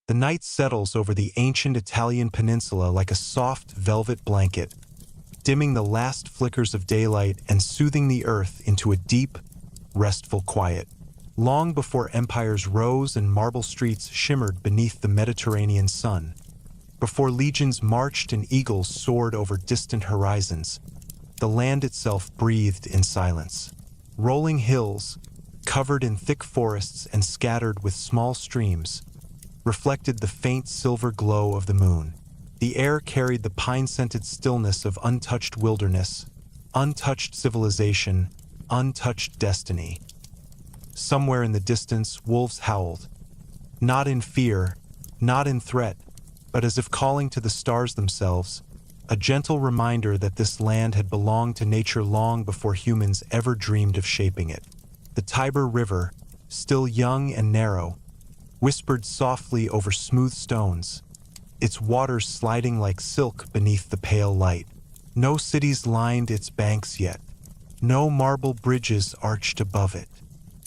The night settles over the ancient Italian peninsula like a soft velvet blanket, dimming the last flickers of daylight and soothing the earth into a deep, restful quiet. Long before empires rose and marble streets shimmered beneath the Mediterranean sun, before legions marched and eagles soared over distant horizons, the land itself breathed in silence. Rolling hills, covered in thick forests and scattered with small streams, reflected the faint silver glow of the moon. The air carried the pine-scented stillness of untouched wilderness, untouched civilization, untouched destiny. Somewhere in the distance, wolves howled, not in fear, not in threat, but as if calling to the stars themselves, a gentle reminder that this land had belonged to nature long before humans ever dreamed of shaping it. The Tiber River, still young and narrow, whispered softly over smooth stones, its waters sliding like silk beneath the pale light. No cities lined its banks yet. No marble bridges arched above it.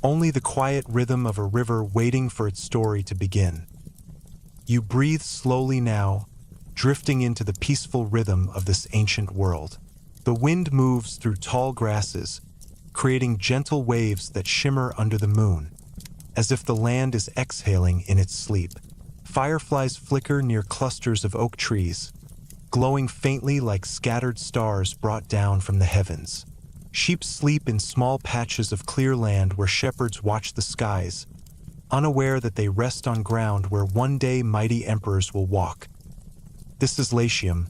Only the quiet rhythm of a river waiting for its story to begin. You breathe slowly now, drifting into the peaceful rhythm of this ancient world. The wind moves through tall grasses, creating gentle waves that shimmer under the moon, as if the land is exhaling in its sleep. Fireflies flicker near clusters of oak trees, glowing faintly like scattered stars brought down from the heavens. Sheep sleep in small patches of clear land where shepherds watch the skies, unaware that they rest on ground where one day mighty emperors will walk. This is Latium,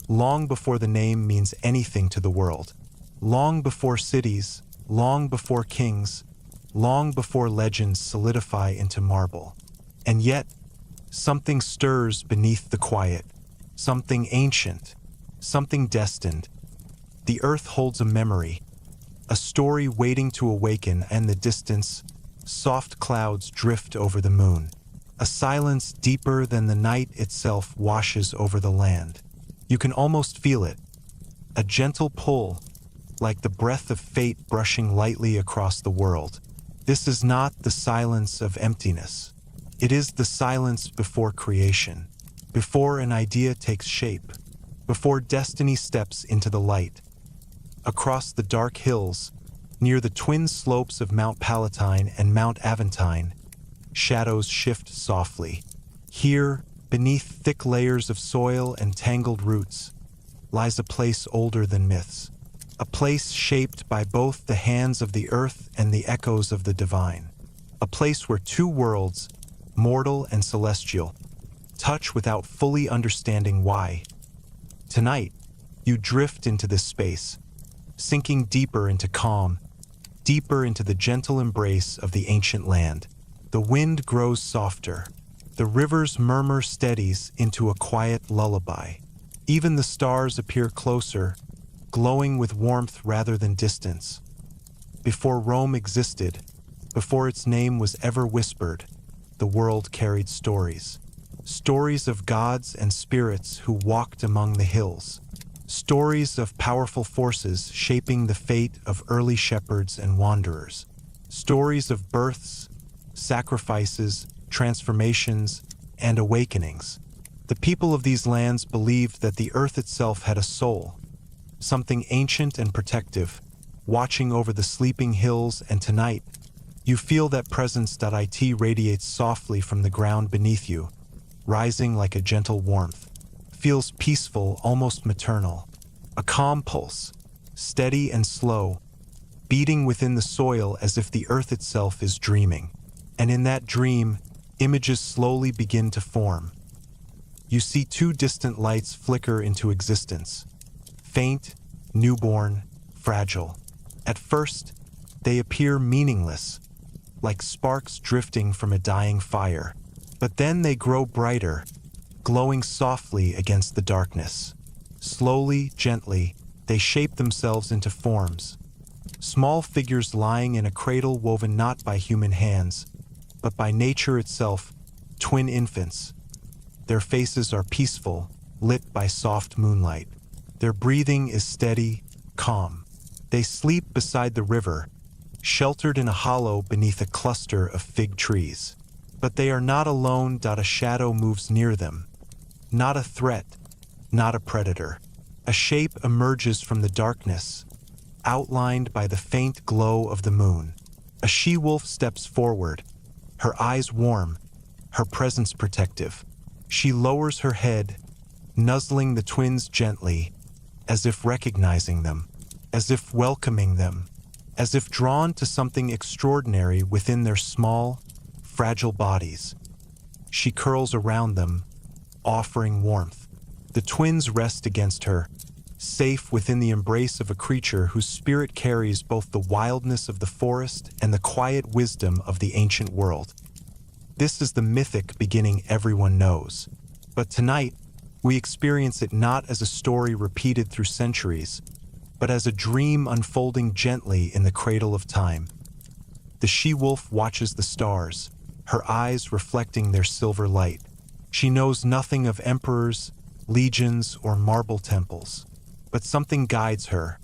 long before the name means anything to the world. Long before cities, long before kings, long before legends solidify into marble. And yet, something stirs beneath the quiet, something ancient, something destined. The earth holds a memory, a story waiting to awaken, and the distance, soft clouds drift over the moon. A silence deeper than the night itself washes over the land. You can almost feel it, a gentle pull, like the breath of fate brushing lightly across the world. This is not the silence of emptiness. It is the silence before creation, before an idea takes shape, before destiny steps into the light. Across the dark hills, near the twin slopes of Mount Palatine and Mount Aventine, shadows shift softly. Here, beneath thick layers of soil and tangled roots, lies a place older than myths, a place shaped by both the hands of the earth and the echoes of the divine, a place where two worlds, mortal and celestial, touch without fully understanding why. Tonight, you drift into this space, sinking deeper into calm, deeper into the gentle embrace of the ancient land. The wind grows softer. The river's murmur steadies into a quiet lullaby. Even the stars appear closer, glowing with warmth rather than distance. Before Rome existed, before its name was ever whispered, the world carried stories. Stories of gods and spirits who walked among the hills. Stories of powerful forces shaping the fate of early shepherds and wanderers. Stories of births, sacrifices, transformations, and awakenings. The people of these lands believed that the earth itself had a soul, something ancient and protective, watching over the sleeping hills, and tonight, you feel that presence. It radiates softly from the ground beneath you, rising like a gentle warmth. Feels peaceful, almost maternal. A calm pulse, steady and slow, beating within the soil as if the earth itself is dreaming. And in that dream, images slowly begin to form. You see two distant lights flicker into existence. Faint, newborn, fragile. At first, they appear meaningless, like sparks drifting from a dying fire. But then they grow brighter, glowing softly against the darkness. Slowly, gently, they shape themselves into forms. Small figures lying in a cradle woven not by human hands, but by nature itself, twin infants. Their faces are peaceful, lit by soft moonlight. Their breathing is steady, calm. They sleep beside the river, sheltered in a hollow beneath a cluster of fig trees. But they are not alone. A shadow moves near them. Not a threat, not a predator. A shape emerges from the darkness, outlined by the faint glow of the moon. A she-wolf steps forward, her eyes warm, her presence protective. She lowers her head, nuzzling the twins gently, as if recognizing them, as if welcoming them, as if drawn to something extraordinary within their small, fragile bodies. She curls around them, offering warmth. The twins rest against her, safe within the embrace of a creature whose spirit carries both the wildness of the forest and the quiet wisdom of the ancient world. This is the mythic beginning everyone knows. But tonight, we experience it not as a story repeated through centuries, but as a dream unfolding gently in the cradle of time. The she-wolf watches the stars, her eyes reflecting their silver light. She knows nothing of emperors, legions, or marble temples, but something guides her.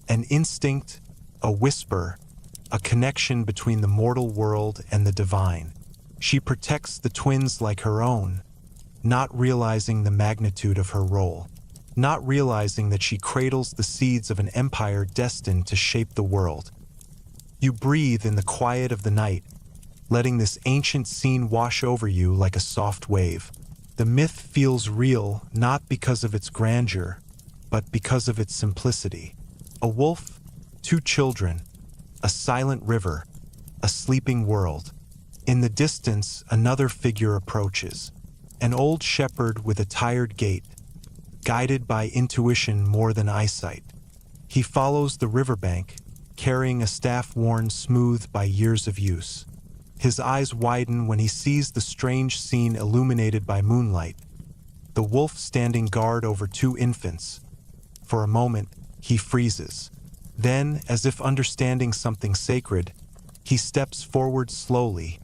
An instinct, a whisper, a connection between the mortal world and the divine. She protects the twins like her own, not realizing the magnitude of her role, not realizing that she cradles the seeds of an empire destined to shape the world. You breathe in the quiet of the night, letting this ancient scene wash over you like a soft wave. The myth feels real not because of its grandeur, but because of its simplicity. A wolf, two children, a silent river, a sleeping world. In the distance, another figure approaches, an old shepherd with a tired gait, guided by intuition more than eyesight. He follows the riverbank, carrying a staff worn smooth by years of use. His eyes widen when he sees the strange scene illuminated by moonlight, the wolf standing guard over two infants. For a moment, he freezes. Then, as if understanding something sacred, he steps forward slowly,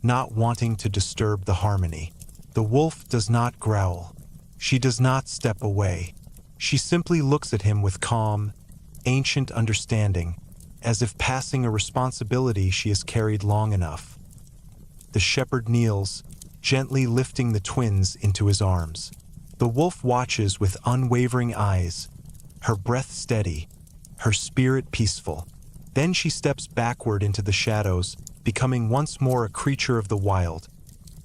not wanting to disturb the harmony. The wolf does not growl. She does not step away. She simply looks at him with calm, ancient understanding, as if passing a responsibility she has carried long enough. The shepherd kneels, gently lifting the twins into his arms. The wolf watches with unwavering eyes, her breath steady, her spirit peaceful. Then she steps backward into the shadows, becoming once more a creature of the wild,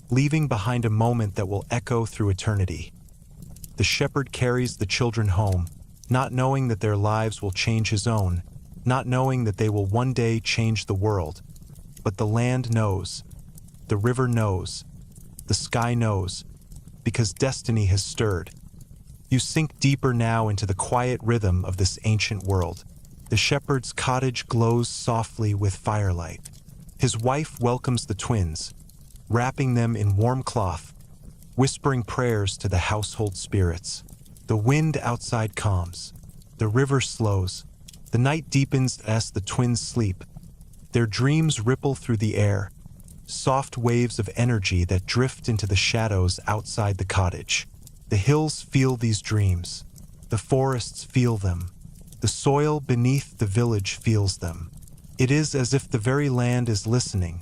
leaving behind a moment that will echo through eternity. The shepherd carries the children home, not knowing that their lives will change his own, not knowing that they will one day change the world. But the land knows, the river knows, the sky knows, because destiny has stirred. You sink deeper now into the quiet rhythm of this ancient world. The shepherd's cottage glows softly with firelight. His wife welcomes the twins, wrapping them in warm cloth, whispering prayers to the household spirits. The wind outside calms. The river slows. The night deepens as the twins sleep. Their dreams ripple through the air, soft waves of energy that drift into the shadows outside the cottage. The hills feel these dreams. The forests feel them. The soil beneath the village feels them. It is as if the very land is listening,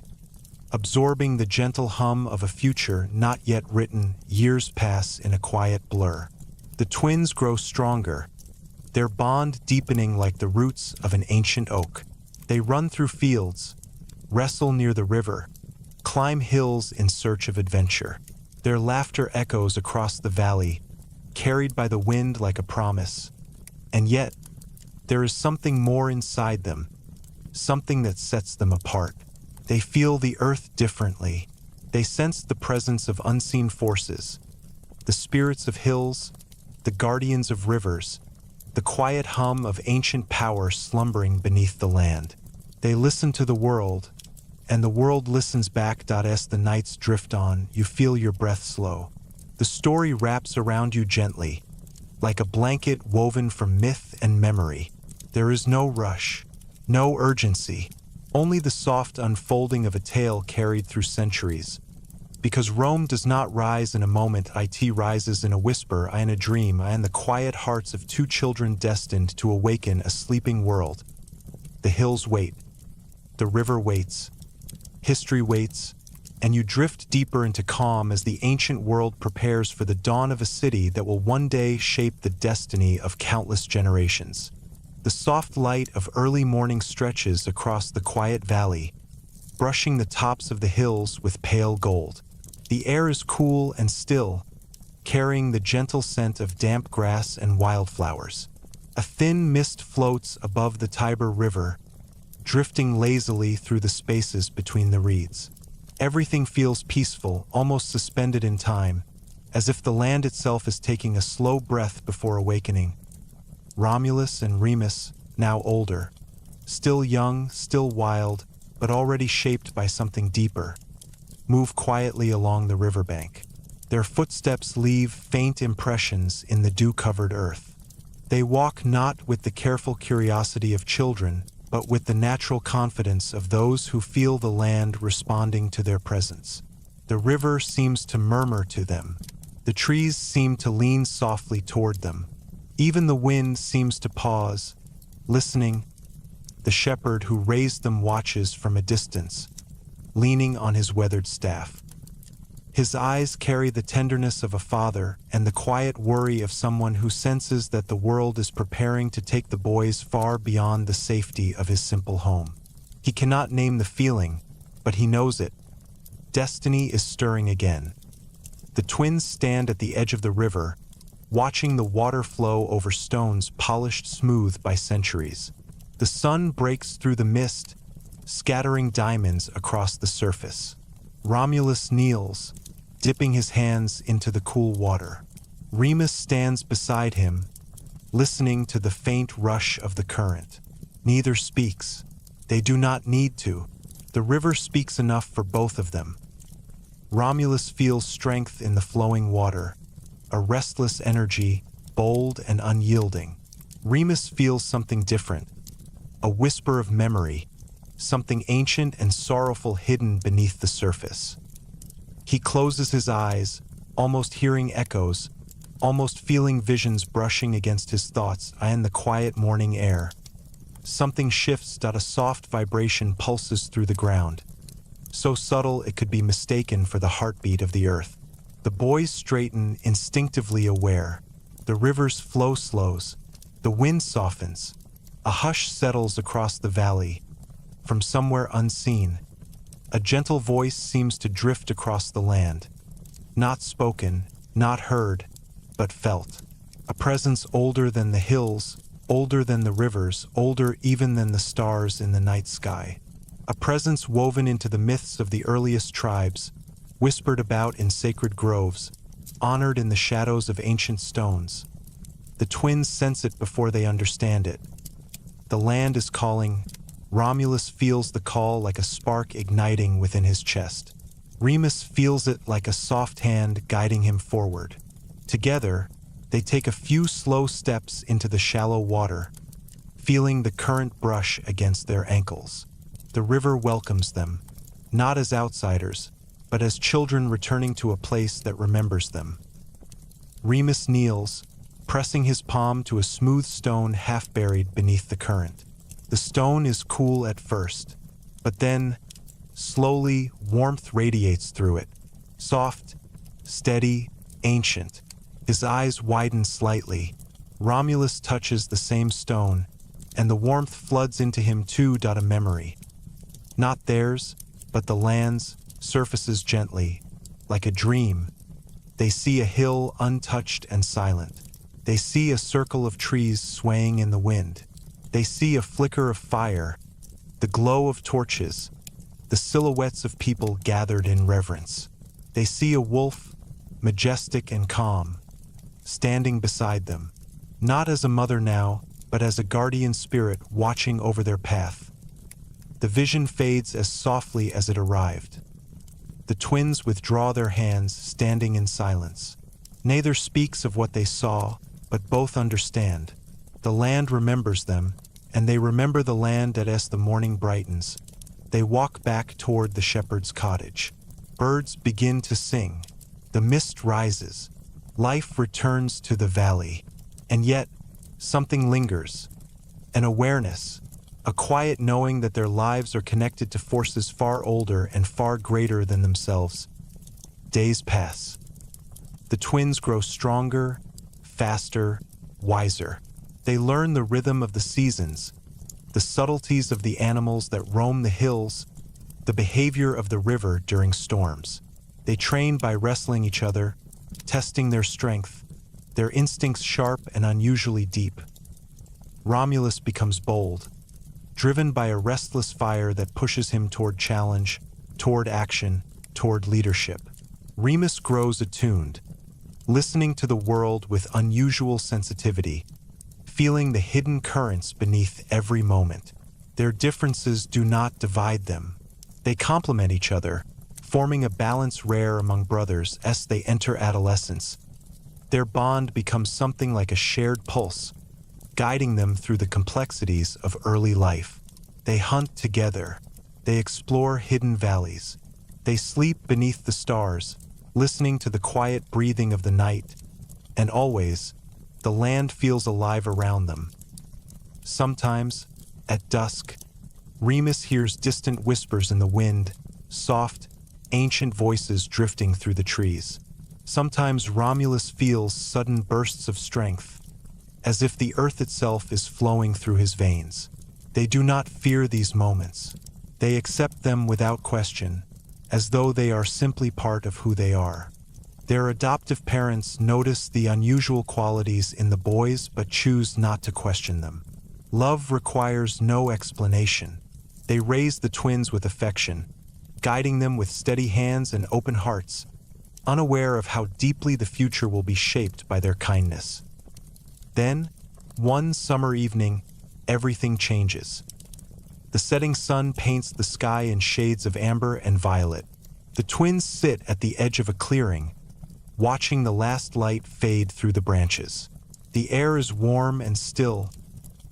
absorbing the gentle hum of a future not yet written. Years pass in a quiet blur. The twins grow stronger, their bond deepening like the roots of an ancient oak. They run through fields, wrestle near the river, climb hills in search of adventure. Their laughter echoes across the valley, carried by the wind like a promise. And yet, there is something more inside them, something that sets them apart. They feel the earth differently. They sense the presence of unseen forces, the spirits of hills, the guardians of rivers, the quiet hum of ancient power slumbering beneath the land. They listen to the world, and the world listens back. As the nights drift on, you feel your breath slow. The story wraps around you gently, like a blanket woven from myth and memory. There is no rush, no urgency, only the soft unfolding of a tale carried through centuries. Because Rome does not rise in a moment, it rises in a whisper, in a dream, in the quiet hearts of two children destined to awaken a sleeping world. The hills wait. The river waits. History waits. and you drift deeper into calm as the ancient world prepares for the dawn of a city that will one day shape the destiny of countless generations. The soft light of early morning stretches across the quiet valley, brushing the tops of the hills with pale gold. The air is cool and still, carrying the gentle scent of damp grass and wildflowers. A thin mist floats above the Tiber River, drifting lazily through the spaces between the reeds. Everything feels peaceful, almost suspended in time, as if the land itself is taking a slow breath before awakening. Romulus and Remus, now older, still young, still wild, but already shaped by something deeper, move quietly along the riverbank. Their footsteps leave faint impressions in the dew-covered earth. They walk not with the careful curiosity of children, but with the natural confidence of those who feel the land responding to their presence. The river seems to murmur to them. The trees seem to lean softly toward them. Even the wind seems to pause, listening. The shepherd who raised them watches from a distance, leaning on his weathered staff. His eyes carry the tenderness of a father and the quiet worry of someone who senses that the world is preparing to take the boys far beyond the safety of his simple home. He cannot name the feeling, but he knows it. Destiny is stirring again. The twins stand at the edge of the river, watching the water flow over stones polished smooth by centuries. The sun breaks through the mist, scattering diamonds across the surface. Romulus kneels, dipping his hands into the cool water. Remus stands beside him, listening to the faint rush of the current. Neither speaks. They do not need to. The river speaks enough for both of them. Romulus feels strength in the flowing water, a restless energy, bold and unyielding. Remus feels something different, a whisper of memory, something ancient and sorrowful hidden beneath the surface. He closes his eyes, almost hearing echoes, almost feeling visions brushing against his thoughts and the quiet morning air. Something shifts. A soft vibration pulses through the ground, so subtle it could be mistaken for the heartbeat of the earth. The boys straighten, instinctively aware. The river's flow slows. The wind softens. A hush settles across the valley. From somewhere unseen, a gentle voice seems to drift across the land. Not spoken, not heard, but felt. A presence older than the hills, older than the rivers, older even than the stars in the night sky. A presence woven into the myths of the earliest tribes, whispered about in sacred groves, honored in the shadows of ancient stones. The twins sense it before they understand it. The land is calling. Romulus feels the call like a spark igniting within his chest. Remus feels it like a soft hand guiding him forward. Together, they take a few slow steps into the shallow water, feeling the current brush against their ankles. The river welcomes them, not as outsiders, but as children returning to a place that remembers them. Remus kneels, pressing his palm to a smooth stone half buried beneath the current. The stone is cool at first, but then, slowly, warmth radiates through it. Soft, steady, ancient. His eyes widen slightly. Romulus touches the same stone, and the warmth floods into him too. A memory. Not theirs, but the land's, surfaces gently, like a dream. They see a hill untouched and silent. They see a circle of trees swaying in the wind. They see a flicker of fire, the glow of torches, the silhouettes of people gathered in reverence. They see a wolf, majestic and calm, standing beside them, not as a mother now, but as a guardian spirit watching over their path. The vision fades as softly as it arrived. The twins withdraw their hands, standing in silence. Neither speaks of what they saw, but both understand. The land remembers them, and they remember the land as the morning brightens. They walk back toward the shepherd's cottage. Birds begin to sing. The mist rises. Life returns to the valley. And yet, something lingers. An awareness. a quiet knowing that their lives are connected to forces far older and far greater than themselves. Days pass. The twins grow stronger, faster, wiser. They learn the rhythm of the seasons, the subtleties of the animals that roam the hills, the behavior of the river during storms. They train by wrestling each other, testing their strength, their instincts sharp and unusually deep. Romulus becomes bold, driven by a restless fire that pushes him toward challenge, toward action, toward leadership. Remus grows attuned, listening to the world with unusual sensitivity, feeling the hidden currents beneath every moment. Their differences do not divide them. They complement each other, forming a balance rare among brothers as they enter adolescence. Their bond becomes something like a shared pulse, guiding them through the complexities of early life. They hunt together. They explore hidden valleys. They sleep beneath the stars, listening to the quiet breathing of the night. And always, the land feels alive around them. Sometimes, at dusk, Remus hears distant whispers in the wind, soft, ancient voices drifting through the trees. Sometimes Romulus feels sudden bursts of strength, as if the earth itself is flowing through his veins. They do not fear these moments. They accept them without question, as though they are simply part of who they are. Their adoptive parents notice the unusual qualities in the boys but choose not to question them. Love requires no explanation. They raise the twins with affection, guiding them with steady hands and open hearts, unaware of how deeply the future will be shaped by their kindness. Then, one summer evening, everything changes. The setting sun paints the sky in shades of amber and violet. The twins sit at the edge of a clearing, watching the last light fade through the branches. The air is warm and still,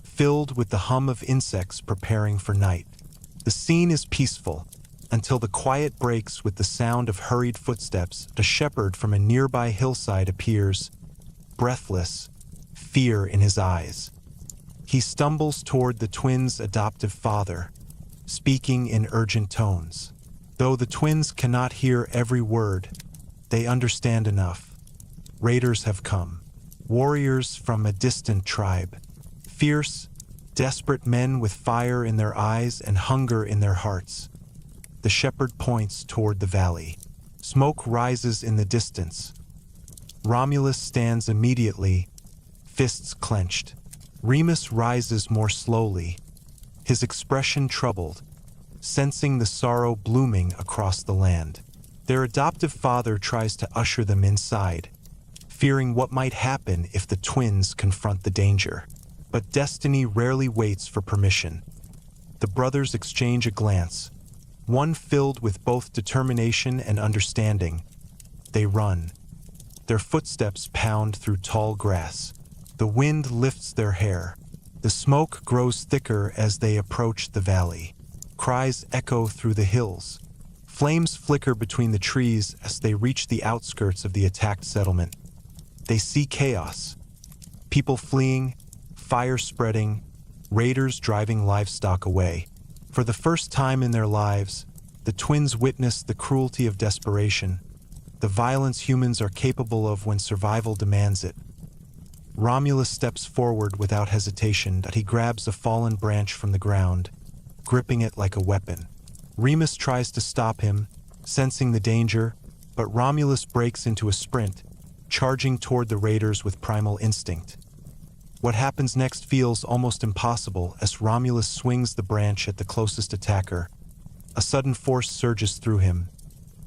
filled with the hum of insects preparing for night. The scene is peaceful, until the quiet breaks with the sound of hurried footsteps. A shepherd from a nearby hillside appears, breathless, fear in his eyes. He stumbles toward the twins' adoptive father, speaking in urgent tones. Though the twins cannot hear every word, they understand enough. Raiders have come, warriors from a distant tribe, fierce, desperate men with fire in their eyes and hunger in their hearts. The shepherd points toward the valley. Smoke rises in the distance. Romulus stands immediately, fists clenched. Remus rises more slowly, his expression troubled, sensing the sorrow blooming across the land. Their adoptive father tries to usher them inside, fearing what might happen if the twins confront the danger. But destiny rarely waits for permission. The brothers exchange a glance, one filled with both determination and understanding. They run. Their footsteps pound through tall grass. The wind lifts their hair. The smoke grows thicker as they approach the valley. Cries echo through the hills. Flames flicker between the trees as they reach the outskirts of the attacked settlement. They see chaos. People fleeing, fire spreading, raiders driving livestock away. For the first time in their lives, the twins witness the cruelty of desperation, the violence humans are capable of when survival demands it. Romulus steps forward without hesitation, but he grabs a fallen branch from the ground, gripping it like a weapon. Remus tries to stop him, sensing the danger, but Romulus breaks into a sprint, charging toward the raiders with primal instinct. What happens next feels almost impossible as Romulus swings the branch at the closest attacker. A sudden force surges through him,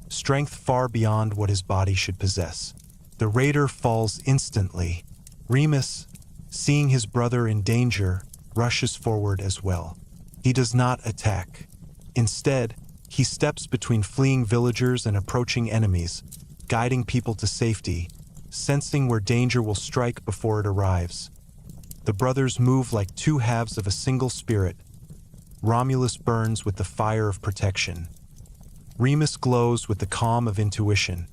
strength far beyond what his body should possess. The raider falls instantly. Remus, seeing his brother in danger, rushes forward as well. He does not attack. Instead, he steps between fleeing villagers and approaching enemies, guiding people to safety, sensing where danger will strike before it arrives. The brothers move like two halves of a single spirit. Romulus burns with the fire of protection. Remus glows with the calm of intuition.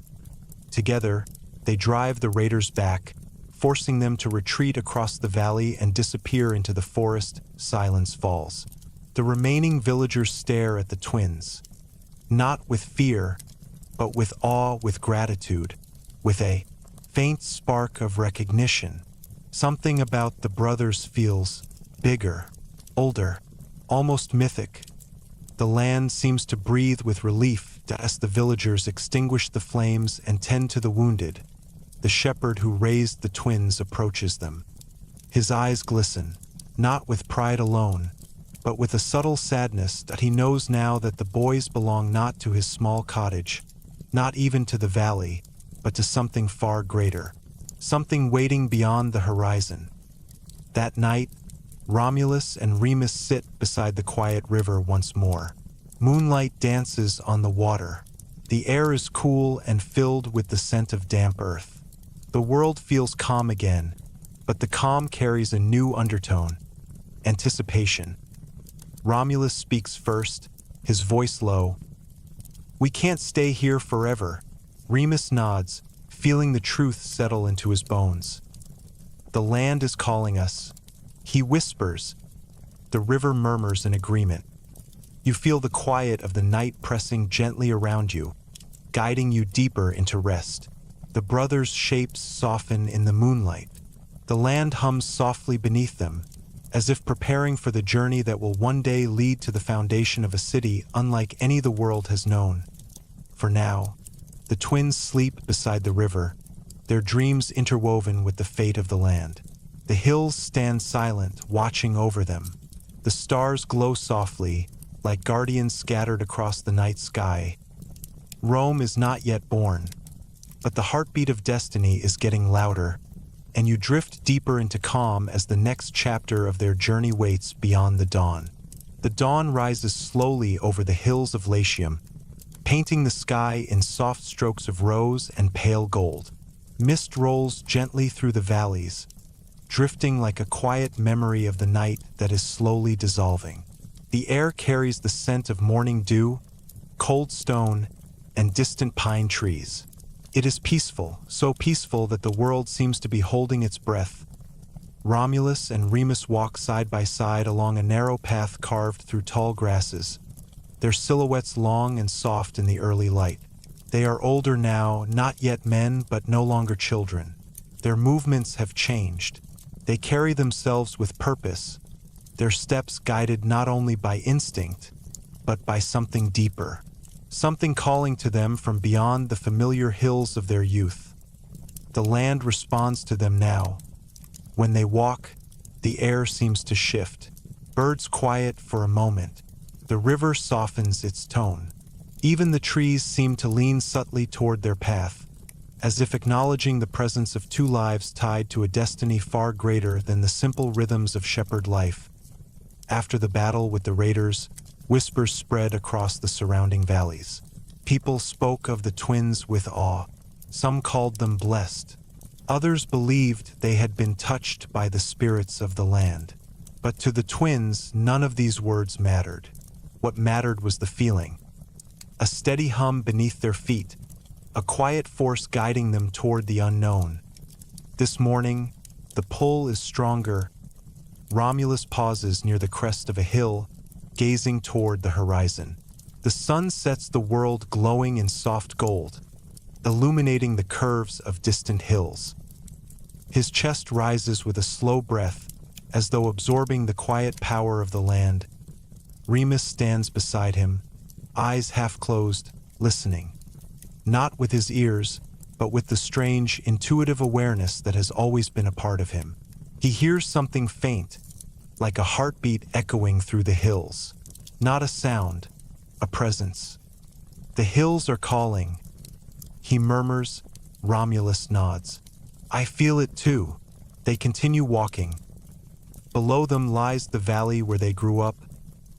Together, they drive the raiders back, forcing them to retreat across the valley and disappear into the forest. Silence falls. The remaining villagers stare at the twins, not with fear, but with awe, with gratitude, with a faint spark of recognition. Something about the brothers feels bigger, older, almost mythic. The land seems to breathe with relief as the villagers extinguish the flames and tend to the wounded. The shepherd who raised the twins approaches them. His eyes glisten, not with pride alone, but with a subtle sadness that he knows now that the boys belong not to his small cottage, not even to the valley, but to something far greater, something waiting beyond the horizon. That night, Romulus and Remus sit beside the quiet river once more. Moonlight dances on the water. The air is cool and filled with the scent of damp earth. The world feels calm again, but the calm carries a new undertone: anticipation. Romulus speaks first, his voice low. "We can't stay here forever." Remus nods, feeling the truth settle into his bones. "The land is calling us," he whispers. The river murmurs in agreement. You feel the quiet of the night pressing gently around you, guiding you deeper into rest. The brothers' shapes soften in the moonlight. The land hums softly beneath them, as if preparing for the journey that will one day lead to the foundation of a city unlike any the world has known. For now, the twins sleep beside the river, their dreams interwoven with the fate of the land. The hills stand silent, watching over them. The stars glow softly, like guardians scattered across the night sky. Rome is not yet born, but the heartbeat of destiny is getting louder, and you drift deeper into calm as the next chapter of their journey waits beyond the dawn. The dawn rises slowly over the hills of Latium, painting the sky in soft strokes of rose and pale gold. Mist rolls gently through the valleys, drifting like a quiet memory of the night that is slowly dissolving. The air carries the scent of morning dew, cold stone, and distant pine trees. It is peaceful, so peaceful that the world seems to be holding its breath. Romulus and Remus walk side by side along a narrow path carved through tall grasses, their silhouettes long and soft in the early light. They are older now, not yet men, but no longer children. Their movements have changed. They carry themselves with purpose, their steps guided not only by instinct, but by something deeper, something calling to them from beyond the familiar hills of their youth. The land responds to them now. When they walk, the air seems to shift. Birds quiet for a moment. The river softens its tone. Even the trees seem to lean subtly toward their path, as if acknowledging the presence of two lives tied to a destiny far greater than the simple rhythms of shepherd life. After the battle with the raiders, whispers spread across the surrounding valleys. People spoke of the twins with awe. Some called them blessed. Others believed they had been touched by the spirits of the land. But to the twins, none of these words mattered. What mattered was the feeling. A steady hum beneath their feet, a quiet force guiding them toward the unknown. This morning, the pull is stronger. Romulus pauses near the crest of a hill, gazing toward the horizon. The sun sets the world glowing in soft gold, illuminating the curves of distant hills. His chest rises with a slow breath, as though absorbing the quiet power of the land. Remus stands beside him, eyes half closed, listening. Not with his ears, but with the strange, intuitive awareness that has always been a part of him. He hears something faint, like a heartbeat echoing through the hills. Not a sound, a presence. The hills are calling. He murmurs. Romulus nods. I feel it too. They continue walking. Below them lies the valley where they grew up,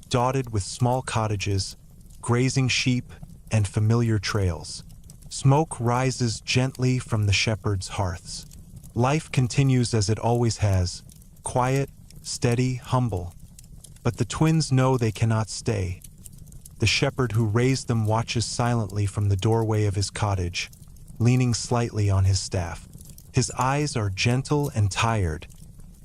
dotted with small cottages, grazing sheep, and familiar trails. Smoke rises gently from the shepherds' hearths. Life continues as it always has, quiet, steady, humble. But the twins know they cannot stay. The shepherd who raised them watches silently from the doorway of his cottage, leaning slightly on his staff. His eyes are gentle and tired,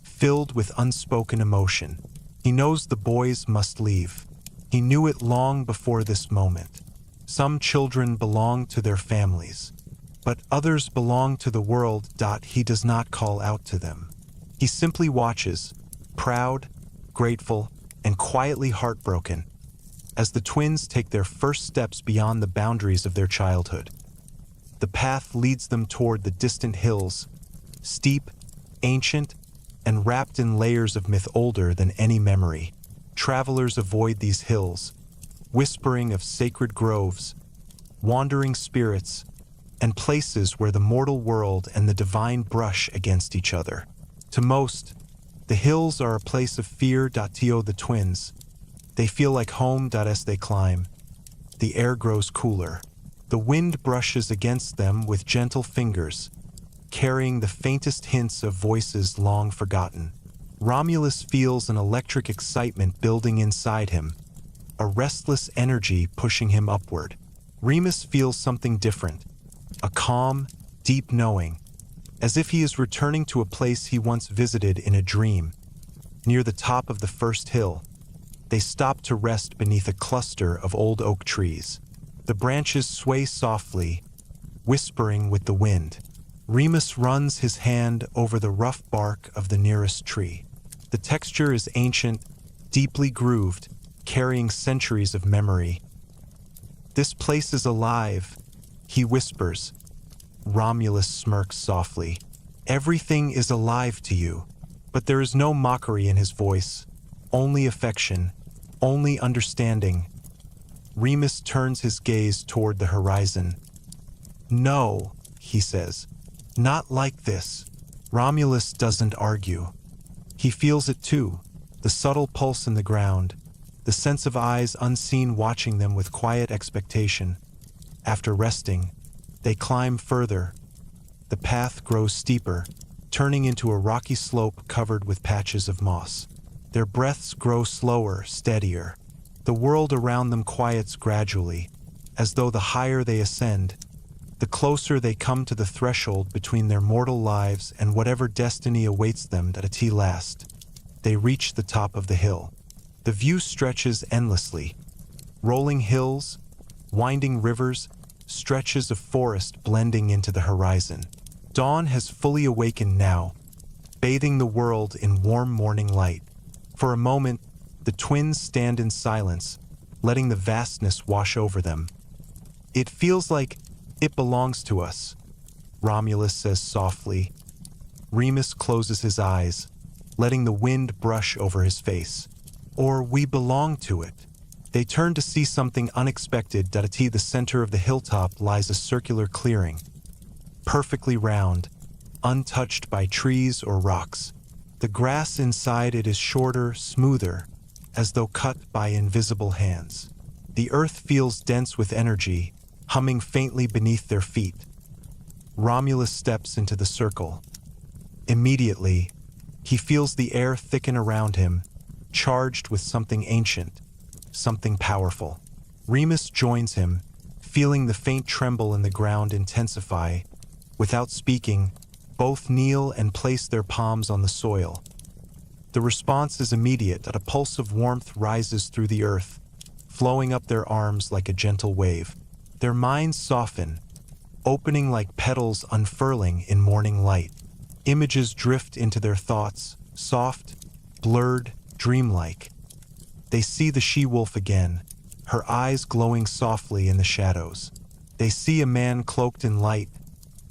filled with unspoken emotion. He knows the boys must leave. He knew it long before this moment. Some children belong to their families, but others belong to the world. He does not call out to them. He simply watches, proud, grateful, and quietly heartbroken, as the twins take their first steps beyond the boundaries of their childhood. The path leads them toward the distant hills, steep, ancient, and wrapped in layers of myth older than any memory. Travelers avoid these hills, whispering of sacred groves, wandering spirits, and places where the mortal world and the divine brush against each other. To most, the hills are a place of fear. The twins, they feel like home. As they climb, the air grows cooler. The wind brushes against them with gentle fingers, carrying the faintest hints of voices long forgotten. Romulus feels an electric excitement building inside him, a restless energy pushing him upward. Remus feels something different, a calm, deep knowing, as if he is returning to a place he once visited in a dream. Near the top of the first hill, they stop to rest beneath a cluster of old oak trees. The branches sway softly, whispering with the wind. Remus runs his hand over the rough bark of the nearest tree. The texture is ancient, deeply grooved, carrying centuries of memory. "This place is alive," he whispers. Romulus smirks softly. "Everything is alive to you." But there is no mockery in his voice, only affection, only understanding. Remus turns his gaze toward the horizon. "No," he says, "not like this." Romulus doesn't argue. He feels it too, the subtle pulse in the ground, the sense of eyes unseen watching them with quiet expectation. After resting, they climb further. The path grows steeper, turning into a rocky slope covered with patches of moss. Their breaths grow slower, steadier. The world around them quiets gradually, as though the higher they ascend, the closer they come to the threshold between their mortal lives and whatever destiny awaits them at last. They reach the top of the hill. The view stretches endlessly. Rolling hills, winding rivers, stretches of forest blending into the horizon. Dawn has fully awakened now, bathing the world in warm morning light. For a moment, the twins stand in silence, letting the vastness wash over them. "It feels like it belongs to us," Romulus says softly. Remus closes his eyes, letting the wind brush over his face. "Or we belong to it." They turn to see something unexpected. At the center of the hilltop lies a circular clearing, perfectly round, untouched by trees or rocks. The grass inside it is shorter, smoother, as though cut by invisible hands. The earth feels dense with energy, humming faintly beneath their feet. Romulus steps into the circle. Immediately, he feels the air thicken around him, charged with something ancient, something powerful. Remus joins him, feeling the faint tremble in the ground intensify. Without speaking, both kneel and place their palms on the soil. The response is immediate. A pulse of warmth rises through the earth, flowing up their arms like a gentle wave. Their minds soften, opening like petals unfurling in morning light. Images drift into their thoughts, soft, blurred, dreamlike. They see the she-wolf again, her eyes glowing softly in the shadows. They see a man cloaked in light,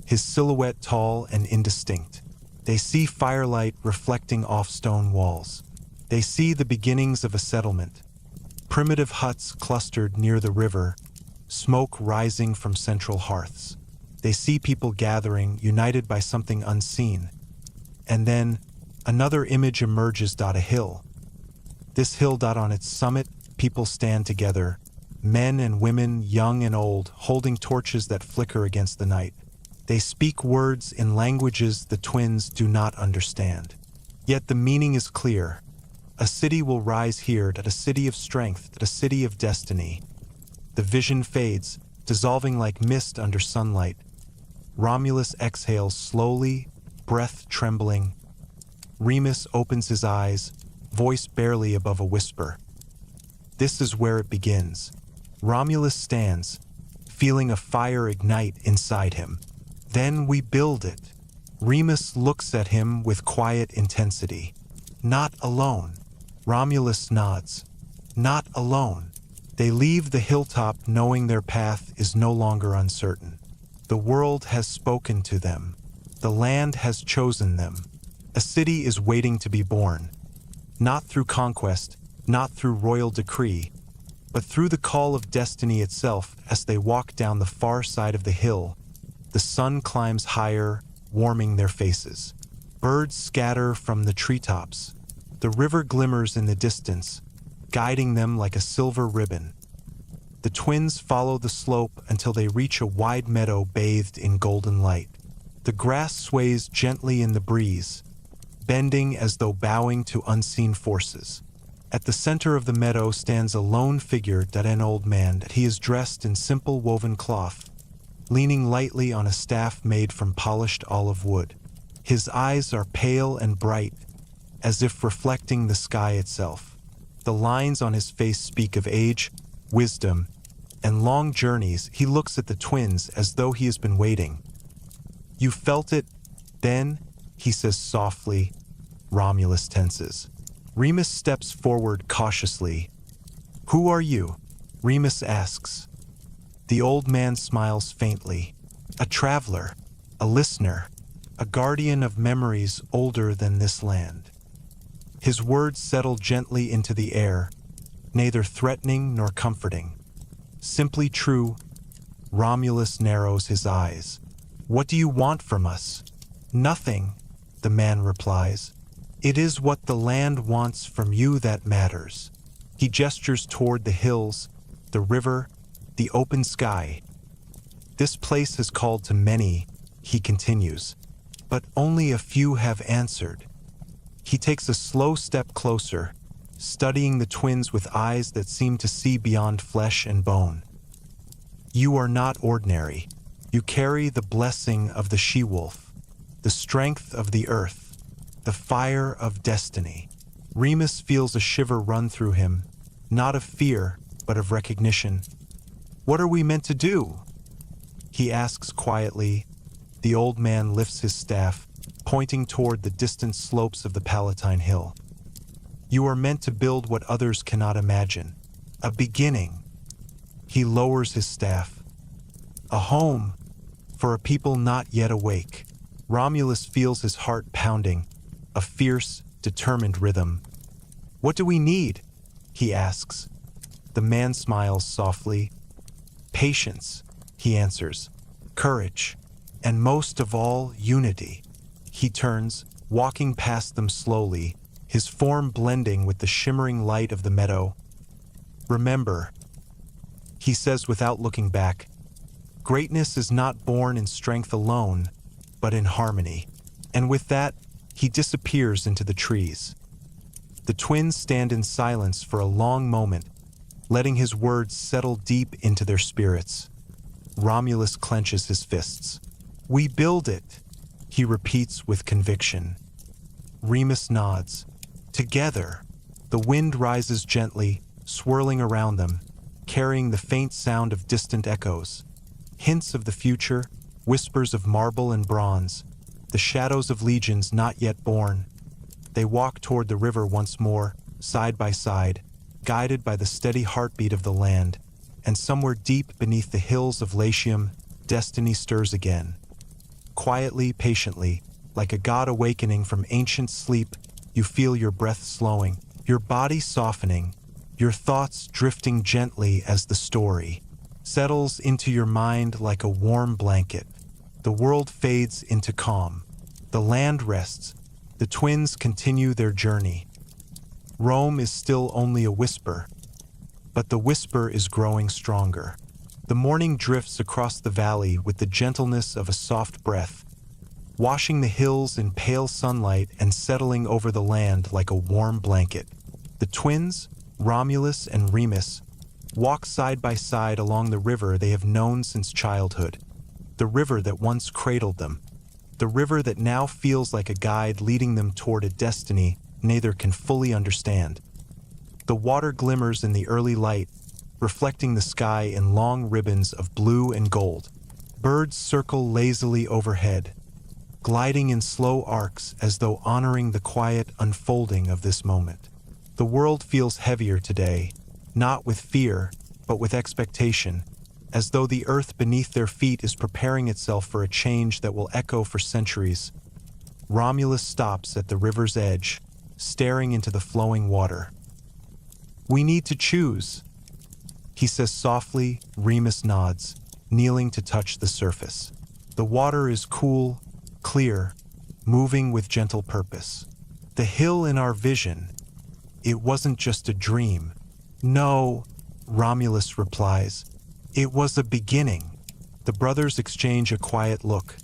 his silhouette tall and indistinct. They see firelight reflecting off stone walls. They see the beginnings of a settlement, primitive huts clustered near the river, smoke rising from central hearths. They see people gathering, united by something unseen. And then, another image emerges. A hill. This hill. On its summit, people stand together, men and women, young and old, holding torches that flicker against the night. They speak words in languages the twins do not understand. Yet the meaning is clear. A city will rise here, a city of strength, a city of destiny. The vision fades, dissolving like mist under sunlight. Romulus exhales slowly, breath trembling. Remus opens his eyes, voice barely above a whisper. This is where it begins. Romulus stands, feeling a fire ignite inside him. Then we build it. Remus looks at him with quiet intensity. Not alone. Romulus nods. Not alone. They leave the hilltop knowing their path is no longer uncertain. The world has spoken to them. The land has chosen them. A city is waiting to be born. Not through conquest, not through royal decree, but through the call of destiny itself. As they walk down the far side of the hill, the sun climbs higher, warming their faces. Birds scatter from the treetops. The river glimmers in the distance, guiding them like a silver ribbon. The twins follow the slope until they reach a wide meadow bathed in golden light. The grass sways gently in the breeze, bending as though bowing to unseen forces. At the center of the meadow stands a lone figure, an old man. He is dressed in simple woven cloth, leaning lightly on a staff made from polished olive wood. His eyes are pale and bright, as if reflecting the sky itself. The lines on his face speak of age, wisdom, and long journeys. He looks at the twins as though he has been waiting. "You felt it, then?" he says softly. Romulus tenses. Remus steps forward cautiously. "Who are you?" Remus asks. The old man smiles faintly. "A traveler, a listener, a guardian of memories older than this land." His words settle gently into the air, neither threatening nor comforting. Simply true. Romulus narrows his eyes. "What do you want from us?" "Nothing," the man replies. "It is what the land wants from you that matters." He gestures toward the hills, the river, the open sky. "This place has called to many," he continues, "but only a few have answered." He takes a slow step closer, studying the twins with eyes that seem to see beyond flesh and bone. "You are not ordinary. You carry the blessing of the she-wolf, the strength of the earth, the fire of destiny." Remus feels a shiver run through him, not of fear, but of recognition. "What are we meant to do?" he asks quietly. The old man lifts his staff, pointing toward the distant slopes of the Palatine Hill. "You are meant to build what others cannot imagine. A beginning." He lowers his staff. "A home for a people not yet awake." Romulus feels his heart pounding, a fierce, determined rhythm. "What do we need?" he asks. The man smiles softly. "Patience," he answers. "Courage, and most of all, unity." He turns, walking past them slowly, his form blending with the shimmering light of the meadow. "Remember," he says without looking back, "greatness is not born in strength alone, but in harmony." And with that, he disappears into the trees. The twins stand in silence for a long moment, letting his words settle deep into their spirits. Romulus clenches his fists. "We build it," he repeats with conviction. Remus nods. Together, the wind rises gently, swirling around them, carrying the faint sound of distant echoes. Hints of the future, whispers of marble and bronze, the shadows of legions not yet born. They walk toward the river once more, side by side, guided by the steady heartbeat of the land, and somewhere deep beneath the hills of Latium, destiny stirs again. Quietly, patiently, like a god awakening from ancient sleep, you feel your breath slowing, your body softening, your thoughts drifting gently as the story settles into your mind like a warm blanket. The world fades into calm. The land rests. The twins continue their journey. Rome is still only a whisper, but the whisper is growing stronger. The morning drifts across the valley with the gentleness of a soft breath, washing the hills in pale sunlight and settling over the land like a warm blanket. The twins, Romulus and Remus, walk side by side along the river they have known since childhood, the river that once cradled them, the river that now feels like a guide leading them toward a destiny neither can fully understand. The water glimmers in the early light, reflecting the sky in long ribbons of blue and gold. Birds circle lazily overhead, gliding in slow arcs as though honoring the quiet unfolding of this moment. The world feels heavier today, not with fear, but with expectation, as though the earth beneath their feet is preparing itself for a change that will echo for centuries. Romulus stops at the river's edge, staring into the flowing water. "We need to choose," he says softly. Remus nods, kneeling to touch the surface. The water is cool, clear, moving with gentle purpose. The hill in our vision, it wasn't just a dream. "No," Romulus replies. "It was a beginning." The brothers exchange a quiet look,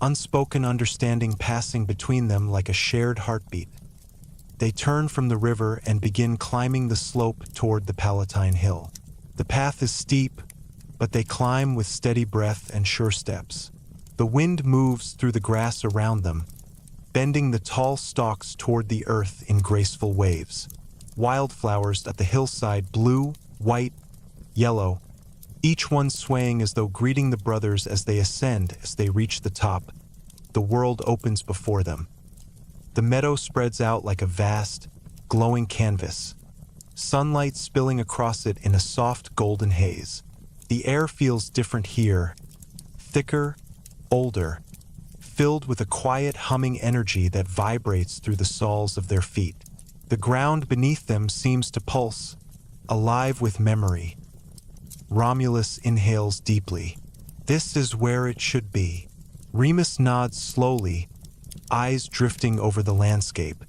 unspoken understanding passing between them like a shared heartbeat. They turn from the river and begin climbing the slope toward the Palatine Hill. The path is steep, but they climb with steady breath and sure steps. The wind moves through the grass around them, bending the tall stalks toward the earth in graceful waves. Wildflowers at the hillside, blue, white, yellow, each one swaying as though greeting the brothers as they ascend. As they reach the top, the world opens before them. The meadow spreads out like a vast, glowing canvas, sunlight spilling across it in a soft golden haze. The air feels different here, thicker, older, filled with a quiet humming energy that vibrates through the soles of their feet. The ground beneath them seems to pulse, alive with memory. Romulus inhales deeply. "This is where it should be." Remus nods slowly, eyes drifting over the landscape.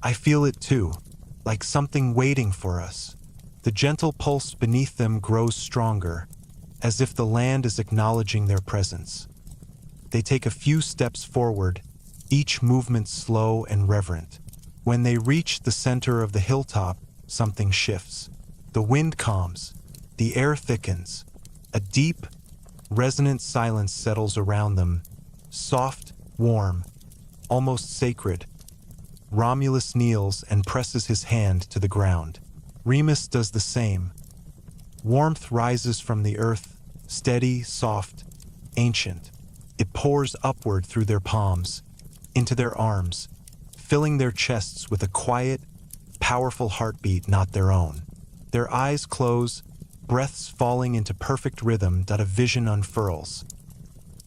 "I feel it too, like something waiting for us." The gentle pulse beneath them grows stronger, as if the land is acknowledging their presence. They take a few steps forward, each movement slow and reverent. When they reach the center of the hilltop, something shifts. The wind calms, the air thickens. A deep, resonant silence settles around them, soft, warm, almost sacred. Romulus kneels and presses his hand to the ground. Remus does the same. Warmth rises from the earth, steady, soft, ancient. It pours upward through their palms, into their arms, filling their chests with a quiet, powerful heartbeat not their own. Their eyes close, breaths falling into perfect rhythm. A vision unfurls.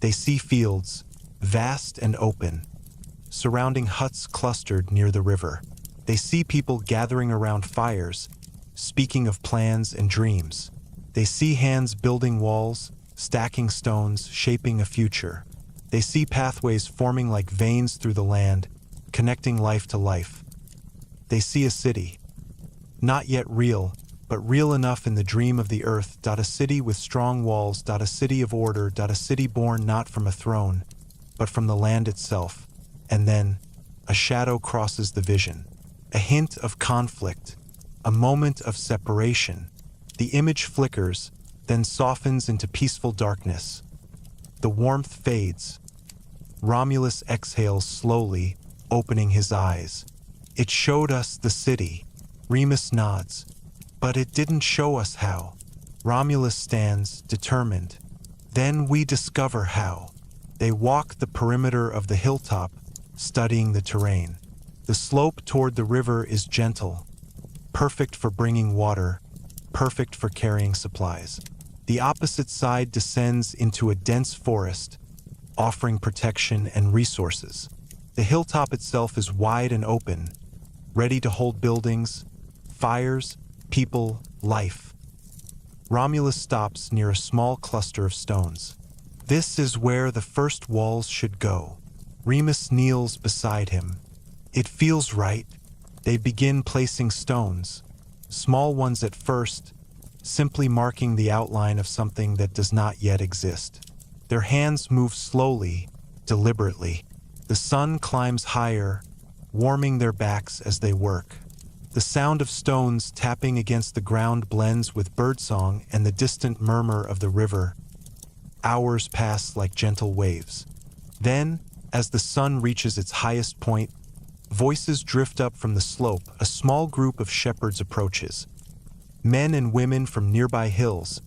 They see fields, vast and open, surrounding huts clustered near the river. They see people gathering around fires, speaking of plans and dreams. They see hands building walls, stacking stones, shaping a future. They see pathways forming like veins through the land, connecting life to life. They see a city, not yet real, but real enough in the dream of the earth. A city with strong walls. A city of order. A city born not from a throne, but from the land itself. And then, a shadow crosses the vision. A hint of conflict, a moment of separation. The image flickers, then softens into peaceful darkness. The warmth fades. Romulus exhales slowly, opening his eyes. "It showed us the city." Remus nods. "But it didn't show us how." Romulus stands, determined. "Then we discover how." They walk the perimeter of the hilltop, studying the terrain. The slope toward the river is gentle, perfect for bringing water, perfect for carrying supplies. The opposite side descends into a dense forest, offering protection and resources. The hilltop itself is wide and open, ready to hold buildings, fires, people, life. Romulus stops near a small cluster of stones. "This is where the first walls should go." Remus kneels beside him. "It feels right." They begin placing stones, small ones at first, simply marking the outline of something that does not yet exist. Their hands move slowly, deliberately. The sun climbs higher, warming their backs as they work. The sound of stones tapping against the ground blends with birdsong and the distant murmur of the river. Hours pass like gentle waves. Then, as the sun reaches its highest point, Voices drift up from the slope. A small group of shepherds approaches. Men and women from nearby hills,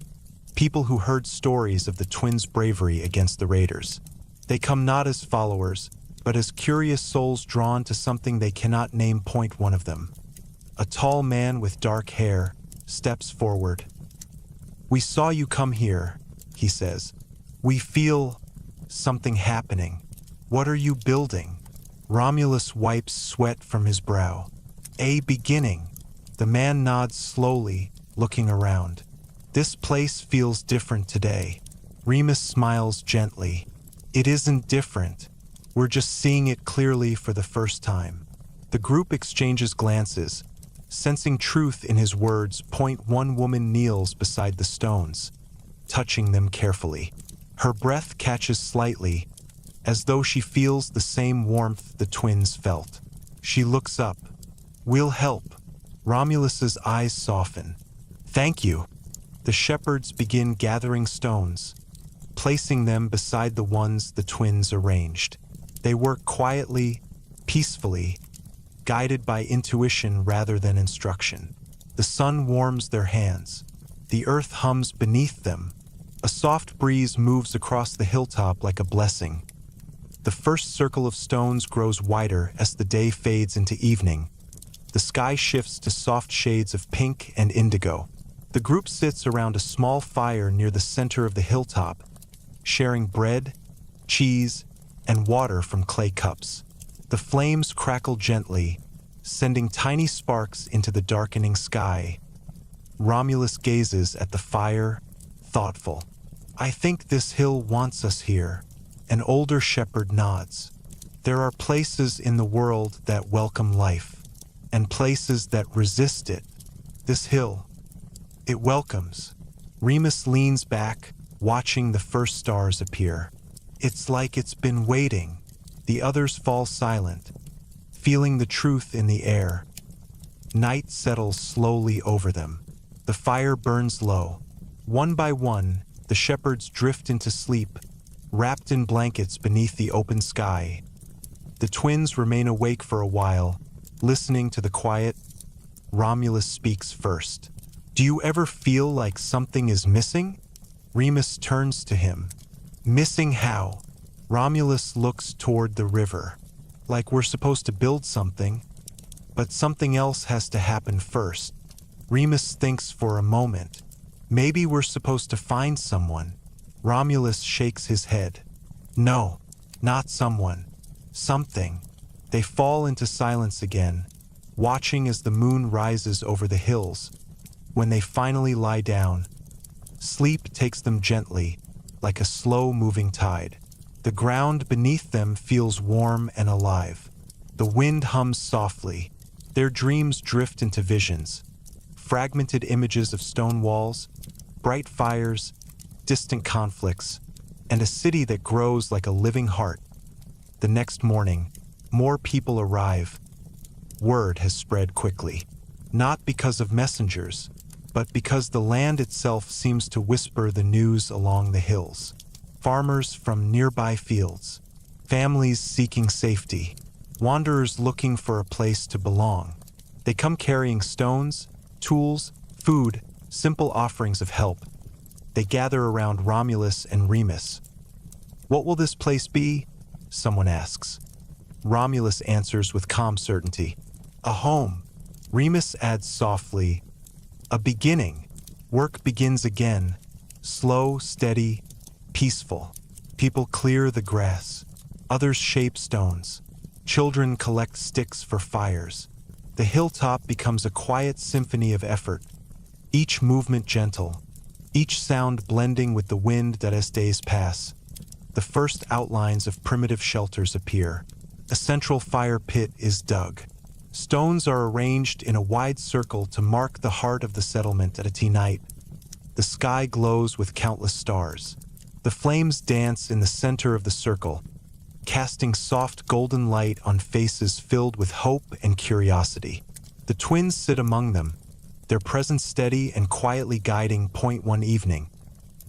people who heard stories of the twins' bravery against the raiders. They come not as followers, but as curious souls drawn to something they cannot name. Point one of them, a tall man with dark hair, steps forward. "We saw you come here," he says. "We feel something happening. What are you building?" Romulus wipes sweat from his brow. "A beginning." The man nods slowly, looking around. "This place feels different today." Remus smiles gently. "It isn't different. We're just seeing it clearly for the first time." The group exchanges glances, sensing truth in his words. Point one woman kneels beside the stones, touching them carefully. Her breath catches slightly, as though she feels the same warmth the twins felt. She looks up. "We'll help." Romulus's eyes soften. "Thank you." The shepherds begin gathering stones, placing them beside the ones the twins arranged. They work quietly, peacefully, guided by intuition rather than instruction. The sun warms their hands. The earth hums beneath them. A soft breeze moves across the hilltop like a blessing. The first circle of stones grows wider as the day fades into evening. The sky shifts to soft shades of pink and indigo. The group sits around a small fire near the center of the hilltop, sharing bread, cheese, and water from clay cups. The flames crackle gently, sending tiny sparks into the darkening sky. Romulus gazes at the fire, thoughtful. "I think this hill wants us here." An older shepherd nods. "There are places in the world that welcome life, and places that resist it. This hill, it welcomes." Remus leans back, watching the first stars appear. "It's like it's been waiting." The others fall silent, feeling the truth in the air. Night settles slowly over them. The fire burns low. One by one, the shepherds drift into sleep, wrapped in blankets beneath the open sky. The twins remain awake for a while, listening to the quiet. Romulus speaks first. "Do you ever feel like something is missing?" Remus turns to him. "Missing how?" Romulus looks toward the river. "Like we're supposed to build something, but something else has to happen first." Remus thinks for a moment. "Maybe we're supposed to find someone." Romulus shakes his head. "No, not someone. Something." They fall into silence again, watching as the moon rises over the hills. When they finally lie down, sleep takes them gently, like a slow-moving tide. The ground beneath them feels warm and alive. The wind hums softly. Their dreams drift into visions, fragmented images of stone walls, bright fires, distant conflicts, and a city that grows like a living heart. The next morning, more people arrive. Word has spread quickly, not because of messengers, but because the land itself seems to whisper the news along the hills. Farmers from nearby fields, families seeking safety, wanderers looking for a place to belong. They come carrying stones, tools, food, simple offerings of help. They gather around Romulus and Remus. "What will this place be?" someone asks. Romulus answers with calm certainty. "A home." Remus adds softly, "A beginning." Work begins again, slow, steady, peaceful. People clear the grass. Others shape stones. Children collect sticks for fires. The hilltop becomes a quiet symphony of effort, each movement gentle, each sound blending with the wind that as days pass. The first outlines of primitive shelters appear. A central fire pit is dug. Stones are arranged in a wide circle to mark the heart of the settlement at a night. The sky glows with countless stars. The flames dance in the center of the circle, casting soft golden light on faces filled with hope and curiosity. The twins sit among them, their presence steady and quietly guiding. Point one evening,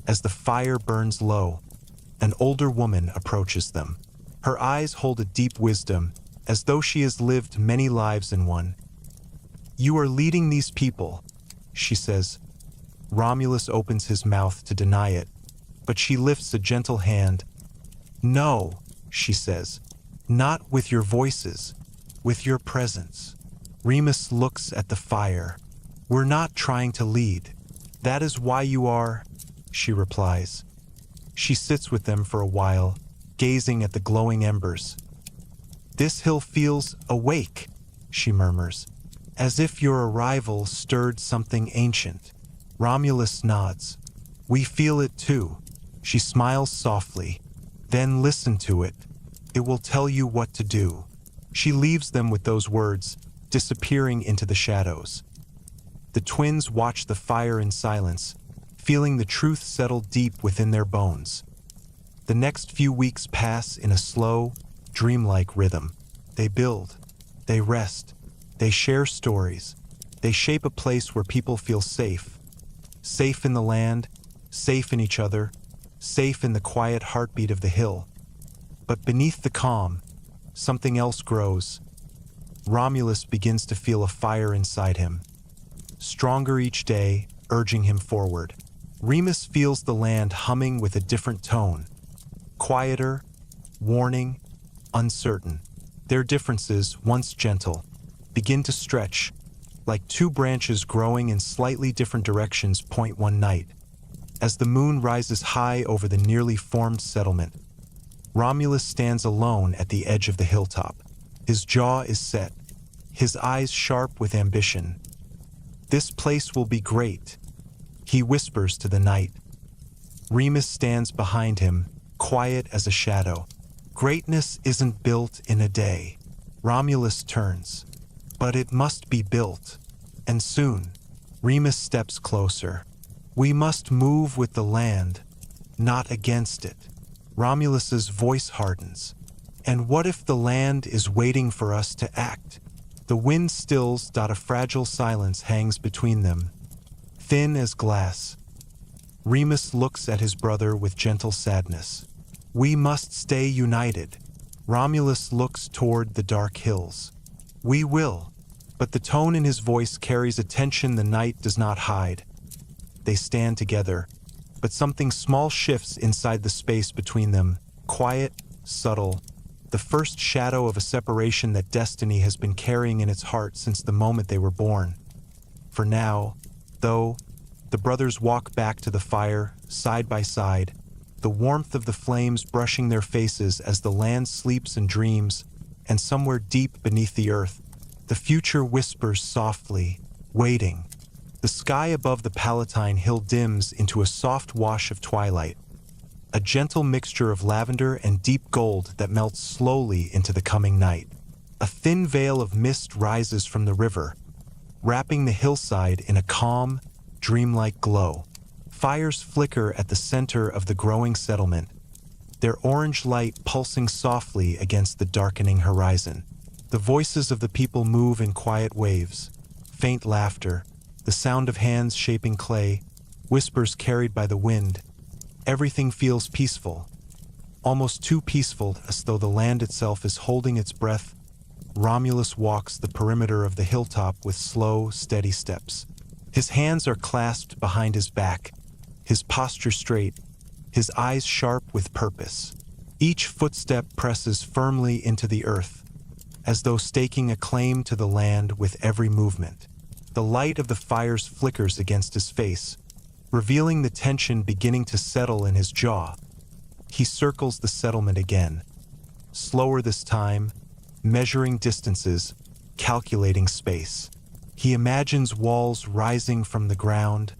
as the fire burns low, an older woman approaches them. Her eyes hold a deep wisdom, as though she has lived many lives in one. "You are leading these people," she says. Romulus opens his mouth to deny it, but she lifts a gentle hand. "No," she says, "not with your voices, with your presence." Remus looks at the fire. "We're not trying to lead. That is why you are," she replies. She sits with them for a while, gazing at the glowing embers. "This hill feels awake," she murmurs, "as if your arrival stirred something ancient." Romulus nods. "We feel it too." She smiles softly. "Then listen to it. It will tell you what to do." She leaves them with those words, disappearing into the shadows. The twins watch the fire in silence, feeling the truth settle deep within their bones. The next few weeks pass in a slow, dreamlike rhythm. They build, they rest, they share stories, they shape a place where people feel safe. Safe in the land, safe in each other, safe in the quiet heartbeat of the hill. But beneath the calm, something else grows. Romulus begins to feel a fire inside him, stronger each day, urging him forward. Remus feels the land humming with a different tone, quieter, warning, uncertain. Their differences, once gentle, begin to stretch, like two branches growing in slightly different directions point one night. As the moon rises high over the nearly formed settlement, Romulus stands alone at the edge of the hilltop. His jaw is set, his eyes sharp with ambition. "This place will be great," he whispers to the night. Remus stands behind him, quiet as a shadow. "Greatness isn't built in a day." Romulus turns. "But it must be built, and soon." Remus steps closer. "We must move with the land, not against it." Romulus's voice hardens. "And what if the land is waiting for us to act?" The wind stills. A fragile silence hangs between them, thin as glass. Remus looks at his brother with gentle sadness. "We must stay united." Romulus looks toward the dark hills. "We will." But the tone in his voice carries a tension the night does not hide. They stand together, but something small shifts inside the space between them, quiet, subtle, the first shadow of a separation that destiny has been carrying in its heart since the moment they were born. For now, though, the brothers walk back to the fire, side by side, the warmth of the flames brushing their faces as the land sleeps and dreams, and somewhere deep beneath the earth, the future whispers softly, waiting. The sky above the Palatine Hill dims into a soft wash of twilight, a gentle mixture of lavender and deep gold that melts slowly into the coming night. A thin veil of mist rises from the river, wrapping the hillside in a calm, dreamlike glow. Fires flicker at the center of the growing settlement, their orange light pulsing softly against the darkening horizon. The voices of the people move in quiet waves, faint laughter, the sound of hands shaping clay, whispers carried by the wind. Everything feels peaceful, almost too peaceful, as though the land itself is holding its breath. Romulus walks the perimeter of the hilltop with slow, steady steps. His hands are clasped behind his back, his posture straight, his eyes sharp with purpose. Each footstep presses firmly into the earth, as though staking a claim to the land with every movement. The light of the fires flickers against his face, revealing the tension beginning to settle in his jaw. He circles the settlement again, slower this time, measuring distances, calculating space. He imagines walls rising from the ground,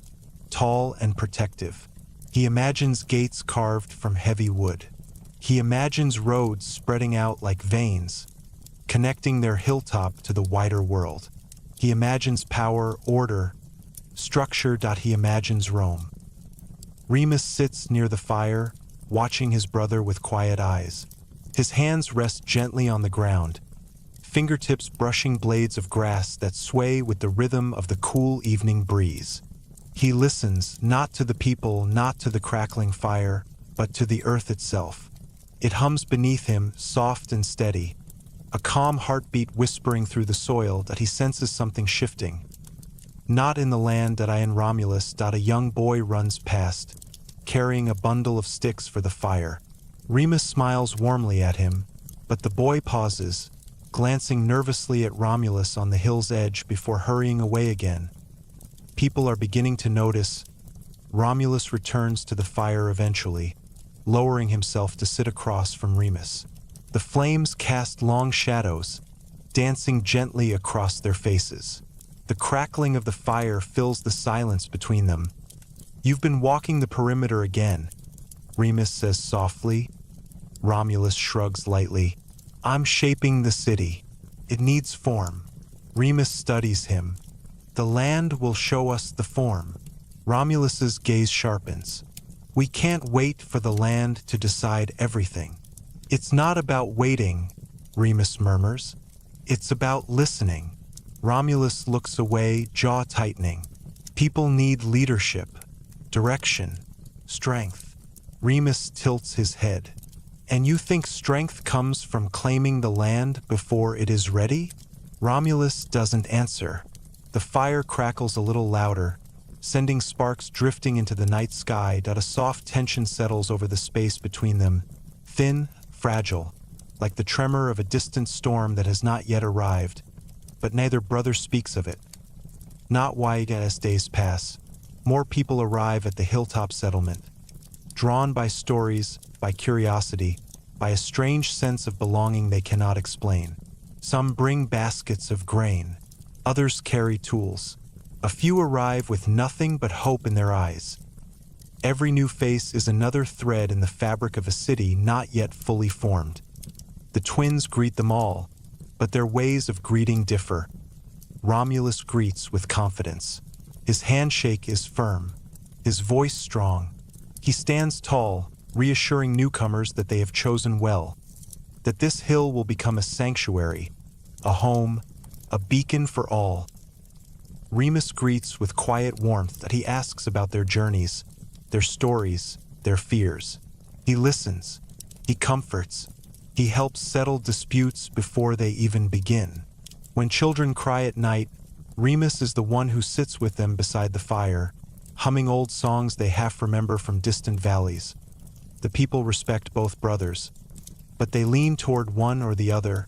tall and protective. He imagines gates carved from heavy wood. He imagines roads spreading out like veins, connecting their hilltop to the wider world. He imagines power, order, structure. He imagines Rome. Remus sits near the fire, watching his brother with quiet eyes. His hands rest gently on the ground, fingertips brushing blades of grass that sway with the rhythm of the cool evening breeze. He listens, not to the people, not to the crackling fire, but to the earth itself. It hums beneath him, soft and steady, a calm heartbeat whispering through the soil that he senses something shifting. Not in the land that I and Romulus. A young boy runs past, carrying a bundle of sticks for the fire. Remus smiles warmly at him, but the boy pauses, glancing nervously at Romulus on the hill's edge before hurrying away again. People are beginning to notice. Romulus returns to the fire eventually, lowering himself to sit across from Remus. The flames cast long shadows, dancing gently across their faces. The crackling of the fire fills the silence between them. "You've been walking the perimeter again," Remus says softly. Romulus shrugs lightly. "I'm shaping the city. It needs form." Remus studies him. "The land will show us the form." Romulus's gaze sharpens. "We can't wait for the land to decide everything." "It's not about waiting," Remus murmurs. "It's about listening." Romulus looks away, jaw tightening. "People need leadership, direction, strength." Remus tilts his head. "And you think strength comes from claiming the land before it is ready?" Romulus doesn't answer. The fire crackles a little louder, sending sparks drifting into the night sky. A soft tension settles over the space between them, thin, fragile, like the tremor of a distant storm that has not yet arrived. But neither brother speaks of it. Not wide as days pass. More people arrive at the hilltop settlement, drawn by stories, by curiosity, by a strange sense of belonging they cannot explain. Some bring baskets of grain. Others carry tools. A few arrive with nothing but hope in their eyes. Every new face is another thread in the fabric of a city not yet fully formed. The twins greet them all, but their ways of greeting differ. Romulus greets with confidence. His handshake is firm, his voice strong. He stands tall, reassuring newcomers that they have chosen well, that this hill will become a sanctuary, a home, a beacon for all. Remus greets with quiet warmth that he asks about their journeys, their stories, their fears. He listens, he comforts, he helps settle disputes before they even begin. When children cry at night, Remus is the one who sits with them beside the fire, humming old songs they half remember from distant valleys. The people respect both brothers, but they lean toward one or the other,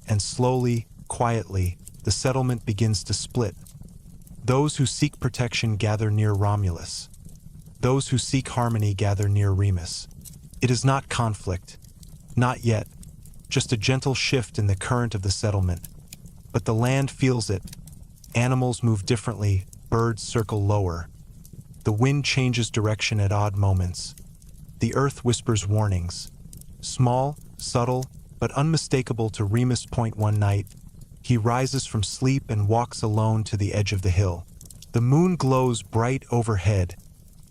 and slowly, quietly, the settlement begins to split. Those who seek protection gather near Romulus. Those who seek harmony gather near Remus. It is not conflict, not yet, just a gentle shift in the current of the settlement. But the land feels it. Animals move differently, birds circle lower. The wind changes direction at odd moments. The earth whispers warnings. Small, subtle, but unmistakable to Remus. One night, he rises from sleep and walks alone to the edge of the hill. The moon glows bright overhead,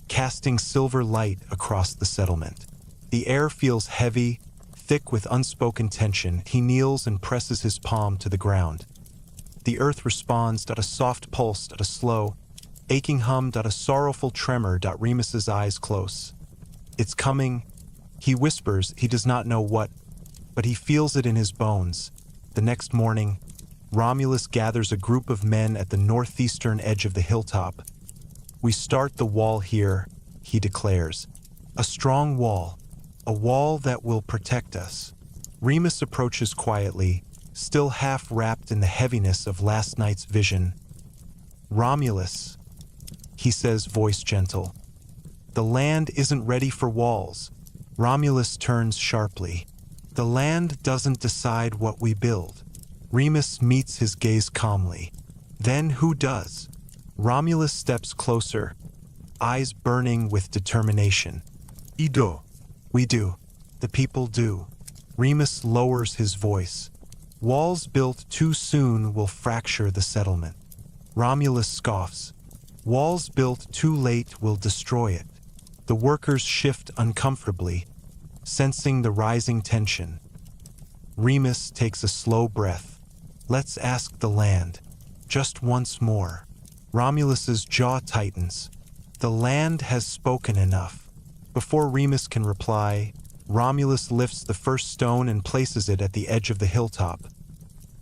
casting silver light across the settlement. The air feels heavy, thick with unspoken tension. He kneels and presses his palm to the ground. The earth responds. A soft pulse, a slow, aching hum. A sorrowful tremor. Remus's eyes close. It's coming, he whispers. He does not know what, but he feels it in his bones. The next morning, Romulus gathers a group of men at the northeastern edge of the hilltop. "We start the wall here," he declares. "A strong wall, a wall that will protect us." Remus approaches quietly, still half wrapped in the heaviness of last night's vision. "Romulus," he says, voice gentle, "the land isn't ready for walls." Romulus turns sharply. "The land doesn't decide what we build." Remus meets his gaze calmly. "Then who does?" Romulus steps closer, eyes burning with determination. "Ido." "We do. The people do." Remus lowers his voice. "Walls built too soon will fracture the settlement." Romulus scoffs. "Walls built too late will destroy it." The workers shift uncomfortably, sensing the rising tension. Remus takes a slow breath. "Let's ask the land, just once more." Romulus's jaw tightens. The land has spoken enough. Before Remus can reply, Romulus lifts the first stone and places it at the edge of the hilltop.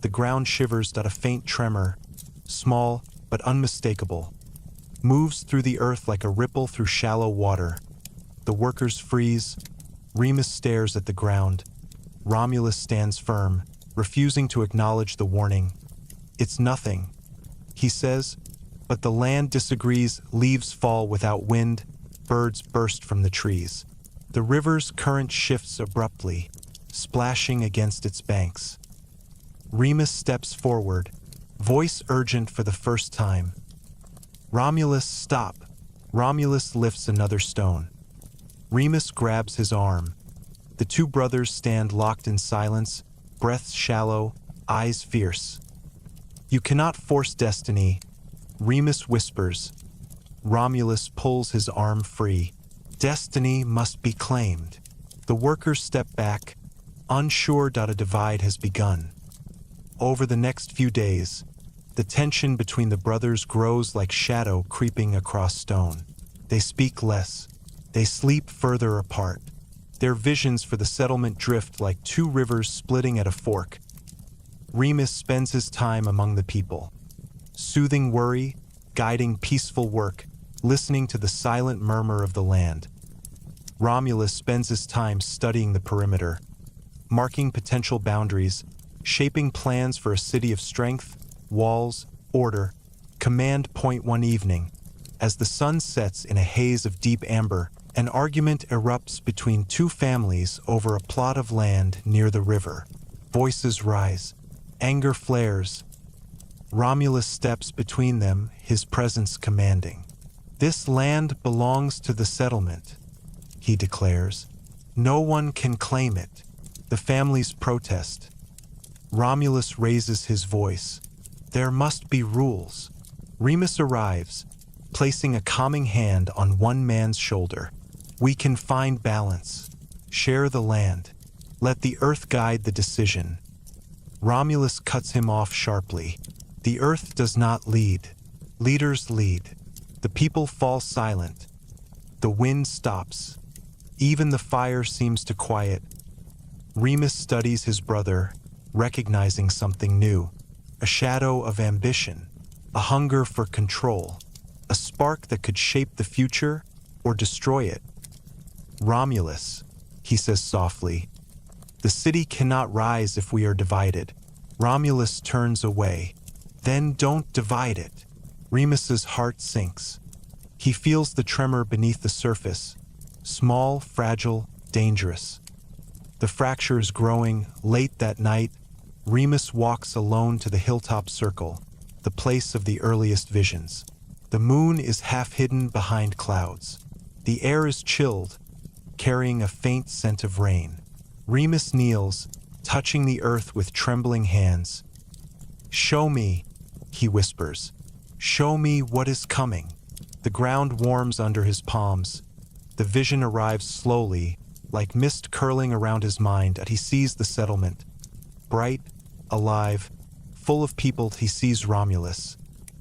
The ground shivers. A faint tremor, small but unmistakable, moves through the earth like a ripple through shallow water. The workers freeze. Remus stares at the ground. Romulus stands firm, refusing to acknowledge the warning. "It's nothing," he says, but the land disagrees. Leaves fall without wind. Birds burst from the trees. The river's current shifts abruptly, splashing against its banks. Remus steps forward, voice urgent for the first time. "Romulus, stop!" Romulus lifts another stone. Remus grabs his arm. The two brothers stand locked in silence, breaths shallow, eyes fierce. "You cannot force destiny," Remus whispers. Romulus pulls his arm free. "Destiny must be claimed." The workers step back, unsure. A divide has begun. Over the next few days, the tension between the brothers grows like shadow creeping across stone. They speak less. They sleep further apart. Their visions for the settlement drift like two rivers splitting at a fork. Remus spends his time among the people, soothing worry, guiding peaceful work, listening to the silent murmur of the land. Romulus spends his time studying the perimeter, marking potential boundaries, shaping plans for a city of strength, walls, order. Command point. One evening, as the sun sets in a haze of deep amber, an argument erupts between two families over a plot of land near the river. Voices rise. Anger flares. Romulus steps between them, his presence commanding. "This land belongs to the settlement," he declares. "No one can claim it." The families protest. Romulus raises his voice. "There must be rules." Remus arrives, placing a calming hand on one man's shoulder. "We can find balance. Share the land. Let the earth guide the decision." Romulus cuts him off sharply. "The earth does not lead. Leaders lead." The people fall silent. The wind stops. Even the fire seems to quiet. Remus studies his brother, recognizing something new. A shadow of ambition, a hunger for control, a spark that could shape the future or destroy it. "Romulus," he says softly, "the city cannot rise if we are divided." Romulus turns away. "Then don't divide it." Remus's heart sinks. He feels the tremor beneath the surface, small, fragile, dangerous. The fracture is growing. Late that night, Remus walks alone to the hilltop circle, the place of the earliest visions. The moon is half hidden behind clouds. The air is chilled, carrying a faint scent of rain. Remus kneels, touching the earth with trembling hands. "Show me," he whispers. "Show me what is coming." The ground warms under his palms. The vision arrives slowly, like mist curling around his mind, as he sees the settlement. Bright, alive, full of people. He sees Romulus,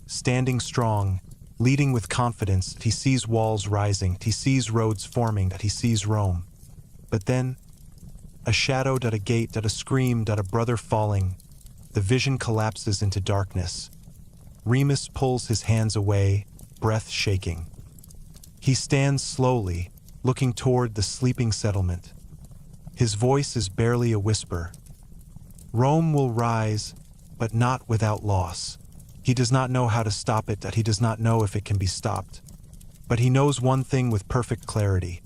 standing strong, leading with confidence. He sees walls rising. He sees roads forming. He sees Rome. But then, a shadow, a gate, a scream, a brother falling. The vision collapses into darkness. Remus pulls his hands away, breath shaking. He stands slowly, looking toward the sleeping settlement. His voice is barely a whisper. "Rome will rise, but not without loss." He does not know how to stop it, that he does not know if it can be stopped. But he knows one thing with perfect clarity.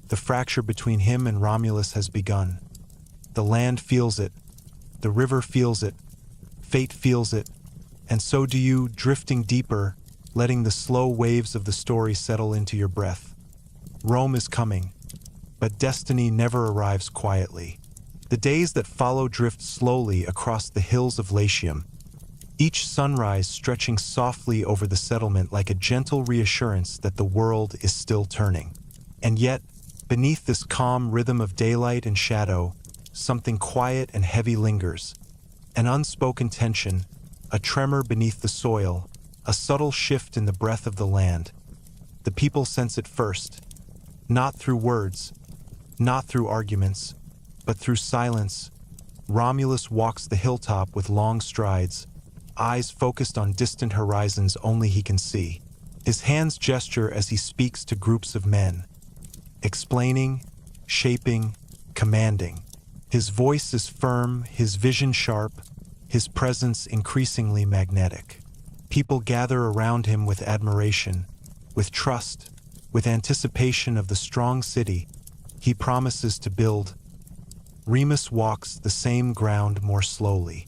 The fracture between him and Romulus has begun. The land feels it. The river feels it. Fate feels it. And so do you, drifting deeper, letting the slow waves of the story settle into your breath. Rome is coming, but destiny never arrives quietly. The days that follow drift slowly across the hills of Latium, each sunrise stretching softly over the settlement like a gentle reassurance that the world is still turning. And yet, beneath this calm rhythm of daylight and shadow, something quiet and heavy lingers. An unspoken tension, a tremor beneath the soil, a subtle shift in the breath of the land. The people sense it first, not through words, not through arguments, but through silence, Romulus walks the hilltop with long strides, eyes focused on distant horizons only he can see. His hands gesture as he speaks to groups of men, explaining, shaping, commanding. His voice is firm, his vision sharp, his presence increasingly magnetic. People gather around him with admiration, with trust, with anticipation of the strong city he promises to build. Remus walks the same ground more slowly.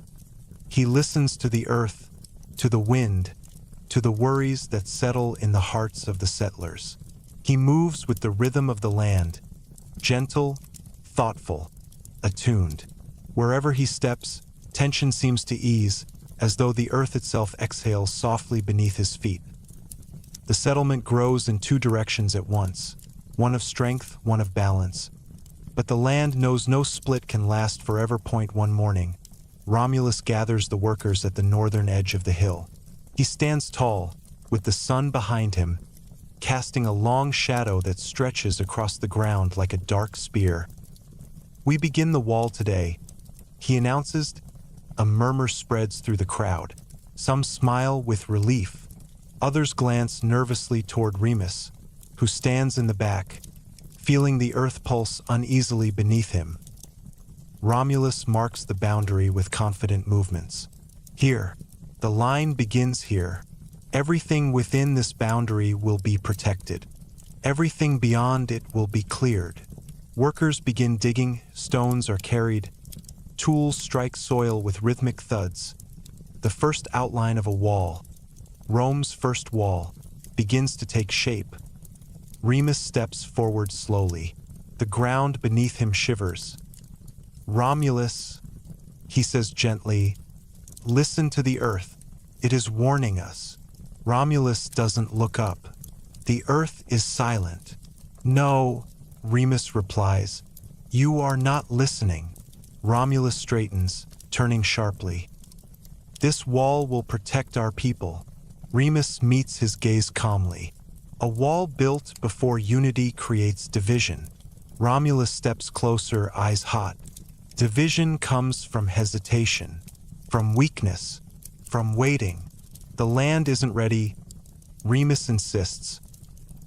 He listens to the earth, to the wind, to the worries that settle in the hearts of the settlers. He moves with the rhythm of the land, gentle, thoughtful, attuned. Wherever he steps, tension seems to ease, as though the earth itself exhales softly beneath his feet. The settlement grows in two directions at once, one of strength, one of balance. But the land knows no split can last forever. One morning, Romulus gathers the workers at the northern edge of the hill. He stands tall, with the sun behind him, casting a long shadow that stretches across the ground like a dark spear. "We begin the wall today," he announces. A murmur spreads through the crowd. Some smile with relief. Others glance nervously toward Remus, who stands in the back, feeling the earth pulse uneasily beneath him. Romulus marks the boundary with confident movements. "Here, the line begins here. Everything within this boundary will be protected. Everything beyond it will be cleared." Workers begin digging, stones are carried, tools strike soil with rhythmic thuds. The first outline of a wall, Rome's first wall, begins to take shape. Remus steps forward slowly. The ground beneath him shivers. "Romulus," he says gently, "listen to the earth. It is warning us." Romulus doesn't look up. The earth is silent. "No," Remus replies, "you are not listening." Romulus straightens, turning sharply. "This wall will protect our people." Remus meets his gaze calmly. A wall built before unity creates division. Romulus steps closer, eyes hot. Division comes from hesitation, from weakness, from waiting. "The land isn't ready," Remus insists.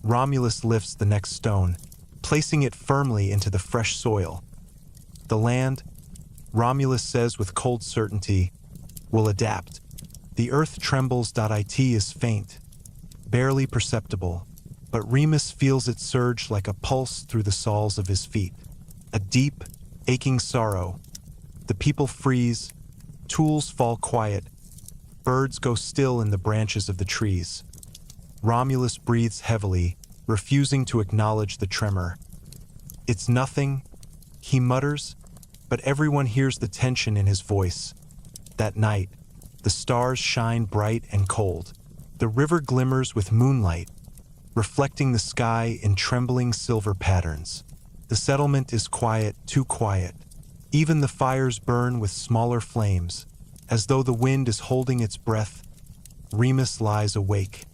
Romulus lifts the next stone, placing it firmly into the fresh soil. "The land," Romulus says with cold certainty, "will adapt." The earth trembles. It is faint, barely perceptible, but Remus feels it surge like a pulse through the soles of his feet. A deep, aching sorrow. The people freeze, tools fall quiet, birds go still in the branches of the trees. Romulus breathes heavily, refusing to acknowledge the tremor. "It's nothing," he mutters, but everyone hears the tension in his voice. That night, the stars shine bright and cold. The river glimmers with moonlight, reflecting the sky in trembling silver patterns. The settlement is quiet, too quiet. Even the fires burn with smaller flames, as though the wind is holding its breath. Remus lies awake.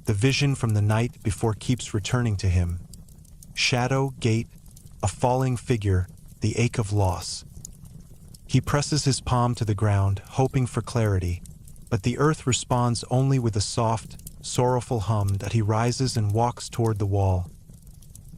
The vision from the night before keeps returning to him. Shadow, gate, a falling figure, the ache of loss. He presses his palm to the ground, hoping for clarity, but the earth responds only with a soft, sorrowful hum. That he rises and walks toward the wall.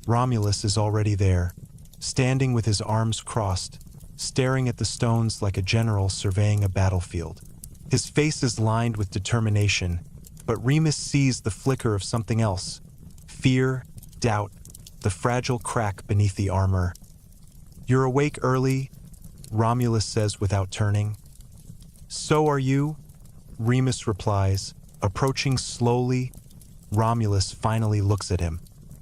Romulus is already there, standing with his arms crossed, staring at the stones like a general surveying a battlefield. His face is lined with determination, but Remus sees the flicker of something else. Fear, doubt, the fragile crack beneath the armor. "You're awake early," Romulus says without turning. "So are you," Remus replies, approaching slowly. Romulus finally looks at him.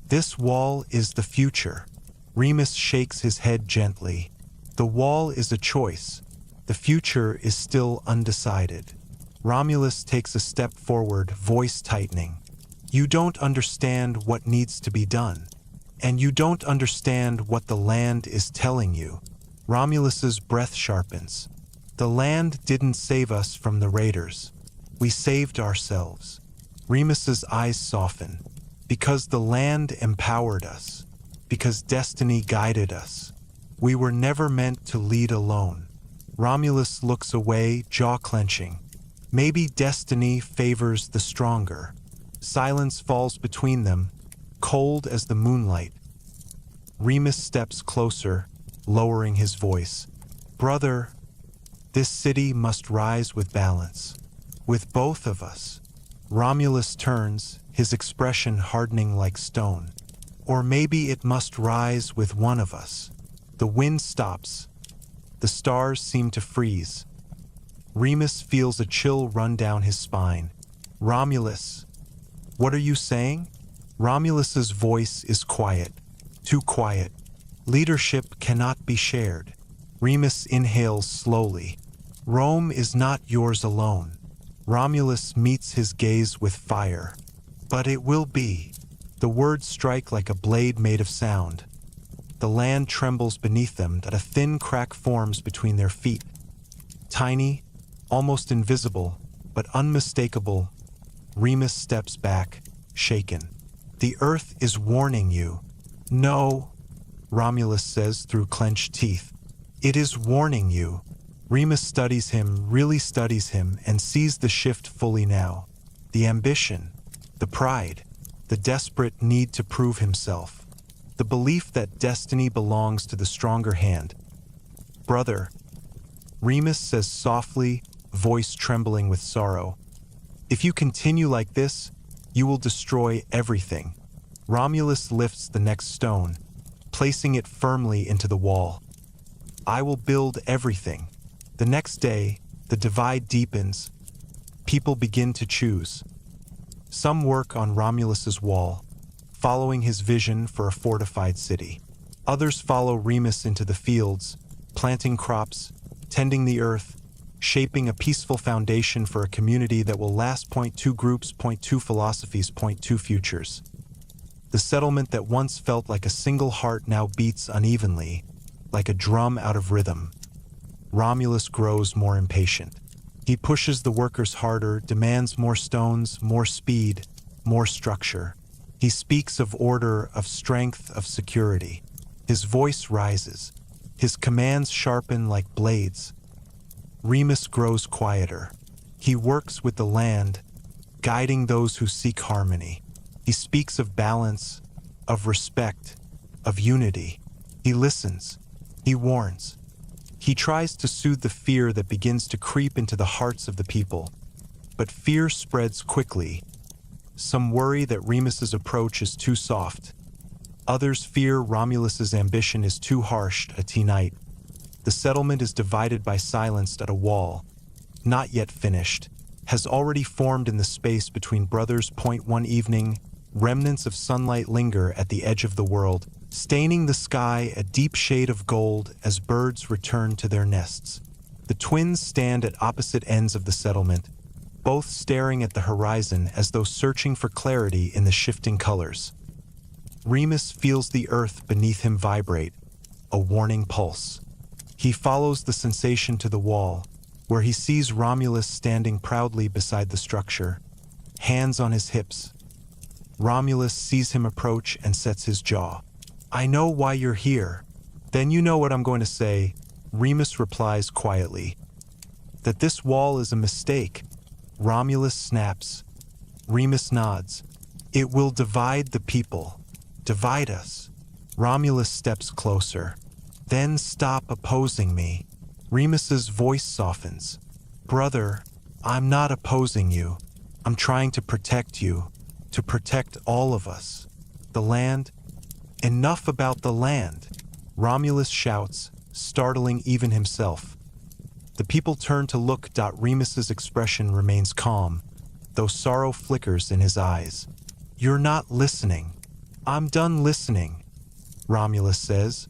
"This wall is the future." Remus shakes his head gently. "The wall is a choice. The future is still undecided." Romulus takes a step forward, voice tightening. "You don't understand what needs to be done. And you don't understand what the land is telling you." Romulus's breath sharpens. "The land didn't save us from the raiders. We saved ourselves." Remus's eyes soften. "Because the land empowered us. Because destiny guided us. We were never meant to lead alone." Romulus looks away, jaw clenching. Maybe destiny favors the stronger. Silence falls between them, cold as the moonlight. Remus steps closer, lowering his voice. Brother, this city must rise with balance. With both of us. Romulus turns, his expression hardening like stone. Or maybe it must rise with one of us. The wind stops. The stars seem to freeze. Remus feels a chill run down his spine. Romulus, what are you saying? Romulus's voice is quiet. Too quiet. Leadership cannot be shared. Remus inhales slowly. Rome is not yours alone. Romulus meets his gaze with fire. But it will be. The words strike like a blade made of sound. The land trembles beneath them, that a thin crack forms between their feet. Tiny, almost invisible, but unmistakable, Remus steps back, shaken. The earth is warning you. No, Romulus says through clenched teeth. It is warning you. Remus studies him, really studies him, and sees the shift fully now. The ambition, the pride, the desperate need to prove himself. The belief that destiny belongs to the stronger hand. Brother, Remus says softly, voice trembling with sorrow. If you continue like this, you will destroy everything. Romulus lifts the next stone, placing it firmly into the wall. I will build everything. The next day, the divide deepens. People begin to choose. Some work on Romulus's wall, following his vision for a fortified city. Others follow Remus into the fields, planting crops, tending the earth, shaping a peaceful foundation for a community that will last. 2 groups, 2 philosophies, 2 futures. The settlement that once felt like a single heart now beats unevenly, like a drum out of rhythm. Romulus grows more impatient. He pushes the workers harder, demands more stones, more speed, more structure. He speaks of order, of strength, of security. His voice rises. His commands sharpen like blades. Remus grows quieter. He works with the land, guiding those who seek harmony. He speaks of balance, of respect, of unity. He listens. He warns. He tries to soothe the fear that begins to creep into the hearts of the people. But fear spreads quickly. Some worry that Remus's approach is too soft. Others fear Romulus's ambition is too harsh. Night. The settlement is divided by silence at a wall, not yet finished, has already formed in the space between brothers. One evening, remnants of sunlight linger at the edge of the world, staining the sky a deep shade of gold as birds return to their nests. The twins stand at opposite ends of the settlement, both staring at the horizon as though searching for clarity in the shifting colors. Remus feels the earth beneath him vibrate, a warning pulse. He follows the sensation to the wall, where he sees Romulus standing proudly beside the structure, hands on his hips. Romulus sees him approach and sets his jaw. I know why you're here. Then you know what I'm going to say, Remus replies quietly. That this wall is a mistake. Romulus snaps. Remus nods. It will divide the people. Divide us. Romulus steps closer. Then stop opposing me. Remus's voice softens. Brother, I'm not opposing you. I'm trying to protect you. To protect all of us. The land. Enough about the land. Romulus shouts, startling even himself. The people turn to look. Remus's expression remains calm, though sorrow flickers in his eyes. You're not listening. I'm done listening, Romulus says,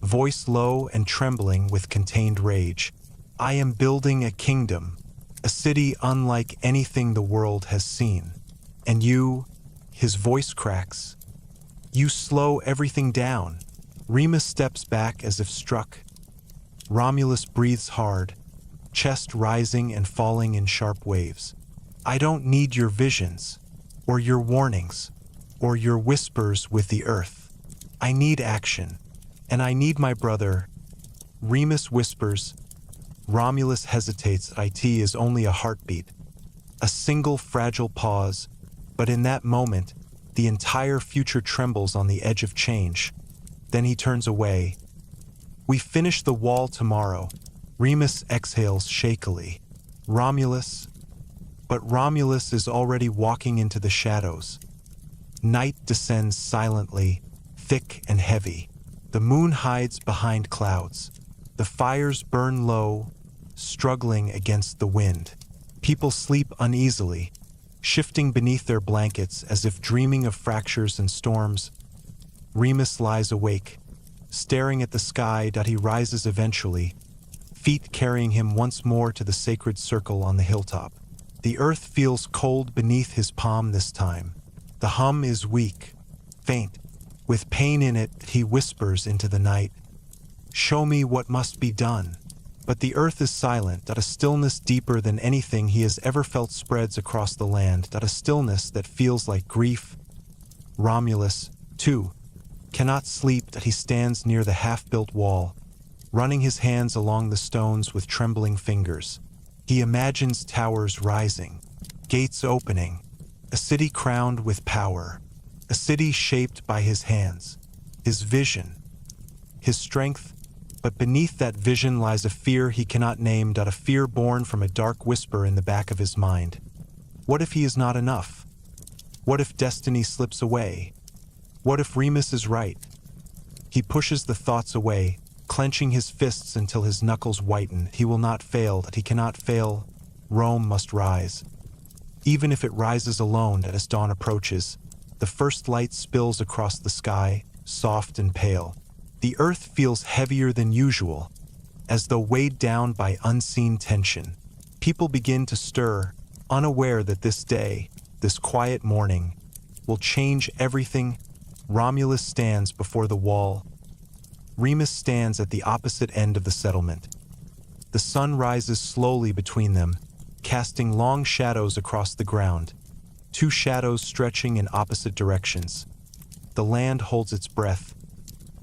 voice low and trembling with contained rage. I am building a kingdom, a city unlike anything the world has seen. And you, his voice cracks, you slow everything down. Remus steps back as if struck. Romulus breathes hard, chest rising and falling in sharp waves. I don't need your visions, or your warnings, or your whispers with the earth. I need action, and I need my brother. Remus whispers, Romulus hesitates. It is only a heartbeat, a single fragile pause, but in that moment, the entire future trembles on the edge of change. Then he turns away. We finish the wall tomorrow. Remus exhales shakily. Romulus. But Romulus is already walking into the shadows. Night descends silently, thick and heavy. The moon hides behind clouds. The fires burn low, struggling against the wind. People sleep uneasily, shifting beneath their blankets as if dreaming of fractures and storms. Remus lies awake, staring at the sky. He rises eventually, feet carrying him once more to the sacred circle on the hilltop. The earth feels cold beneath his palm this time. The hum is weak, faint. With pain in it, he whispers into the night, "Show me what must be done." But the earth is silent. A stillness deeper than anything he has ever felt spreads across the land. A stillness that feels like grief. Romulus, too, cannot sleep. He stands near the half-built wall, running his hands along the stones with trembling fingers. He imagines towers rising, gates opening, a city crowned with power, a city shaped by his hands, his vision, his strength. But beneath that vision lies a fear he cannot name. A fear born from a dark whisper in the back of his mind. What if he is not enough? What if destiny slips away? What if Remus is right? He pushes the thoughts away, clenching his fists until his knuckles whiten. He will not fail. He cannot fail. Rome must rise. Even if it rises alone as dawn approaches, the first light spills across the sky, soft and pale. The earth feels heavier than usual, as though weighed down by unseen tension. People begin to stir, unaware that this day, this quiet morning, will change everything. Romulus stands before the wall. Remus stands at the opposite end of the settlement. The sun rises slowly between them, casting long shadows across the ground, two shadows stretching in opposite directions. The land holds its breath.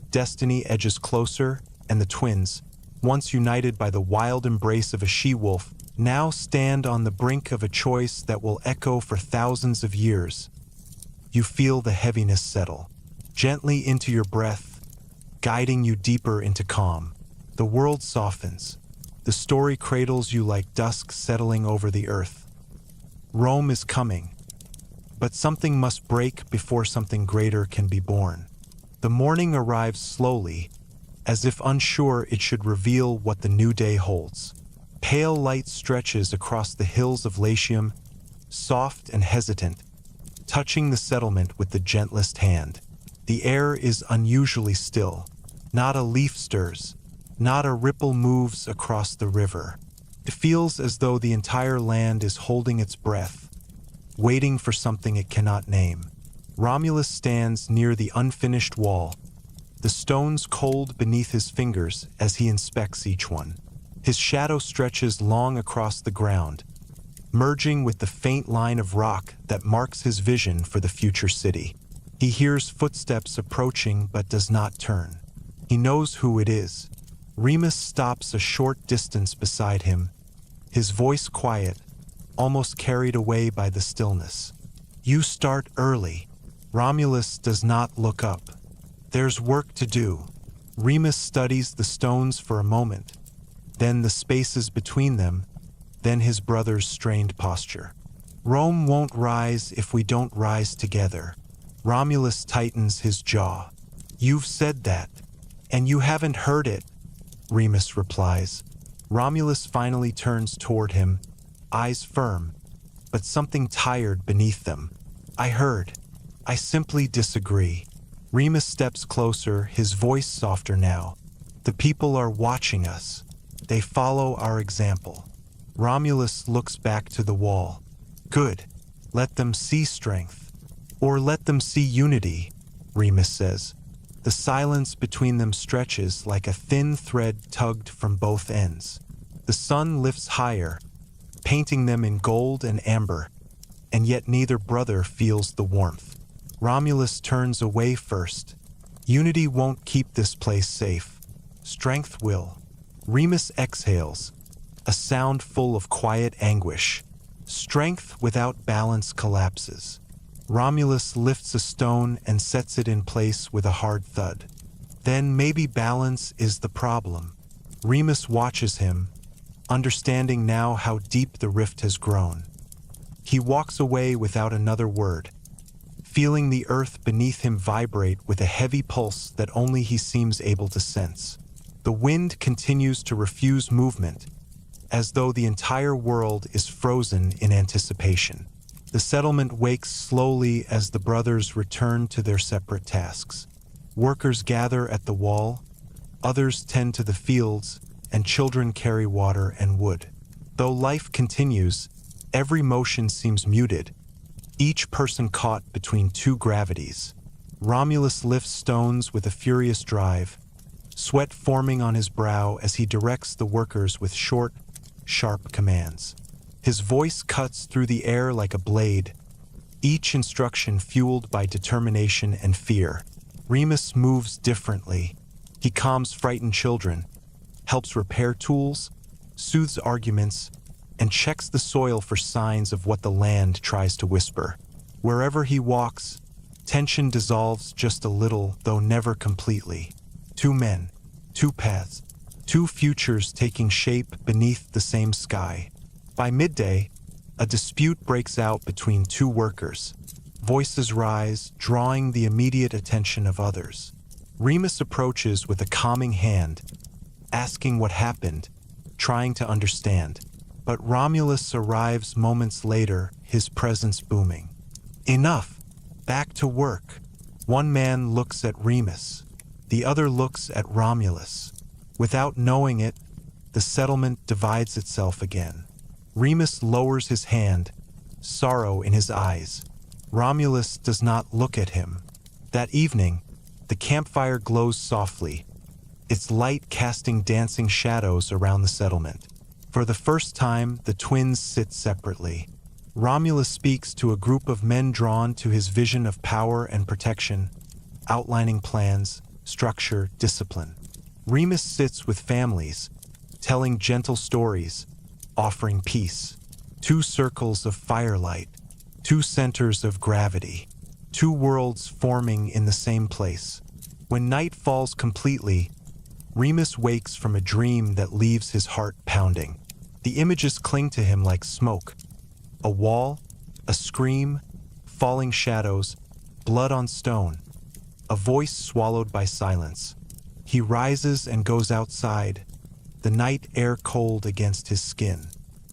Destiny edges closer, and the twins, once united by the wild embrace of a she-wolf, now stand on the brink of a choice that will echo for thousands of years. You feel the heaviness settle, gently into your breath, guiding you deeper into calm. The world softens. The story cradles you like dusk settling over the earth. Rome is coming, but something must break before something greater can be born. The morning arrives slowly, as if unsure it should reveal what the new day holds. Pale light stretches across the hills of Latium, soft and hesitant, touching the settlement with the gentlest hand. The air is unusually still. Not a leaf stirs, not a ripple moves across the river. It feels as though the entire land is holding its breath, waiting for something it cannot name. Romulus stands near the unfinished wall, the stones cold beneath his fingers as he inspects each one. His shadow stretches long across the ground, merging with the faint line of rock that marks his vision for the future city. He hears footsteps approaching but does not turn. He knows who it is. Remus stops a short distance beside him, his voice quiet, almost carried away by the stillness. "You start early." Romulus does not look up. There's work to do. Remus studies the stones for a moment, then the spaces between them, then his brother's strained posture. Rome won't rise if we don't rise together. Romulus tightens his jaw. "You've said that, and you haven't heard it," Remus replies. Romulus finally turns toward him, eyes firm, but something tired beneath them. "I heard. I simply disagree." Remus steps closer, his voice softer now. "The people are watching us. They follow our example." Romulus looks back to the wall. "Good. Let them see strength. Or let them see unity," Remus says. The silence between them stretches like a thin thread tugged from both ends. The sun lifts higher, painting them in gold and amber, and yet neither brother feels the warmth. Romulus turns away first. Unity won't keep this place safe. Strength will. Remus exhales, a sound full of quiet anguish. Strength without balance collapses. Romulus lifts a stone and sets it in place with a hard thud. Then maybe balance is the problem. Remus watches him, understanding now how deep the rift has grown. He walks away without another word, feeling the earth beneath him vibrate with a heavy pulse that only he seems able to sense. The wind continues to refuse movement, as though the entire world is frozen in anticipation. The settlement wakes slowly as the brothers return to their separate tasks. Workers gather at the wall, others tend to the fields, and children carry water and wood. Though life continues, every motion seems muted, each person caught between two gravities. Romulus lifts stones with a furious drive, sweat forming on his brow as he directs the workers with short, sharp commands. His voice cuts through the air like a blade, each instruction fueled by determination and fear. Remus moves differently. He calms frightened children, helps repair tools, soothes arguments, and checks the soil for signs of what the land tries to whisper. Wherever he walks, tension dissolves just a little, though never completely. Two men, two paths, two futures taking shape beneath the same sky. By midday, a dispute breaks out between two workers. Voices rise, drawing the immediate attention of others. Remus approaches with a calming hand, asking what happened, trying to understand. But Romulus arrives moments later, his presence booming. Enough! Back to work! One man looks at Remus, the other looks at Romulus. Without knowing it, the settlement divides itself again. Remus lowers his hand, sorrow in his eyes. Romulus does not look at him. That evening, the campfire glows softly, its light casting dancing shadows around the settlement. For the first time, the twins sit separately. Romulus speaks to a group of men drawn to his vision of power and protection, outlining plans, structure, discipline. Remus sits with families, telling gentle stories, offering peace. Two circles of firelight, two centers of gravity, two worlds forming in the same place. When night falls completely, Remus wakes from a dream that leaves his heart pounding. The images cling to him like smoke. A wall, a scream, falling shadows, blood on stone, a voice swallowed by silence. He rises and goes outside, the night air cold against his skin.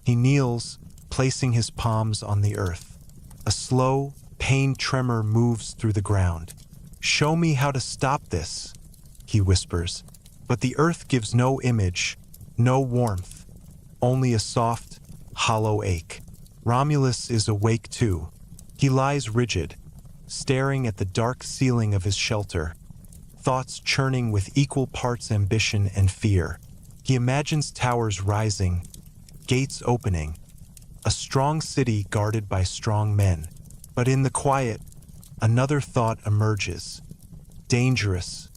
He kneels, placing his palms on the earth. A slow, pained tremor moves through the ground. "Show me how to stop this," he whispers. But the earth gives no image, no warmth, only a soft, hollow ache. Romulus is awake too. He lies rigid, staring at the dark ceiling of his shelter, thoughts churning with equal parts ambition and fear. He imagines towers rising, gates opening, a strong city guarded by strong men. But in the quiet, another thought emerges. Dangerous,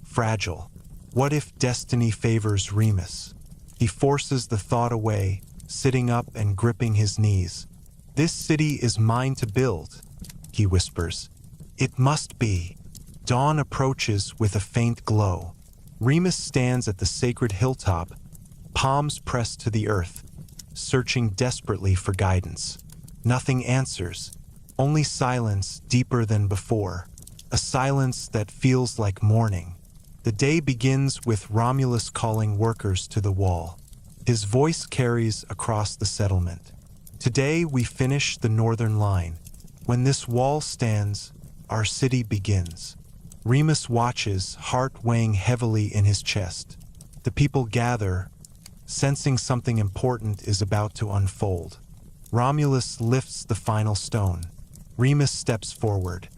fragile. What if destiny favors Remus? He forces the thought away, sitting up and gripping his knees. "This city is mine to build," he whispers. "It must be." Dawn approaches with a faint glow. Remus stands at the sacred hilltop, palms pressed to the earth, searching desperately for guidance. Nothing answers, only silence deeper than before, a silence that feels like mourning. The day begins with Romulus calling workers to the wall. His voice carries across the settlement. "Today we finish the northern line. When this wall stands, our city begins." Remus watches, heart weighing heavily in his chest. The people gather, sensing something important is about to unfold. Romulus lifts the final stone. Remus steps forward.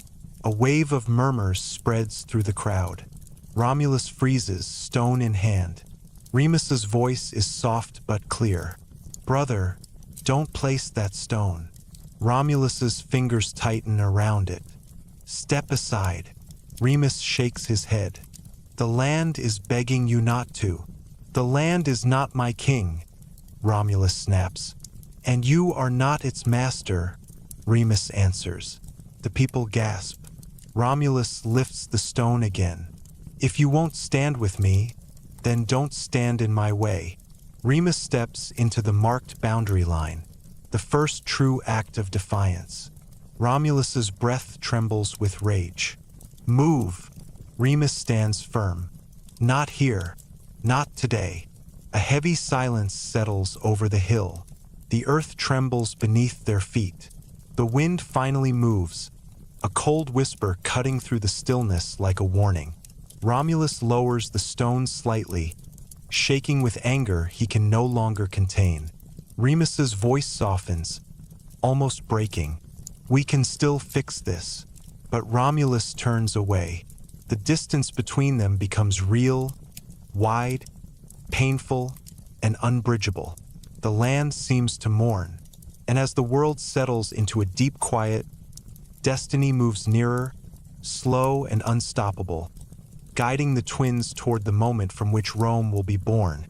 A wave of murmurs spreads through the crowd. Romulus freezes, stone in hand. Remus's voice is soft but clear. "Brother, don't place that stone." Romulus's fingers tighten around it. "Step aside." Remus shakes his head. "The land is begging you not to. The land is not my king. Romulus snaps. "And you are not its master," Remus answers. The people gasp. Romulus lifts the stone again. "If you won't stand with me, then don't stand in my way." Remus steps into the marked boundary line, the first true act of defiance. Romulus's breath trembles with rage. "Move!" Remus stands firm. "Not here. Not today." A heavy silence settles over the hill. The earth trembles beneath their feet. The wind finally moves, a cold whisper cutting through the stillness like a warning. Romulus lowers the stone slightly, shaking with anger he can no longer contain. Remus's voice softens, almost breaking. "We can still fix this." But Romulus turns away. The distance between them becomes real, wide, painful, and unbridgeable. The land seems to mourn, and as the world settles into a deep quiet, destiny moves nearer, slow and unstoppable, guiding the twins toward the moment from which Rome will be born,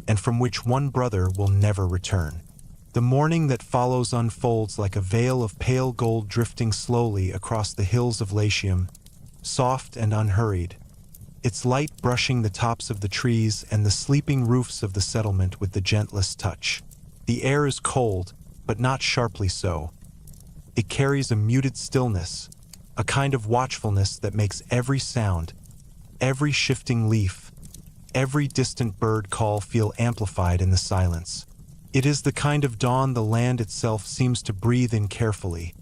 and from which one brother will never return. The morning that follows unfolds like a veil of pale gold drifting slowly across the hills of Latium, soft and unhurried, its light brushing the tops of the trees and the sleeping roofs of the settlement with the gentlest touch. The air is cold, but not sharply so. It carries a muted stillness, a kind of watchfulness that makes every sound, every shifting leaf, every distant bird call feel amplified in the silence. It is the kind of dawn the land itself seems to breathe in carefully,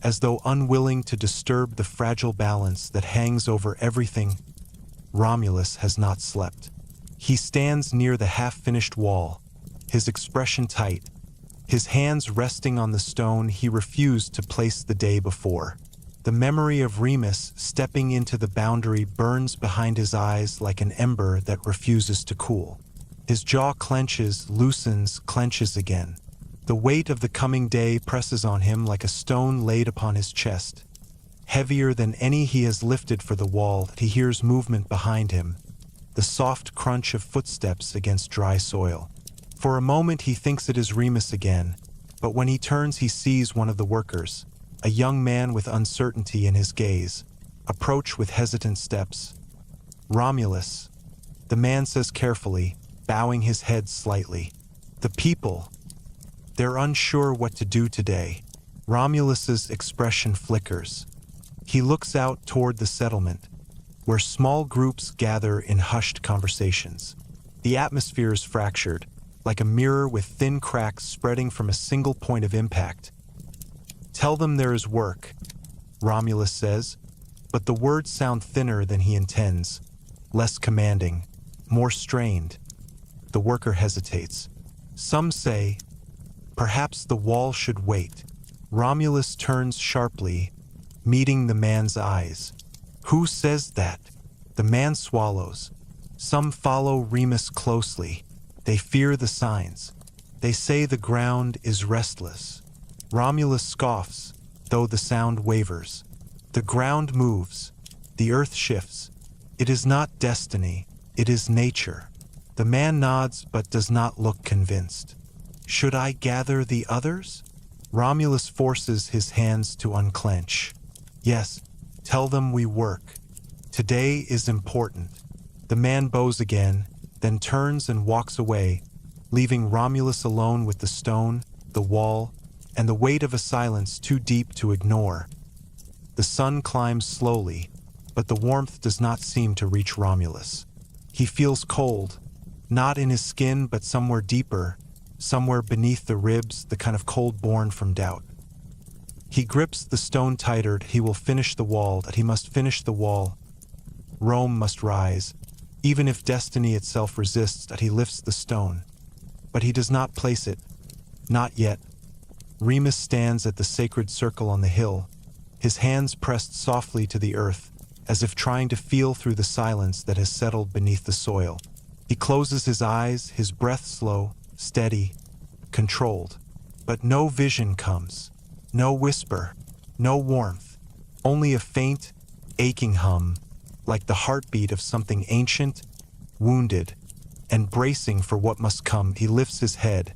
as though unwilling to disturb the fragile balance that hangs over everything. Romulus has not slept. He stands near the half-finished wall, his expression tight, his hands resting on the stone he refused to place the day before. The memory of Remus stepping into the boundary burns behind his eyes like an ember that refuses to cool. His jaw clenches, loosens, clenches again. The weight of the coming day presses on him like a stone laid upon his chest. Heavier than any he has lifted for the wall, he hears movement behind him, the soft crunch of footsteps against dry soil. For a moment he thinks it is Remus again, but when he turns he sees one of the workers, a young man with uncertainty in his gaze, approach with hesitant steps. "Romulus," the man says carefully, bowing his head slightly. "The people, they're unsure what to do today." Romulus's expression flickers. He looks out toward the settlement, where small groups gather in hushed conversations. The atmosphere is fractured, like a mirror with thin cracks spreading from a single point of impact. "Tell them there is work," Romulus says, but the words sound thinner than he intends, less commanding, more strained. The worker hesitates. Some say, "Perhaps the wall should wait." Romulus turns sharply, meeting the man's eyes. "Who says that?" The man swallows. "Some follow Remus closely. They fear the signs. They say the ground is restless." Romulus scoffs, though the sound wavers. "The ground moves. The earth shifts. It is not destiny. It is nature." The man nods but does not look convinced. "Should I gather the others?" Romulus forces his hands to unclench. "Yes, tell them we work. Today is important." The man bows again, then turns and walks away, leaving Romulus alone with the stone, the wall, and the weight of a silence too deep to ignore. The sun climbs slowly, but the warmth does not seem to reach Romulus. He feels cold, not in his skin but somewhere deeper, somewhere beneath the ribs, the kind of cold born from doubt. He grips the stone tighter. He will finish the wall, that he must finish the wall. Rome must rise, even if destiny itself resists, that he lifts the stone. But he does not place it. Not yet. Remus stands at the sacred circle on the hill, his hands pressed softly to the earth, as if trying to feel through the silence that has settled beneath the soil. He closes his eyes, his breath slow, steady, controlled. But no vision comes. No whisper, no warmth, only a faint, aching hum, like the heartbeat of something ancient, wounded, and bracing for what must come. He lifts his head,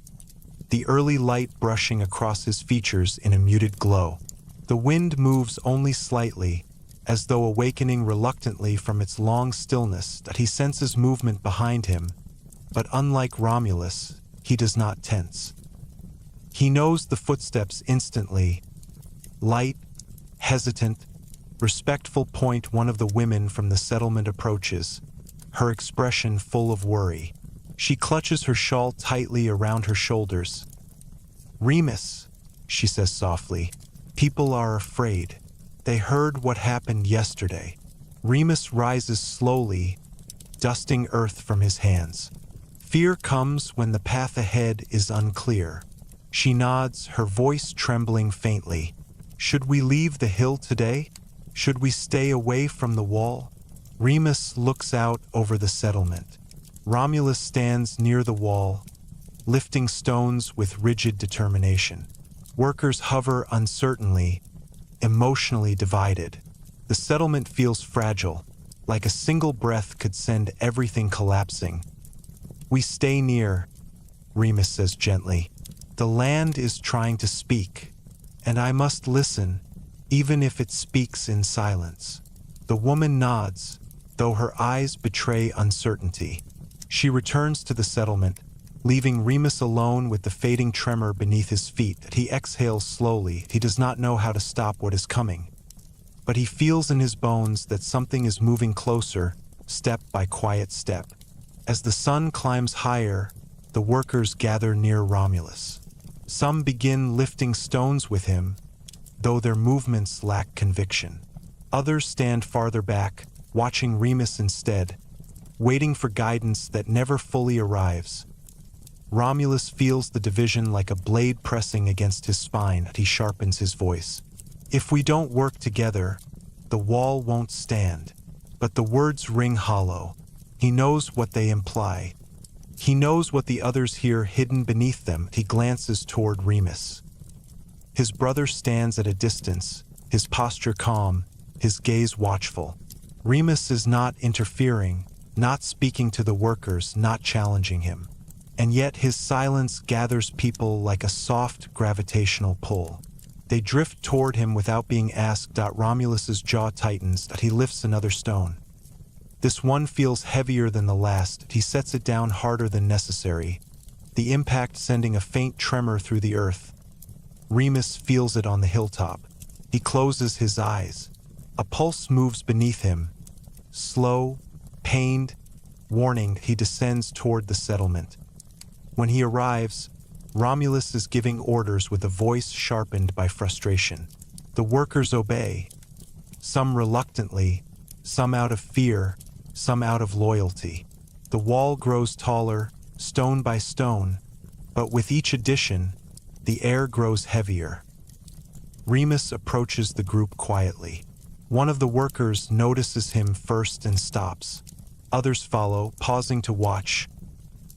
the early light brushing across his features in a muted glow. The wind moves only slightly, as though awakening reluctantly from its long stillness that he senses movement behind him, but unlike Romulus, he does not tense. He knows the footsteps instantly. Light, hesitant, respectful point one of the women from the settlement approaches, her expression full of worry. She clutches her shawl tightly around her shoulders. "Remus," she says softly, "people are afraid. They heard what happened yesterday." Remus rises slowly, dusting earth from his hands. Fear comes when the path ahead is unclear. She nods, her voice trembling faintly. "Should we leave the hill today? Should we stay away from the wall?" Remus looks out over the settlement. Romulus stands near the wall, lifting stones with rigid determination. Workers hover uncertainly, emotionally divided. The settlement feels fragile, like a single breath could send everything collapsing. "We stay near," Remus says gently. "The land is trying to speak, and I must listen, even if it speaks in silence." The woman nods, though her eyes betray uncertainty. She returns to the settlement, leaving Remus alone with the fading tremor beneath his feet. He exhales slowly. He does not know how to stop what is coming, but he feels in his bones that something is moving closer, step by quiet step. As the sun climbs higher, the workers gather near Romulus. Some begin lifting stones with him, though their movements lack conviction. Others stand farther back, watching Remus instead, waiting for guidance that never fully arrives. Romulus feels the division like a blade pressing against his spine. He sharpens his voice. "If we don't work together, the wall won't stand." But the words ring hollow. He knows what they imply. He knows what the others hear hidden beneath them. He glances toward Remus. His brother stands at a distance, his posture calm, his gaze watchful. Remus is not interfering, not speaking to the workers, not challenging him. And yet his silence gathers people like a soft gravitational pull. They drift toward him without being asked. Romulus's jaw tightens. He lifts another stone. This one feels heavier than the last. He sets it down harder than necessary, the impact sending a faint tremor through the earth. Remus feels it on the hilltop. He closes his eyes. A pulse moves beneath him. Slow, pained, warning, he descends toward the settlement. When he arrives, Romulus is giving orders with a voice sharpened by frustration. The workers obey, some reluctantly, some out of fear, some out of loyalty. The wall grows taller, stone by stone, but with each addition, the air grows heavier. Remus approaches the group quietly. One of the workers notices him first and stops. Others follow, pausing to watch.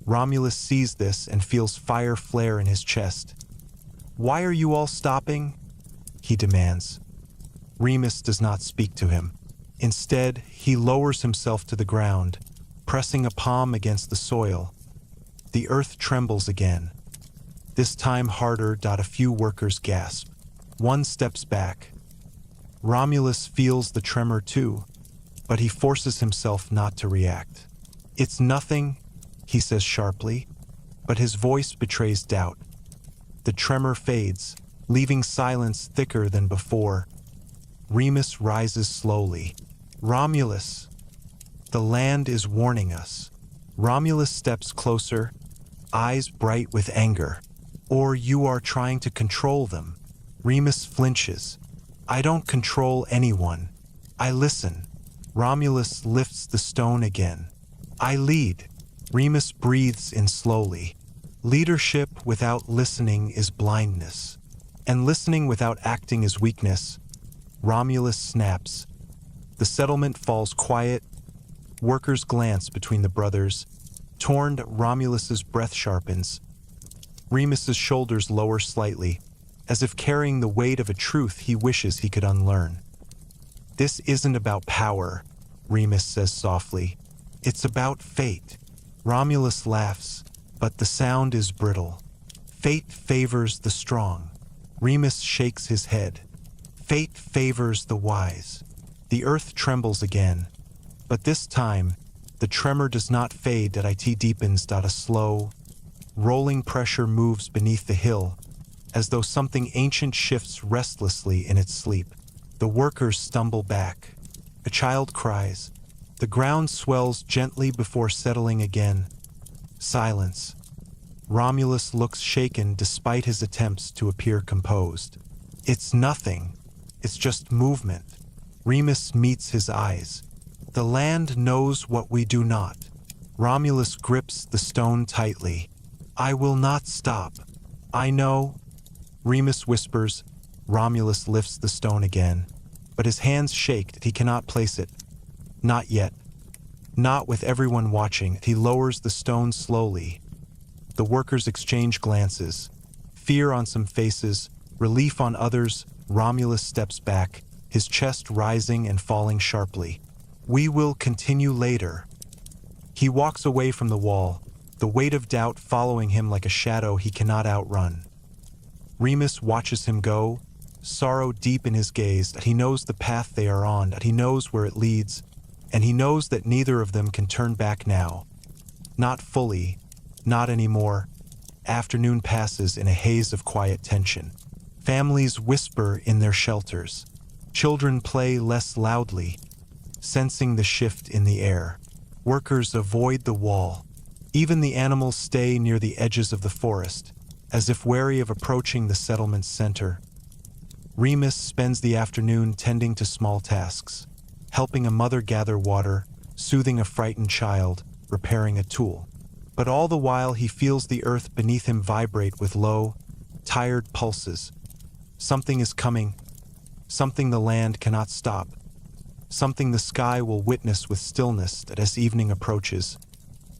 Romulus sees this and feels fire flare in his chest. "Why are you all stopping?" he demands. Remus does not speak to him. Instead, he lowers himself to the ground, pressing a palm against the soil. The earth trembles again. This time harder. A few workers gasp. One steps back. Romulus feels the tremor too, but he forces himself not to react. "It's nothing," he says sharply, but his voice betrays doubt. The tremor fades, leaving silence thicker than before. Remus rises slowly. "Romulus, the land is warning us." Romulus steps closer, eyes bright with anger. "Or you are trying to control them." Remus flinches. "I don't control anyone. I listen." Romulus lifts the stone again. "I lead." Remus breathes in slowly. Leadership without listening is blindness, and listening without acting is weakness. Romulus snaps. The settlement falls quiet. Workers glance between the brothers. Torn, Romulus's breath sharpens. Remus's shoulders lower slightly, as if carrying the weight of a truth he wishes he could unlearn. "This isn't about power," Remus says softly. "It's about fate." Romulus laughs, but the sound is brittle. Fate favors the strong. Remus shakes his head. Fate favors the wise. The earth trembles again, but this time, the tremor does not fade. It deepens. A slow, rolling pressure moves beneath the hill, as though something ancient shifts restlessly in its sleep. The workers stumble back. A child cries. The ground swells gently before settling again. Silence. Romulus looks shaken despite his attempts to appear composed. It's nothing. It's just movement. Remus meets his eyes. The land knows what we do not. Romulus grips the stone tightly. I will not stop. I know. Remus whispers. Romulus lifts the stone again, but his hands shake. He cannot place it. Not yet. Not with everyone watching. He lowers the stone slowly. The workers exchange glances. Fear on some faces, relief on others. Romulus steps back, his chest rising and falling sharply. We will continue later. He walks away from the wall, the weight of doubt following him like a shadow he cannot outrun. Remus watches him go, sorrow deep in his gaze. That he knows the path they are on, that he knows where it leads, and he knows that neither of them can turn back now. Not fully, not anymore. Afternoon passes in a haze of quiet tension. Families whisper in their shelters. Children play less loudly, sensing the shift in the air. Workers avoid the wall. Even the animals stay near the edges of the forest, as if wary of approaching the settlement's center. Remus spends the afternoon tending to small tasks, helping a mother gather water, soothing a frightened child, repairing a tool. But all the while he feels the earth beneath him vibrate with low, tired pulses. Something is coming, something the land cannot stop, something the sky will witness with stillness as evening approaches.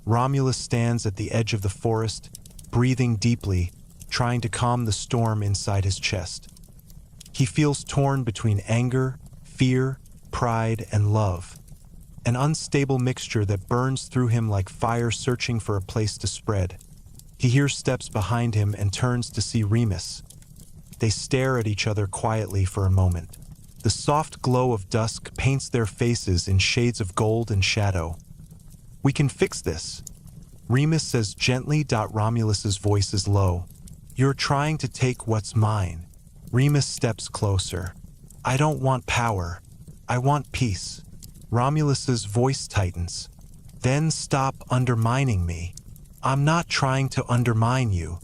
Romulus stands at the edge of the forest, breathing deeply, trying to calm the storm inside his chest. He feels torn between anger, fear, pride, and love, an unstable mixture that burns through him like fire searching for a place to spread. He hears steps behind him and turns to see Remus. They stare at each other quietly for a moment. The soft glow of dusk paints their faces in shades of gold and shadow. We can fix this, Remus says gently. Romulus's voice is low. You're trying to take what's mine. Remus steps closer. I don't want power. I want peace. Romulus's voice tightens. Then stop undermining me. I'm not trying to undermine you.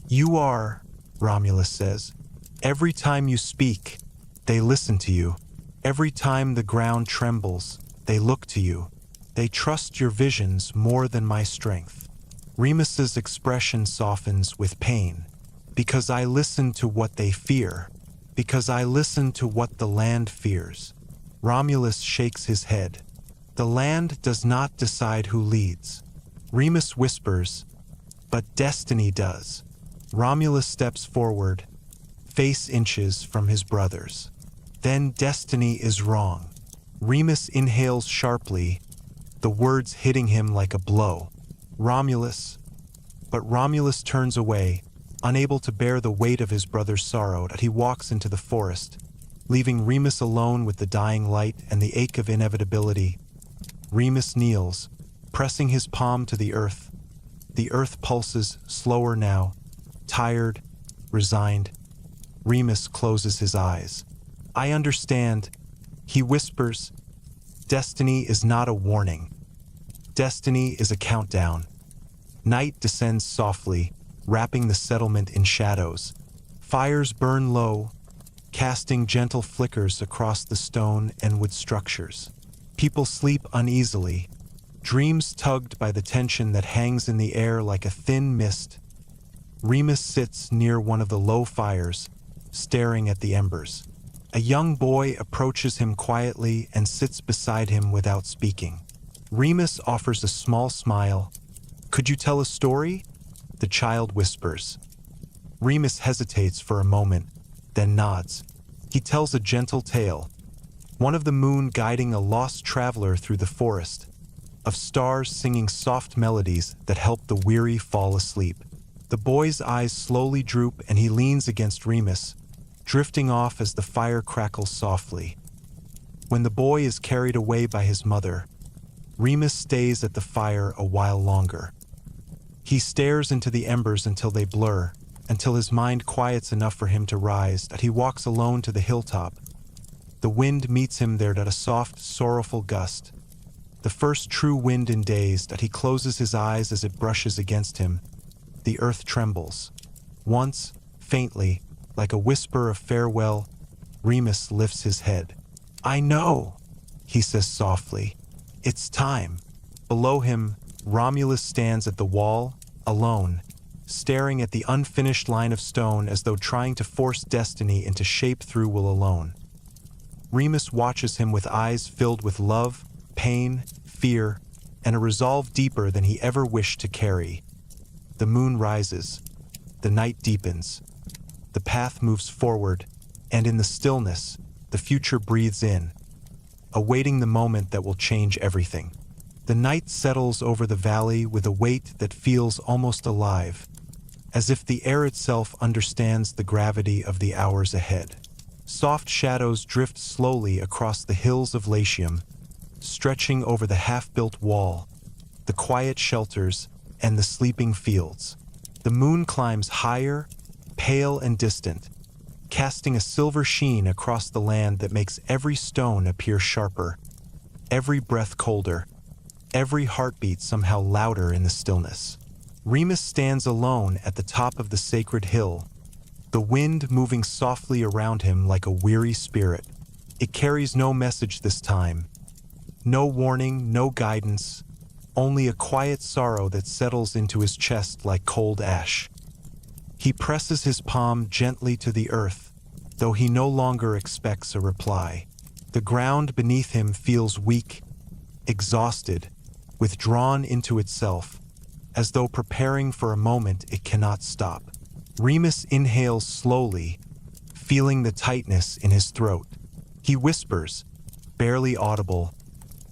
You are, Romulus says. Every time you speak, they listen to you. Every time the ground trembles, they look to you. They trust your visions more than my strength. Remus's expression softens with pain. Because I listen to what they fear. Because I listen to what the land fears. Romulus shakes his head. The land does not decide who leads. Remus whispers, but destiny does. Romulus steps forward, face inches from his brothers. Then destiny is wrong. Remus inhales sharply, the words hitting him like a blow. Romulus. But Romulus turns away, unable to bear the weight of his brother's sorrow. He walks into the forest, leaving Remus alone with the dying light and the ache of inevitability. Remus kneels, pressing his palm to the earth. The earth pulses slower now, tired, resigned. Remus closes his eyes. I understand, he whispers. Destiny is not a warning. Destiny is a countdown. Night descends softly, wrapping the settlement in shadows. Fires burn low, casting gentle flickers across the stone and wood structures. People sleep uneasily, dreams tugged by the tension that hangs in the air like a thin mist. Remus sits near one of the low fires, staring at the embers. A young boy approaches him quietly and sits beside him without speaking. Remus offers a small smile. Could you tell a story? The child whispers. Remus hesitates for a moment, then nods. He tells a gentle tale, one of the moon guiding a lost traveler through the forest, of stars singing soft melodies that help the weary fall asleep. The boy's eyes slowly droop and he leans against Remus, drifting off as the fire crackles softly. When the boy is carried away by his mother, Remus stays at the fire a while longer. He stares into the embers until they blur, until his mind quiets enough for him to rise, that he walks alone to the hilltop. The wind meets him there at a soft, sorrowful gust. The first true wind in days, that he closes his eyes as it brushes against him. The earth trembles. Once, faintly, like a whisper of farewell, Remus lifts his head. "I know," he says softly. "It's time." Below him, Romulus stands at the wall, alone, staring at the unfinished line of stone as though trying to force destiny into shape through will alone. Remus watches him with eyes filled with love, pain, fear, and a resolve deeper than he ever wished to carry. The moon rises. The night deepens. The path moves forward, and in the stillness, the future breathes in, awaiting the moment that will change everything. The night settles over the valley with a weight that feels almost alive, as if the air itself understands the gravity of the hours ahead. Soft shadows drift slowly across the hills of Latium, stretching over the half-built wall, the quiet shelters, and the sleeping fields. The moon climbs higher, pale and distant, casting a silver sheen across the land that makes every stone appear sharper, every breath colder, every heartbeat somehow louder in the stillness. Remus stands alone at the top of the sacred hill, the wind moving softly around him like a weary spirit. It carries no message this time, no warning, no guidance, only a quiet sorrow that settles into his chest like cold ash. He presses his palm gently to the earth, though he no longer expects a reply. The ground beneath him feels weak, exhausted, withdrawn into itself, as though preparing for a moment it cannot stop. Remus inhales slowly, feeling the tightness in his throat. He whispers, barely audible,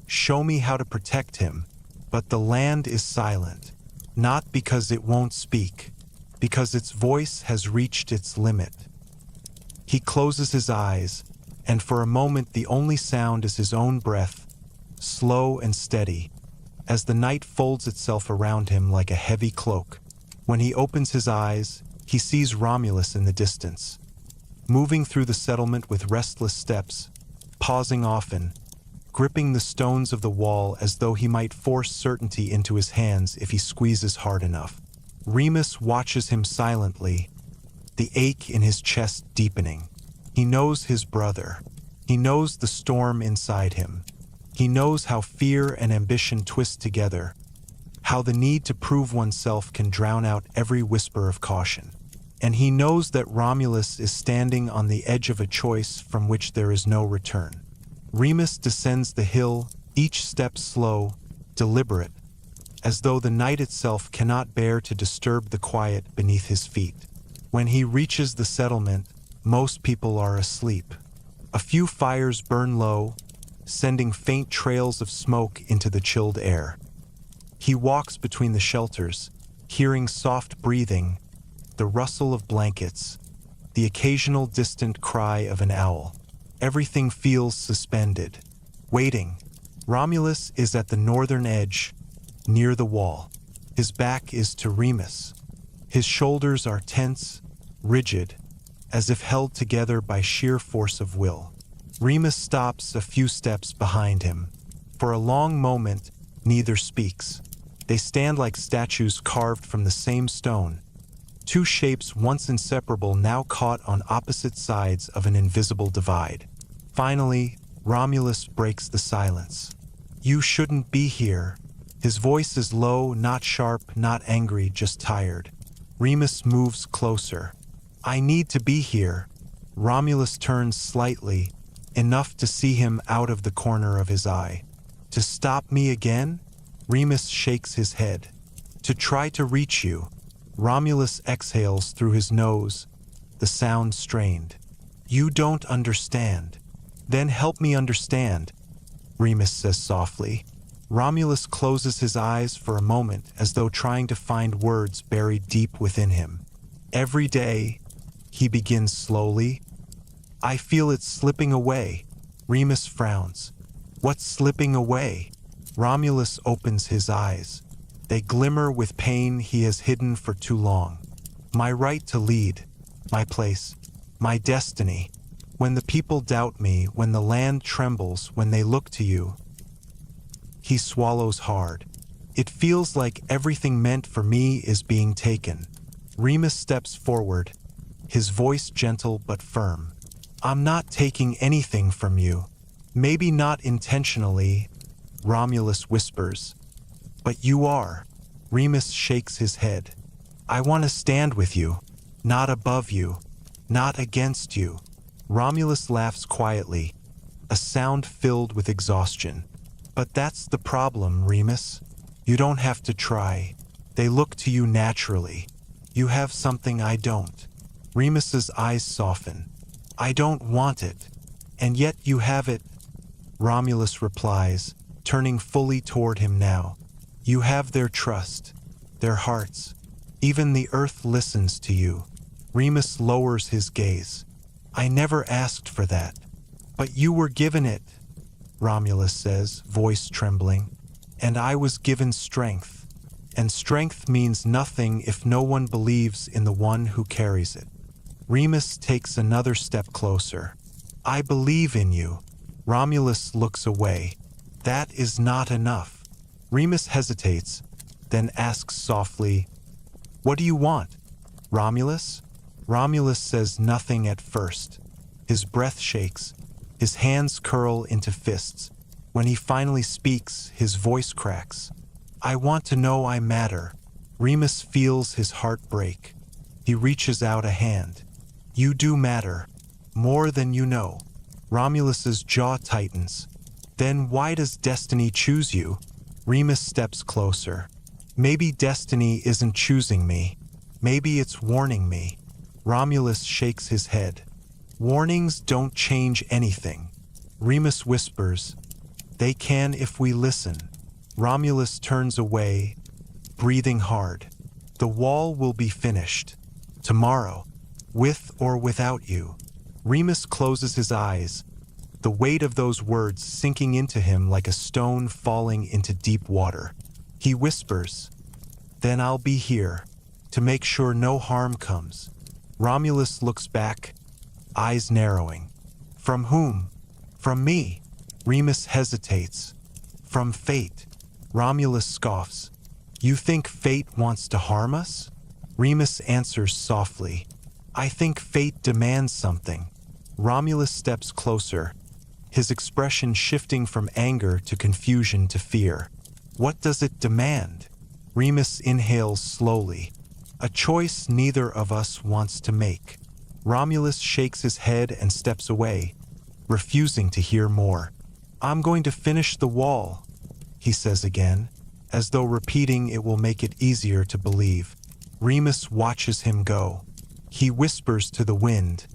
"Show me how to protect him." But the land is silent, not because it won't speak, because its voice has reached its limit. He closes his eyes, and for a moment the only sound is his own breath, slow and steady, as the night folds itself around him like a heavy cloak. When he opens his eyes, he sees Romulus in the distance, moving through the settlement with restless steps, pausing often, gripping the stones of the wall as though he might force certainty into his hands if he squeezes hard enough. Remus watches him silently, the ache in his chest deepening. He knows his brother. He knows the storm inside him. He knows how fear and ambition twist together, how the need to prove oneself can drown out every whisper of caution. And he knows that Romulus is standing on the edge of a choice from which there is no return. Remus descends the hill, each step slow, deliberate, as though the night itself cannot bear to disturb the quiet beneath his feet. When he reaches the settlement, most people are asleep. A few fires burn low, sending faint trails of smoke into the chilled air. He walks between the shelters, hearing soft breathing, the rustle of blankets, the occasional distant cry of an owl. Everything feels suspended, waiting. Romulus is at the northern edge, near the wall. His back is to Remus. His shoulders are tense, rigid, as if held together by sheer force of will. Remus stops a few steps behind him. For a long moment, neither speaks. They stand like statues carved from the same stone, two shapes once inseparable now caught on opposite sides of an invisible divide. Finally, Romulus breaks the silence. "You shouldn't be here." His voice is low, not sharp, not angry, just tired. Remus moves closer. "I need to be here." Romulus turns slightly, enough to see him out of the corner of his eye. "To stop me again?" Remus shakes his head. "To try to reach you." Romulus exhales through his nose, the sound strained. "You don't understand." "Then help me understand," Remus says softly. Romulus closes his eyes for a moment as though trying to find words buried deep within him. Every day, he begins slowly. I feel it slipping away. Remus frowns. What's slipping away? Romulus opens his eyes. They glimmer with pain he has hidden for too long. My right to lead, my place, my destiny. When the people doubt me, when the land trembles, when they look to you. He swallows hard. It feels like everything meant for me is being taken. Remus steps forward, his voice gentle but firm. I'm not taking anything from you. Maybe not intentionally, Romulus whispers. But you are. Remus shakes his head. I want to stand with you, not above you, not against you. Romulus laughs quietly, a sound filled with exhaustion. But that's the problem, Remus. You don't have to try. They look to you naturally. You have something I don't. Remus's eyes soften. I don't want it. And yet you have it. Romulus replies, turning fully toward him now. You have their trust, their hearts. Even the earth listens to you. Remus lowers his gaze. I never asked for that. But you were given it, Romulus says, voice trembling. And I was given strength. And strength means nothing if no one believes in the one who carries it. Remus takes another step closer. I believe in you. Romulus looks away. That is not enough. Remus hesitates, then asks softly, What do you want, Romulus? Romulus says nothing at first. His breath shakes. His hands curl into fists. When he finally speaks, his voice cracks. I want to know I matter. Remus feels his heart break. He reaches out a hand. You do matter. More than you know. Romulus's jaw tightens. Then why does destiny choose you? Remus steps closer. Maybe destiny isn't choosing me. Maybe it's warning me. Romulus shakes his head. Warnings don't change anything. Remus whispers, They can if we listen. Romulus turns away, breathing hard. The wall will be finished. Tomorrow, with or without you. Remus closes his eyes, the weight of those words sinking into him like a stone falling into deep water. He whispers, Then I'll be here, to make sure no harm comes. Romulus looks back, eyes narrowing. From whom? From me. Remus hesitates. From fate. Romulus scoffs. You think fate wants to harm us? Remus answers softly. I think fate demands something. Romulus steps closer, his expression shifting from anger to confusion to fear. What does it demand? Remus inhales slowly. A choice neither of us wants to make. Romulus shakes his head and steps away, refusing to hear more. I'm going to finish the wall, he says again, as though repeating it will make it easier to believe. Remus watches him go. He whispers to the wind,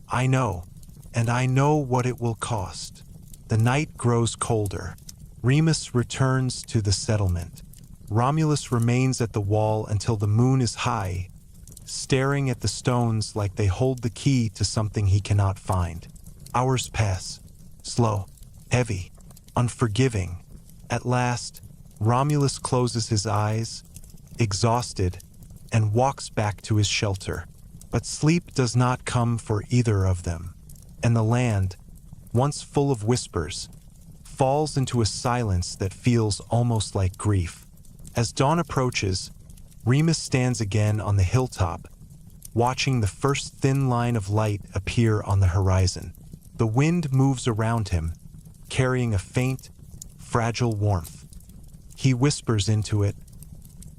I know, and I know what it will cost. The night grows colder. Remus returns to the settlement. Romulus remains at the wall until the moon is high, staring at the stones like they hold the key to something he cannot find. Hours pass, slow, heavy, unforgiving. At last, Romulus closes his eyes, exhausted, and walks back to his shelter. But sleep does not come for either of them, and the land, once full of whispers, falls into a silence that feels almost like grief. As dawn approaches, Remus stands again on the hilltop, watching the first thin line of light appear on the horizon. The wind moves around him, carrying a faint, fragile warmth. He whispers into it,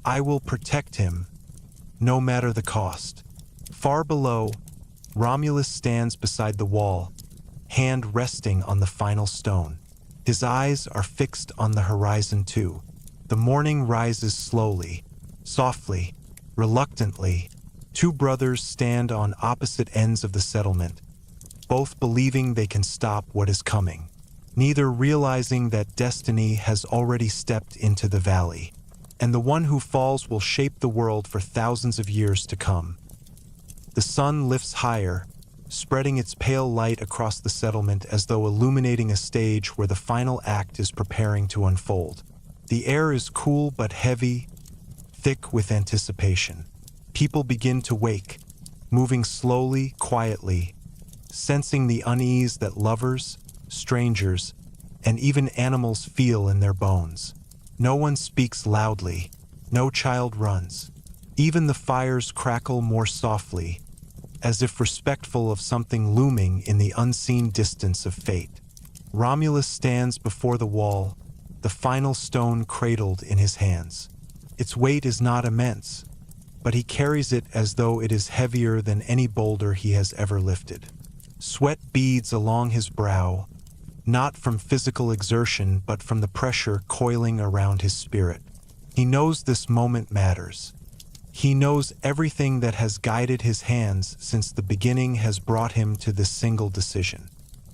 I will protect him, no matter the cost. Far below, Romulus stands beside the wall, hand resting on the final stone. His eyes are fixed on the horizon too. The morning rises slowly, softly, reluctantly. Two brothers stand on opposite ends of the settlement, both believing they can stop what is coming. neither realizing that destiny has already stepped into the valley, and the one who falls will shape the world for thousands of years to come. The sun lifts higher, spreading its pale light across the settlement as though illuminating a stage where the final act is preparing to unfold. The air is cool but heavy, thick with anticipation. People begin to wake, moving slowly, quietly, sensing the unease that lovers, strangers, and even animals feel in their bones. No one speaks loudly, no child runs. Even the fires crackle more softly, as if respectful of something looming in the unseen distance of fate. Romulus stands before the wall, the final stone cradled in his hands. Its weight is not immense, but he carries it as though it is heavier than any boulder he has ever lifted. Sweat beads along his brow, not from physical exertion but from the pressure coiling around his spirit. He knows this moment matters. He knows everything that has guided his hands since the beginning has brought him to this single decision.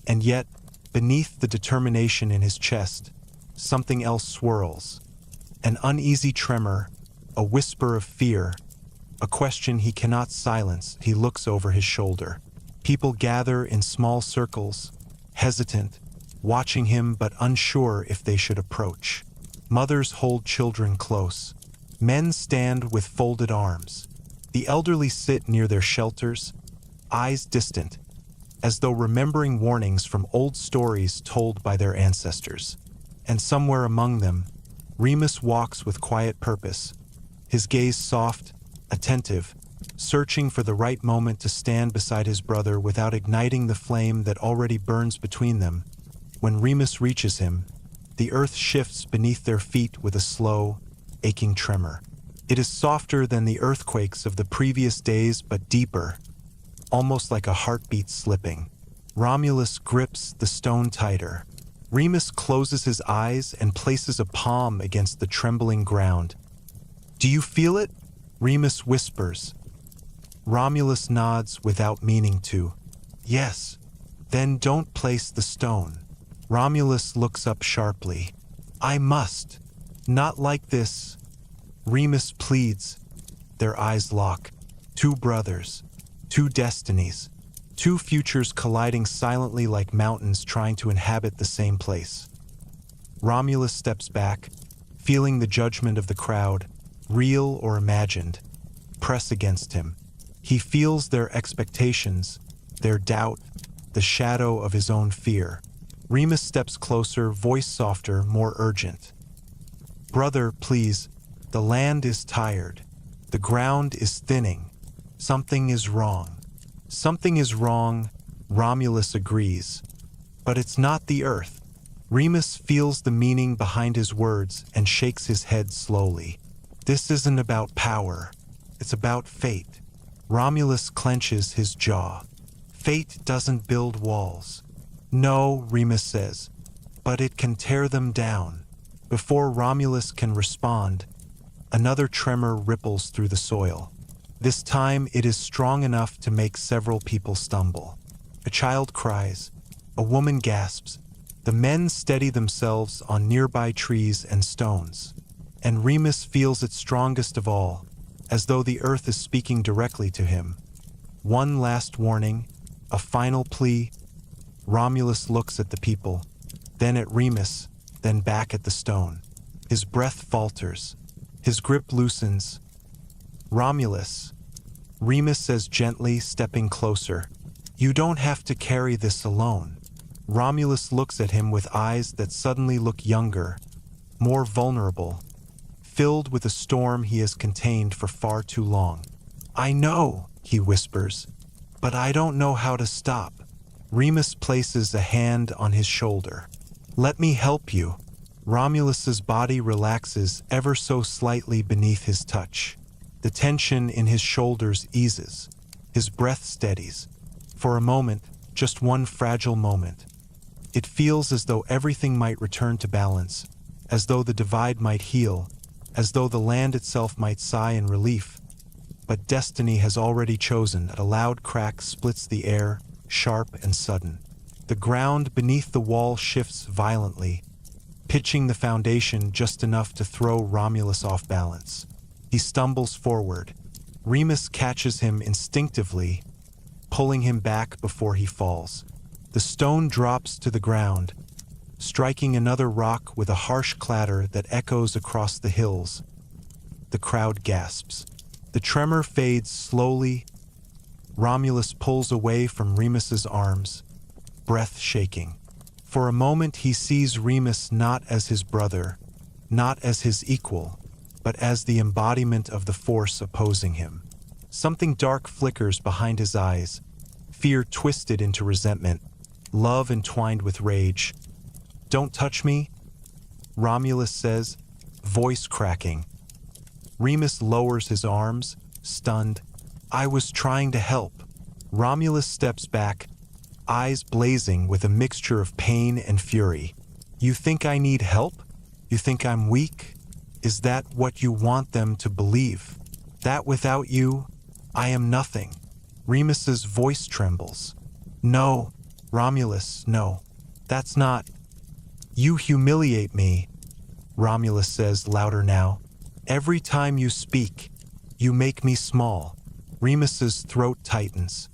And yet, beneath the determination in his chest, something else swirls. An uneasy tremor, a whisper of fear, a question he cannot silence. He looks over his shoulder. People gather in small circles, hesitant, watching him but unsure if they should approach. Mothers hold children close. Men stand with folded arms. The elderly sit near their shelters, eyes distant, as though remembering warnings from old stories told by their ancestors. And somewhere among them, Remus walks with quiet purpose, his gaze soft, attentive, searching for the right moment to stand beside his brother without igniting the flame that already burns between them. When Remus reaches him, the earth shifts beneath their feet with a slow, aching tremor. It is softer than the earthquakes of the previous days but deeper, almost like a heartbeat slipping. Romulus grips the stone tighter. Remus closes his eyes and places a palm against the trembling ground. "Do you feel it?" Remus whispers. Romulus nods without meaning to. "Yes." "Then don't place the stone." Romulus looks up sharply. "I must. Not like this." Remus pleads. Their eyes lock. Two brothers, two destinies, two futures colliding silently like mountains trying to inhabit the same place. Romulus steps back, feeling the judgment of the crowd, real or imagined, press against him. He feels their expectations, their doubt, the shadow of his own fear. Remus steps closer, voice softer, more urgent. "Brother, please, the land is tired. The ground is thinning. Something is wrong." "Something is wrong," Romulus agrees. "But it's not the earth." Remus feels the meaning behind his words and shakes his head slowly. "This isn't about power. It's about fate." Romulus clenches his jaw. "Fate doesn't build walls." "No," Remus says, "but it can tear them down." Before Romulus can respond, another tremor ripples through the soil. This time it is strong enough to make several people stumble. A child cries. A woman gasps. The men steady themselves on nearby trees and stones. And Remus feels it strongest of all, as though the earth is speaking directly to him. One last warning, a final plea. Romulus looks at the people, then at Remus, then back at the stone. His breath falters. His grip loosens. "Romulus," Remus says gently, stepping closer, "you don't have to carry this alone." Romulus looks at him with eyes that suddenly look younger, more vulnerable, filled with a storm he has contained for far too long. "I know," he whispers, "but I don't know how to stop." Remus places a hand on his shoulder. "Let me help you." Romulus's body relaxes ever so slightly beneath his touch. The tension in his shoulders eases. His breath steadies. For a moment, just one fragile moment. It feels as though everything might return to balance, as though the divide might heal, as though the land itself might sigh in relief. But destiny has already chosen. A loud crack splits the air, sharp and sudden. The ground beneath the wall shifts violently, pitching the foundation just enough to throw Romulus off balance. He stumbles forward. Remus catches him instinctively, pulling him back before he falls. The stone drops to the ground, striking another rock with a harsh clatter that echoes across the hills. The crowd gasps. The tremor fades slowly. Romulus pulls away from Remus's arms, breath shaking. For a moment he sees Remus not as his brother, not as his equal, but as the embodiment of the force opposing him. Something dark flickers behind his eyes, fear twisted into resentment, love entwined with rage. "Don't touch me," Romulus says, voice cracking. Remus lowers his arms, stunned. "I was trying to help." Romulus steps back, eyes blazing with a mixture of pain and fury. "You think I need help? You think I'm weak? Is that what you want them to believe? That without you, I am nothing?" Remus's voice trembles. "No, Romulus, no. That's not. You humiliate me," Romulus says louder now. "Every time you speak, you make me small." Remus's throat tightens.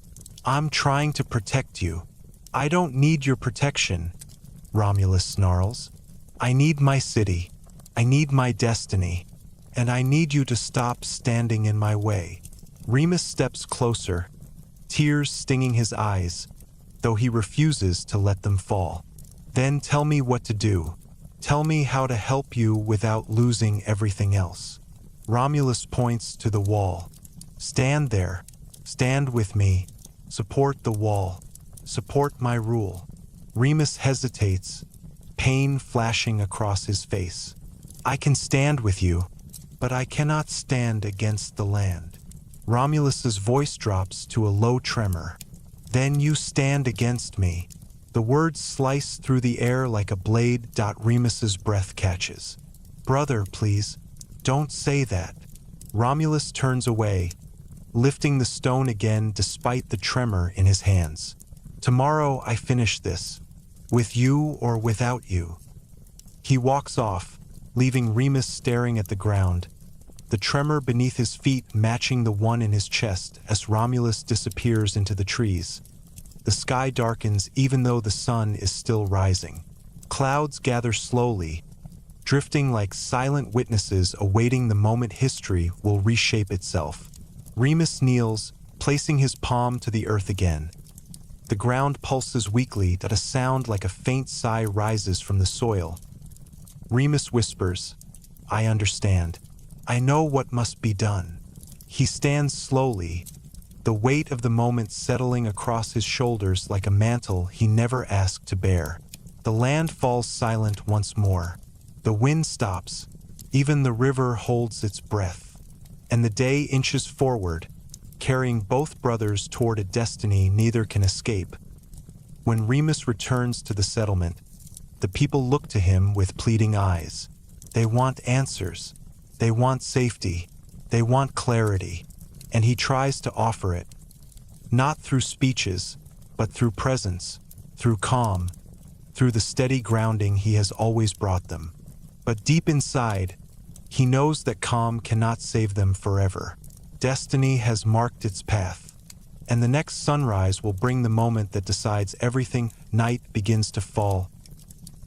"I'm trying to protect you." "I don't need your protection," Romulus snarls. "I need my city. I need my destiny. And I need you to stop standing in my way." Remus steps closer, tears stinging his eyes, though he refuses to let them fall. "Then tell me what to do. Tell me how to help you without losing everything else." Romulus points to the wall. "Stand there. Stand with me. Support the wall. Support my rule." Remus hesitates, pain flashing across his face. "I can stand with you, but I cannot stand against the land." Romulus's voice drops to a low tremor. "Then you stand against me." The words slice through the air like a blade. Remus's breath catches. "Brother, please, don't say that." Romulus turns away, lifting the stone again despite the tremor in his hands. "Tomorrow I finish this, with you or without you." He walks off, leaving Remus staring at the ground, the tremor beneath his feet matching the one in his chest as Romulus disappears into the trees. The sky darkens even though the sun is still rising. Clouds gather slowly, drifting like silent witnesses awaiting the moment history will reshape itself. Remus kneels, placing his palm to the earth again. The ground pulses weakly. A sound like a faint sigh rises from the soil. Remus whispers, "I understand. I know what must be done." He stands slowly, the weight of the moment settling across his shoulders like a mantle he never asked to bear. The land falls silent once more. The wind stops, even the river holds its breath, and the day inches forward, carrying both brothers toward a destiny neither can escape. When Remus returns to the settlement, the people look to him with pleading eyes. They want answers. They want safety. They want clarity. And he tries to offer it, not through speeches, but through presence, through calm, through the steady grounding he has always brought them. But deep inside, he knows that calm cannot save them forever. Destiny has marked its path, and the next sunrise will bring the moment that decides everything. Night begins to fall.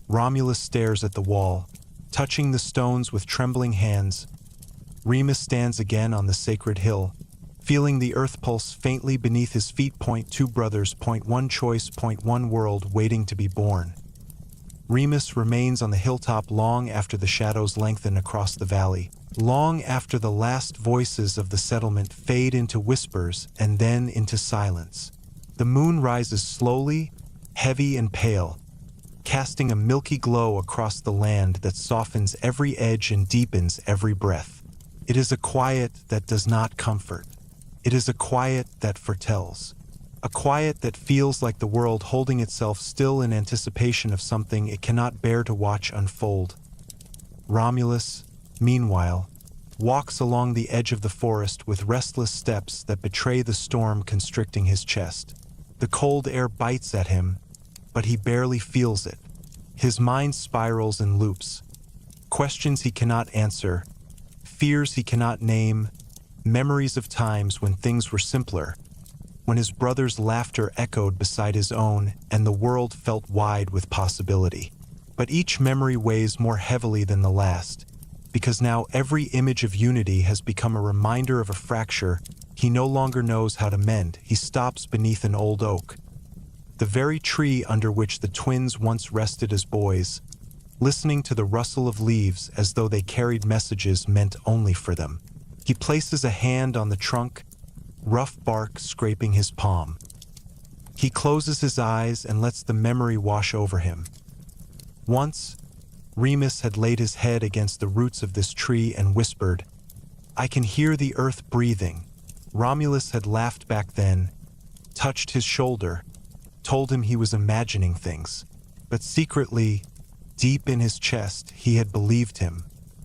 Romulus stares at the wall, touching the stones with trembling hands. Remus stands again on the sacred hill, feeling the earth pulse faintly beneath his feet. Two brothers, one choice, one world waiting to be born. Remus remains on the hilltop long after the shadows lengthen across the valley, long after the last voices of the settlement fade into whispers and then into silence. The moon rises slowly, heavy and pale, casting a milky glow across the land that softens every edge and deepens every breath. It is a quiet that does not comfort. It is a quiet that foretells. A quiet that feels like the world holding itself still in anticipation of something it cannot bear to watch unfold. Romulus, meanwhile, walks along the edge of the forest with restless steps that betray the storm constricting his chest. The cold air bites at him, but he barely feels it. His mind spirals in loops. Questions he cannot answer, fears he cannot name, memories of times when things were simpler, when his brother's laughter echoed beside his own and the world felt wide with possibility. But each memory weighs more heavily than the last, because now every image of unity has become a reminder of a fracture he no longer knows how to mend. He stops beneath an old oak, the very tree under which the twins once rested as boys, listening to the rustle of leaves as though they carried messages meant only for them. He places a hand on the trunk, rough bark scraping his palm. He closes his eyes and lets the memory wash over him. Once, Remus had laid his head against the roots of this tree and whispered, "I can hear the earth breathing." Romulus had laughed back then, touched his shoulder, told him he was imagining things. But secretly, deep in his chest, he had believed him.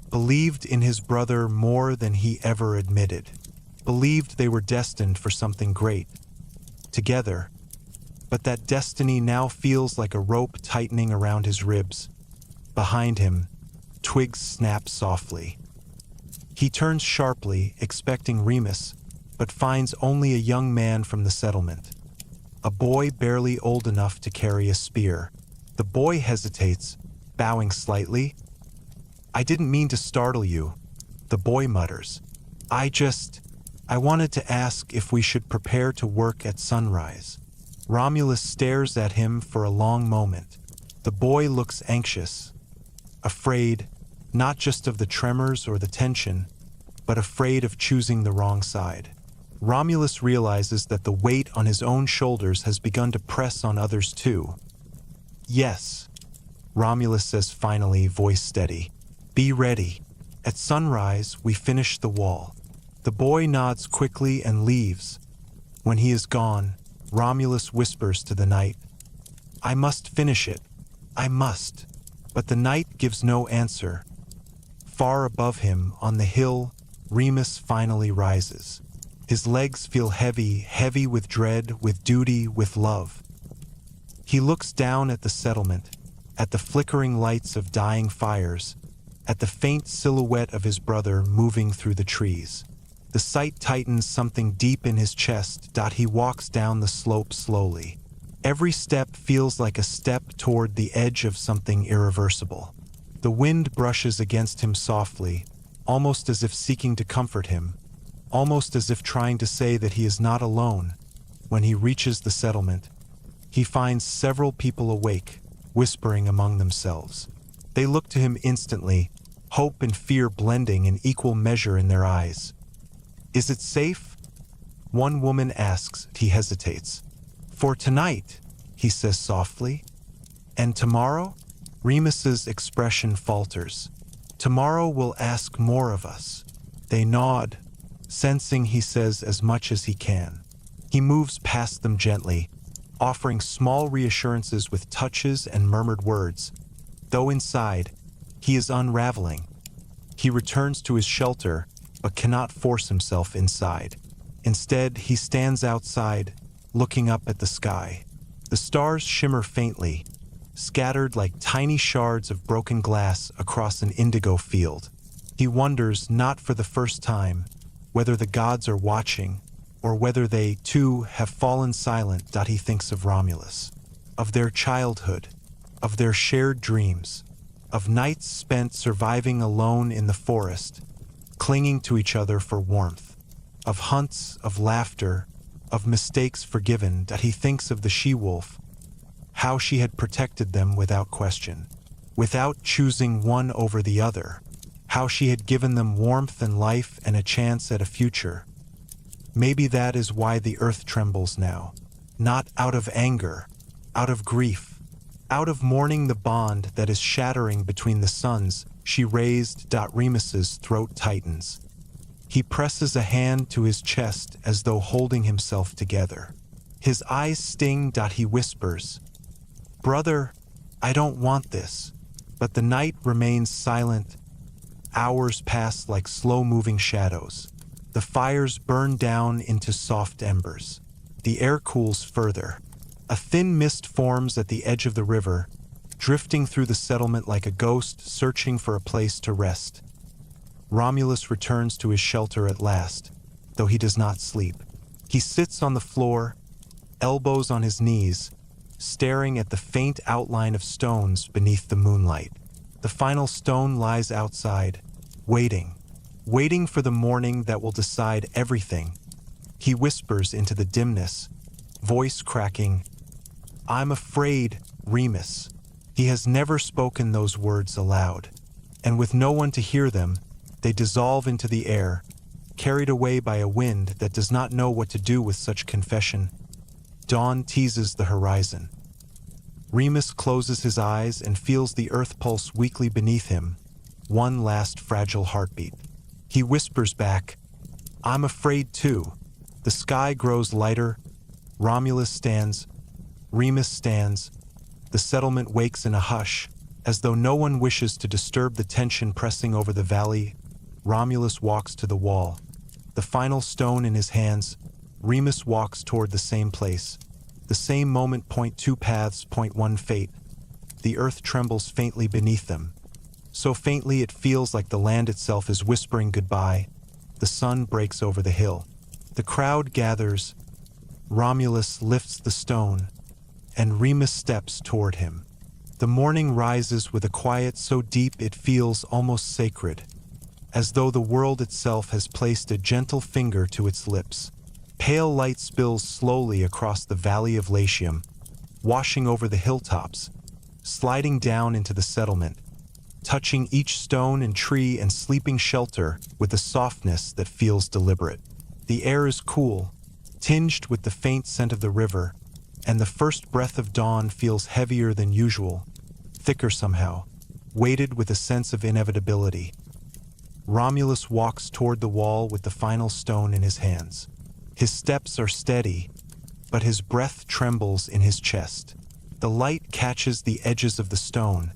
Believed in his brother more than he ever admitted. Believed they were destined for something great. Together. But that destiny now feels like a rope tightening around his ribs. Behind him, twigs snap softly. He turns sharply, expecting Remus, but finds only a young man from the settlement. A boy barely old enough to carry a spear. The boy hesitates, bowing slightly. "I didn't mean to startle you," the boy mutters. I wanted to ask if we should prepare to work at sunrise." Romulus stares at him for a long moment. The boy looks anxious, afraid, not just of the tremors or the tension, but afraid of choosing the wrong side. Romulus realizes that the weight on his own shoulders has begun to press on others too. "Yes," Romulus says finally, voice steady. "Be ready. At sunrise, we finish the wall." The boy nods quickly and leaves. When he is gone, Romulus whispers to the night, "I must finish it. I must." But the night gives no answer. Far above him, on the hill, Remus finally rises. His legs feel heavy, heavy with dread, with duty, with love. He looks down at the settlement, at the flickering lights of dying fires, at the faint silhouette of his brother moving through the trees. The sight tightens something deep in his chest. He walks down the slope slowly. Every step feels like a step toward the edge of something irreversible. The wind brushes against him softly, almost as if seeking to comfort him, almost as if trying to say that he is not alone. When he reaches the settlement, he finds several people awake, whispering among themselves. They look to him instantly, hope and fear blending in equal measure in their eyes. "Is it safe?" One woman asks. He hesitates. "For tonight," he says softly. "And tomorrow?" Remus's expression falters. "Tomorrow will ask more of us." They nod, sensing he says as much as he can. He moves past them gently, offering small reassurances with touches and murmured words. Though inside, he is unraveling. He returns to his shelter, but cannot force himself inside. Instead, he stands outside, looking up at the sky. The stars shimmer faintly, scattered like tiny shards of broken glass across an indigo field. He wonders, not for the first time, whether the gods are watching, or whether they, too, have fallen silent. He thinks of Romulus, of their childhood, of their shared dreams, of nights spent surviving alone in the forest, clinging to each other for warmth, of hunts, of laughter, of mistakes forgiven. He thinks of the she-wolf, how she had protected them without question, without choosing one over the other, how she had given them warmth and life and a chance at a future. Maybe that is why the earth trembles now, not out of anger, out of grief, out of mourning the bond that is shattering between the sons she raised. Remus's throat tightens. He presses a hand to his chest as though holding himself together. His eyes sting. He whispers, "Brother, I don't want this." But the night remains silent. Hours pass like slow-moving shadows. The fires burn down into soft embers. The air cools further. A thin mist forms at the edge of the river, drifting through the settlement like a ghost searching for a place to rest. Romulus returns to his shelter at last, though he does not sleep. He sits on the floor, elbows on his knees, staring at the faint outline of stones beneath the moonlight. The final stone lies outside, waiting for the morning that will decide everything. He whispers into the dimness, voice cracking, "I'm afraid, Remus." He has never spoken those words aloud, and with no one to hear them, they dissolve into the air, carried away by a wind that does not know what to do with such confession. Dawn teases the horizon. Remus closes his eyes and feels the earth pulse weakly beneath him, one last fragile heartbeat. He whispers back, "I'm afraid too." The sky grows lighter. Remus stands. The settlement wakes in a hush, as though no one wishes to disturb the tension pressing over the valley. Romulus walks to the wall. The final stone in his hands, Remus walks toward the same place. The same moment. Two paths, one fate. The earth trembles faintly beneath them. So faintly it feels like the land itself is whispering goodbye. The sun breaks over the hill. The crowd gathers. Romulus lifts the stone, and Remus steps toward him. The morning rises with a quiet so deep it feels almost sacred, as though the world itself has placed a gentle finger to its lips. Pale light spills slowly across the valley of Latium, washing over the hilltops, sliding down into the settlement, touching each stone and tree and sleeping shelter with a softness that feels deliberate. The air is cool, tinged with the faint scent of the river, and the first breath of dawn feels heavier than usual, thicker somehow, weighted with a sense of inevitability. Romulus walks toward the wall with the final stone in his hands. His steps are steady, but his breath trembles in his chest. The light catches the edges of the stone,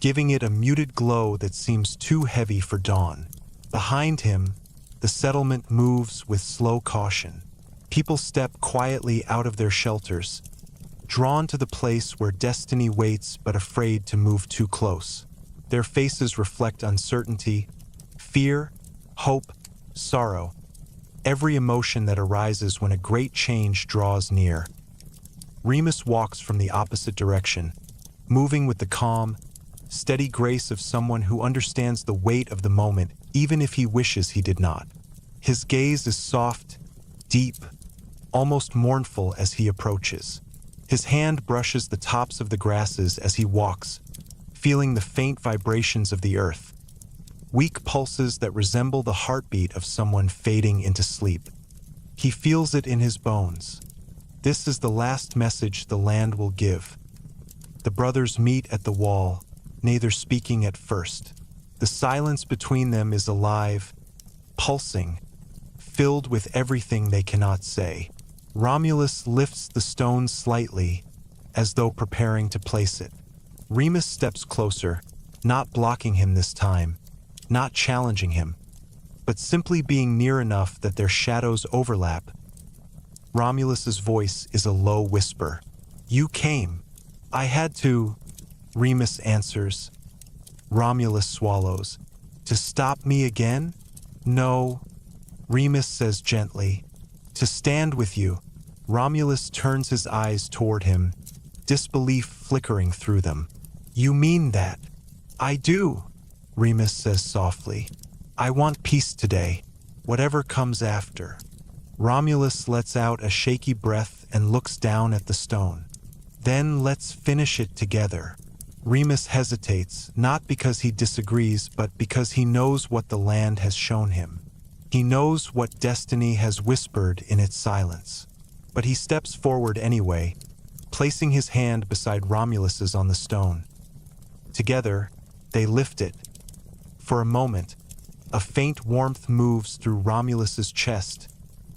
giving it a muted glow that seems too heavy for dawn. Behind him, the settlement moves with slow caution. People step quietly out of their shelters, drawn to the place where destiny waits but afraid to move too close. Their faces reflect uncertainty, fear, hope, sorrow, every emotion that arises when a great change draws near. Remus walks from the opposite direction, moving with the calm, steady grace of someone who understands the weight of the moment even if he wishes he did not. His gaze is soft, deep, almost mournful as he approaches. His hand brushes the tops of the grasses as he walks, feeling the faint vibrations of the earth, weak pulses that resemble the heartbeat of someone fading into sleep. He feels it in his bones. This is the last message the land will give. The brothers meet at the wall, neither speaking at first. The silence between them is alive, pulsing, filled with everything they cannot say. Romulus lifts the stone slightly, as though preparing to place it. Remus steps closer, not blocking him this time, not challenging him, but simply being near enough that their shadows overlap. Romulus's voice is a low whisper. "You came. I had to," Remus answers. Romulus swallows. "To stop me again?" "No," Remus says gently. "To stand with you." Romulus turns his eyes toward him, disbelief flickering through them. "You mean that?" "I do," Remus says softly. "I want peace today, whatever comes after." Romulus lets out a shaky breath and looks down at the stone. "Then let's finish it together." Remus hesitates, not because he disagrees, but because he knows what the land has shown him. He knows what destiny has whispered in its silence. But he steps forward anyway, placing his hand beside Romulus's on the stone. Together, they lift it. For a moment, a faint warmth moves through Romulus's chest,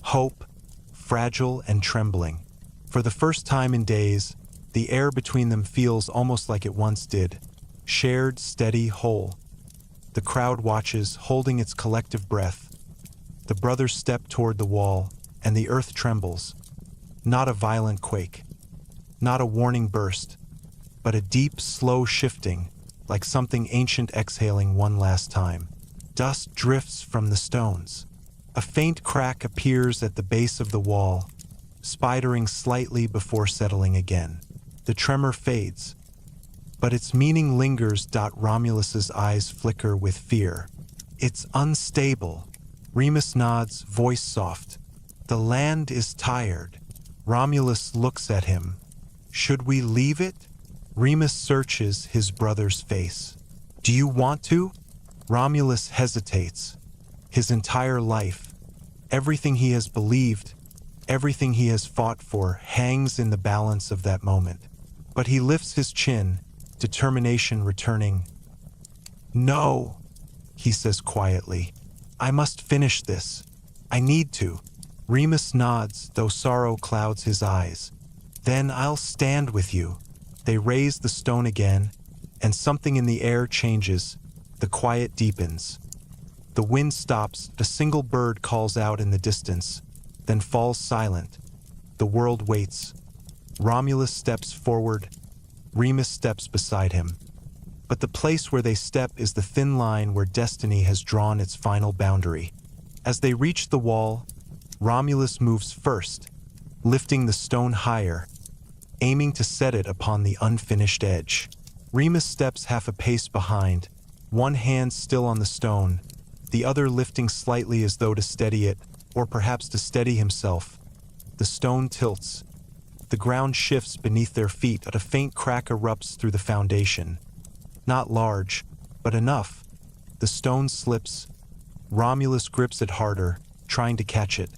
hope, fragile and trembling. For the first time in days, the air between them feels almost like it once did, shared, steady, whole. The crowd watches, holding its collective breath. The brothers step toward the wall, and the earth trembles. Not a violent quake, Not a warning burst, but a deep, slow shifting, like something ancient exhaling one last time. Dust drifts from the stones. A faint crack appears at the base of the wall, spidering slightly before settling again. The tremor fades, but its meaning lingers. Romulus's eyes flicker with fear. It's unstable. Remus nods, voice soft. The land is tired. Romulus looks at him. Should we leave it? Remus searches his brother's face. Do you want to? Romulus hesitates. His entire life, everything he has believed, everything he has fought for, hangs in the balance of that moment. But he lifts his chin, determination returning. No, he says quietly. I must finish this. I need to. Remus nods, though sorrow clouds his eyes. Then I'll stand with you. They raise the stone again, and something in the air changes. The quiet deepens. The wind stops, a single bird calls out in the distance, then falls silent. The world waits. Romulus steps forward. Remus steps beside him. But the place where they step is the thin line where destiny has drawn its final boundary. As they reach the wall, Romulus moves first, lifting the stone higher, aiming to set it upon the unfinished edge. Remus steps half a pace behind, one hand still on the stone, the other lifting slightly as though to steady it, or perhaps to steady himself. The stone tilts. The ground shifts beneath their feet, and a faint crack erupts through the foundation. Not large, but enough. The stone slips. Romulus grips it harder, trying to catch it.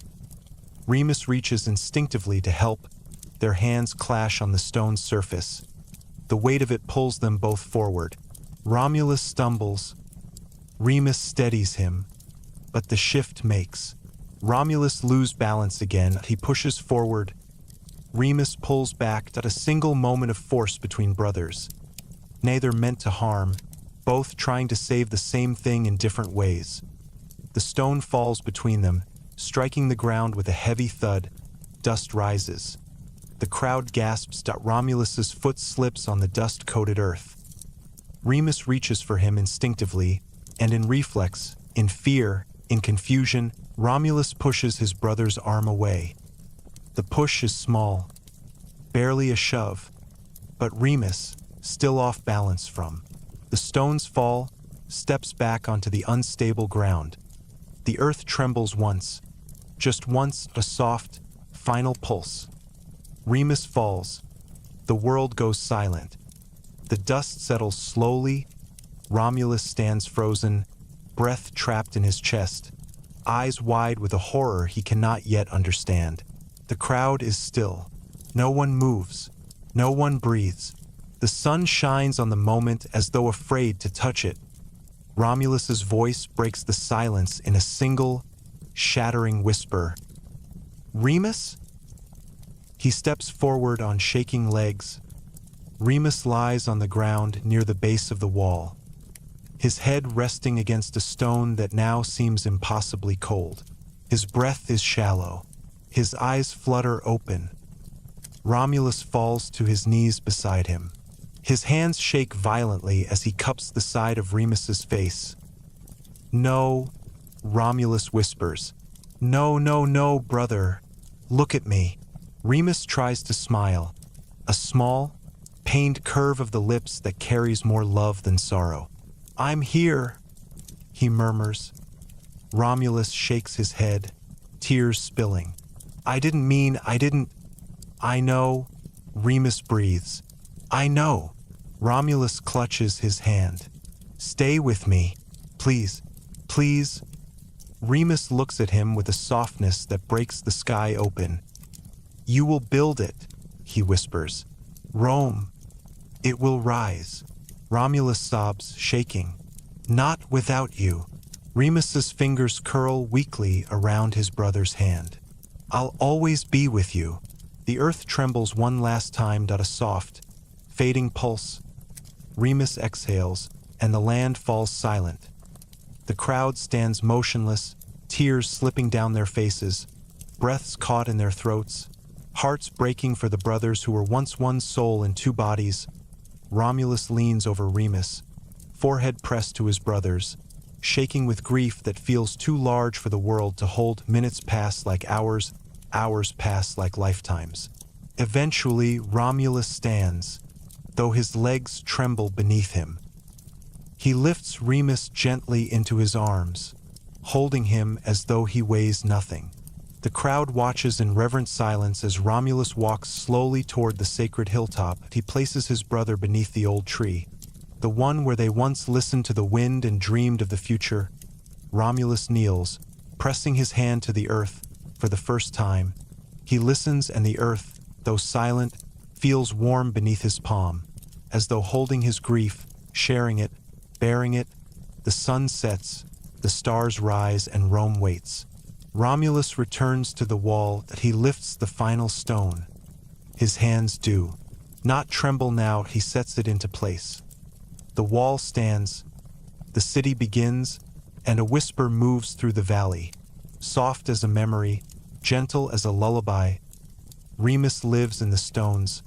Remus reaches instinctively to help. Their hands clash on the stone's surface. The weight of it pulls them both forward. Romulus stumbles. Remus steadies him, but the shift makes. Romulus loses balance again. He pushes forward. Remus pulls back at a single moment of force between brothers. Neither meant to harm, both trying to save the same thing in different ways. The stone falls between them, striking the ground with a heavy thud. Dust rises. The crowd gasps. Romulus's foot slips on the dust-coated earth. Remus reaches for him instinctively, and in reflex, in fear, in confusion, Romulus pushes his brother's arm away. The push is small, barely a shove, but Remus, still off balance from the stone's fall, steps back onto the unstable ground. The earth trembles once, just once, a soft, final pulse. Remus falls. The world goes silent. The dust settles slowly. Romulus stands frozen, breath trapped in his chest, eyes wide with a horror he cannot yet understand. The crowd is still. No one moves. No one breathes. The sun shines on the moment as though afraid to touch it. Romulus's voice breaks the silence in a single, shattering whisper. Remus? He steps forward on shaking legs. Remus lies on the ground near the base of the wall, his head resting against a stone that now seems impossibly cold. His breath is shallow. His eyes flutter open. Romulus falls to his knees beside him. His hands shake violently as he cups the side of Remus's face. No, Romulus whispers. No, no, no, brother. Look at me. Remus tries to smile, a small, pained curve of the lips that carries more love than sorrow. I'm here, he murmurs. Romulus shakes his head, tears spilling. I know, Remus breathes. I know. Romulus clutches his hand. Stay with me, please, please. Remus looks at him with a softness that breaks the sky open. You will build it, he whispers. Rome. It will rise. Romulus sobs, shaking. Not without you. Remus's fingers curl weakly around his brother's hand. I'll always be with you. The earth trembles one last time. A soft, fading pulse. Remus exhales, and the land falls silent. The crowd stands motionless, tears slipping down their faces, breaths caught in their throats. Hearts breaking for the brothers who were once one soul in two bodies, Romulus leans over Remus, forehead pressed to his brother's, shaking with grief that feels too large for the world to hold. Minutes pass like hours, hours pass like lifetimes. Eventually, Romulus stands, though his legs tremble beneath him. He lifts Remus gently into his arms, holding him as though he weighs nothing. The crowd watches in reverent silence as Romulus walks slowly toward the sacred hilltop. He places his brother beneath the old tree, the one where they once listened to the wind and dreamed of the future. Romulus kneels, pressing his hand to the earth for the first time. He listens, and the earth, though silent, feels warm beneath his palm, as though holding his grief, sharing it, bearing it. The sun sets, the stars rise, and Rome waits. Romulus returns to the wall that he lifts the final stone. His hands do not tremble now. He sets it into place. The wall stands, the city begins, and a whisper moves through the valley, soft as a memory, gentle as a lullaby. Remus lives in the stones,